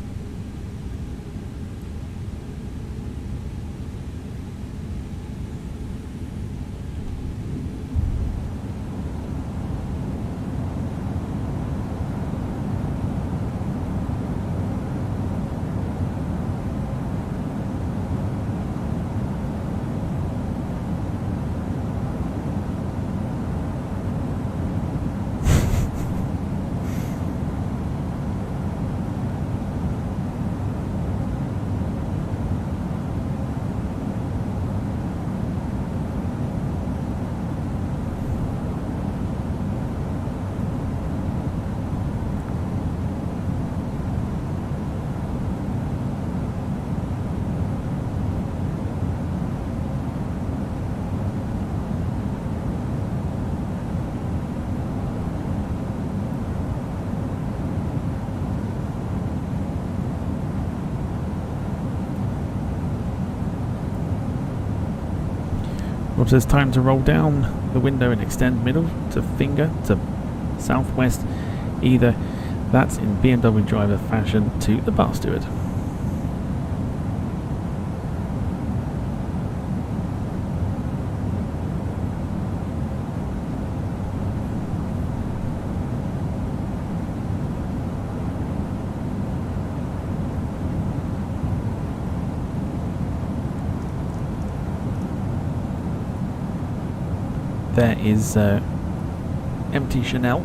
Rob says time to roll down the window and extend middle to finger to southwest. Either that's in BMW driver fashion to the bar steward. There is empty Chanel.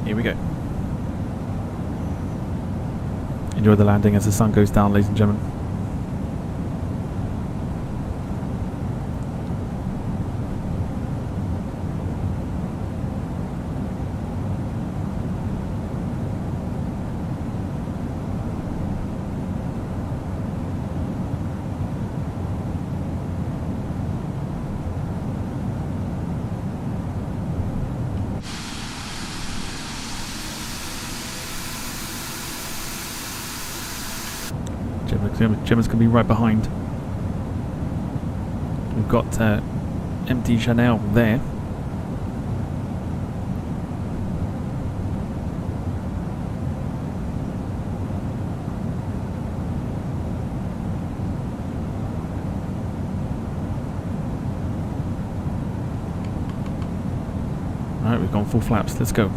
Here we go. Enjoy the landing as the sun goes down, ladies and gentlemen. Gemma's going to be right behind. We've got empty Chanel there. Alright, we've gone full flaps. Let's go.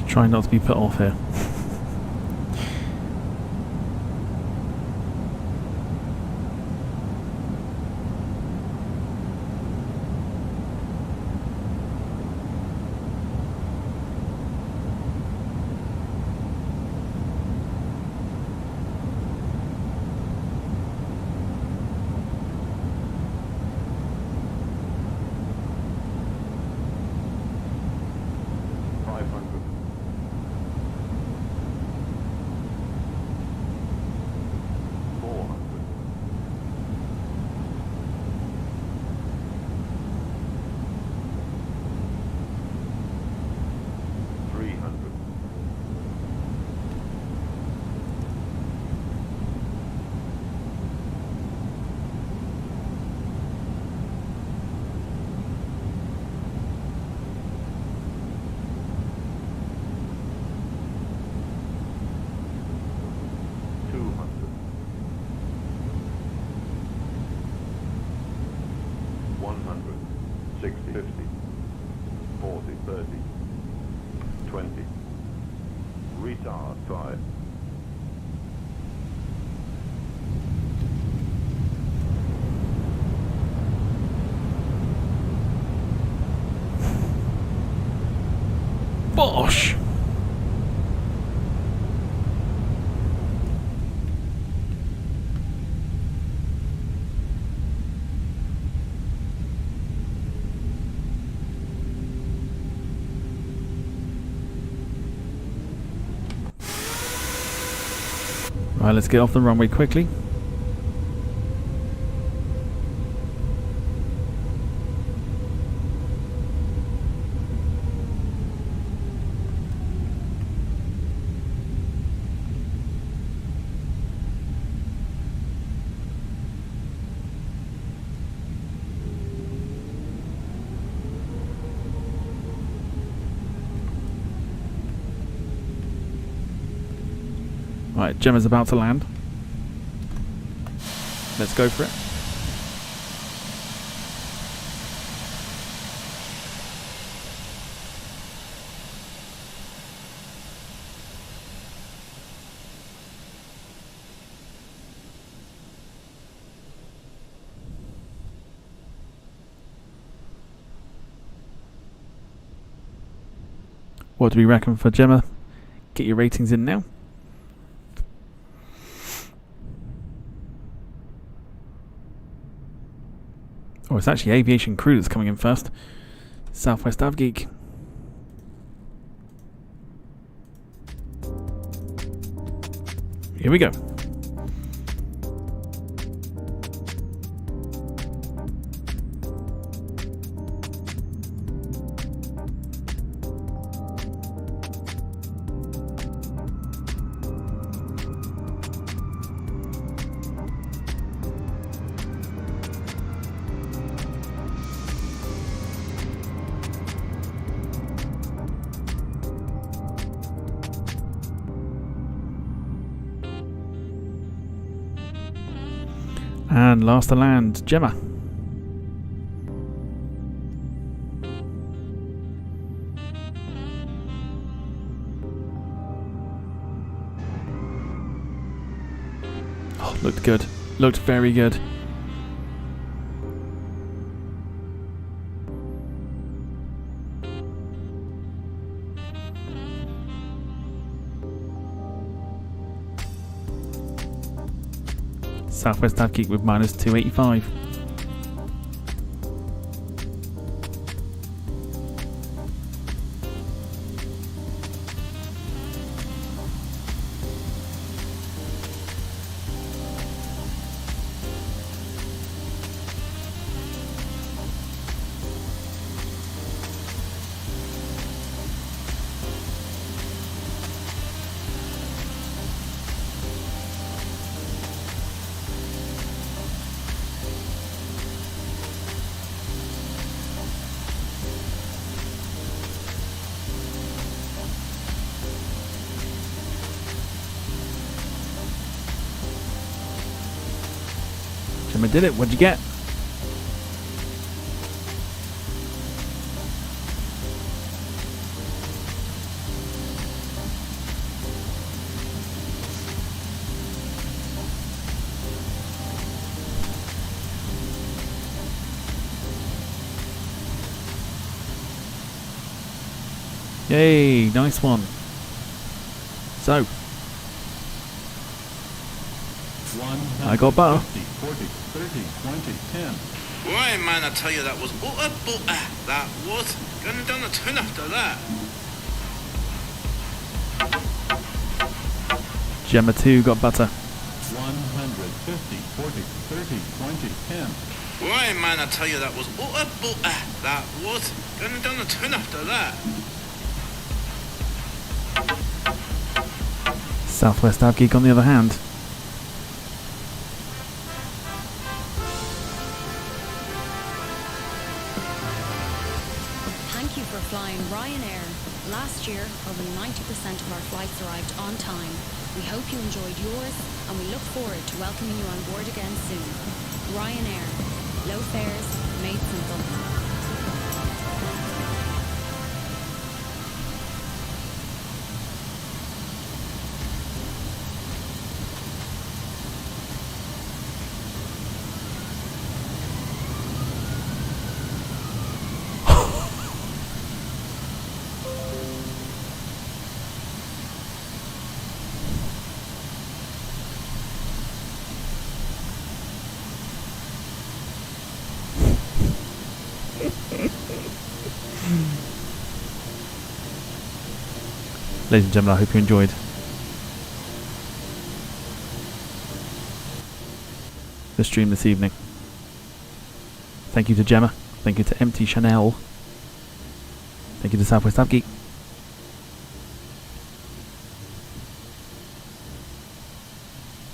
Trying not to be put off here. Retard 5. Bosh! Right, let's get off the runway quickly. Right, Gemma's about to land. Let's go for it. What do we reckon for Gemma? Get your ratings in now. Oh, it's actually Aviation Crew that's coming in first. Southwest Avgeek. Here we go. And last to land, Gemma. Oh, looked good. Looked very good. Southwest Abkeep with minus 285. Gemma did it. What'd you get? Yay, nice one. So, I got better. 40, 30, 20, 10. Why, man, I tell you, that was that was going down the tune after that. Gemma 2 got butter. 150, 40, 30, 20, 10. Why, man, I tell you, that was that was going down the tune after that. Southwest Abgeek on the other hand. Thank you for flying Ryanair. Last year, over 90% of our flights arrived on time. We hope you enjoyed yours, and we look forward to welcoming you on board again soon. Ryanair. Low fares, made simple. Ladies and gentlemen, I hope you enjoyed the stream this evening. Thank you to Gemma. Thank you to Empty Chanel. Thank you to Southwest Abgeek.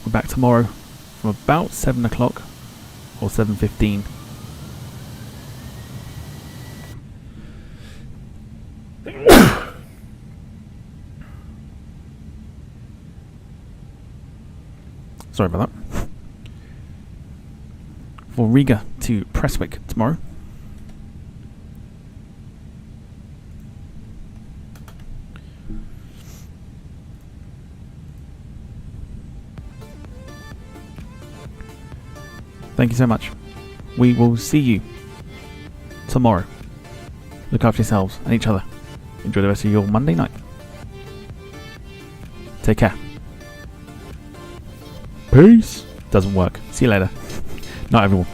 We're back tomorrow from about 7 o'clock or 7:15. Sorry about that. For Riga to Prestwick tomorrow. Thank you so much. We will see you tomorrow. Look after yourselves and each other. Enjoy the rest of your Monday night. Take care. Peace. Doesn't work. See you later. Not everyone.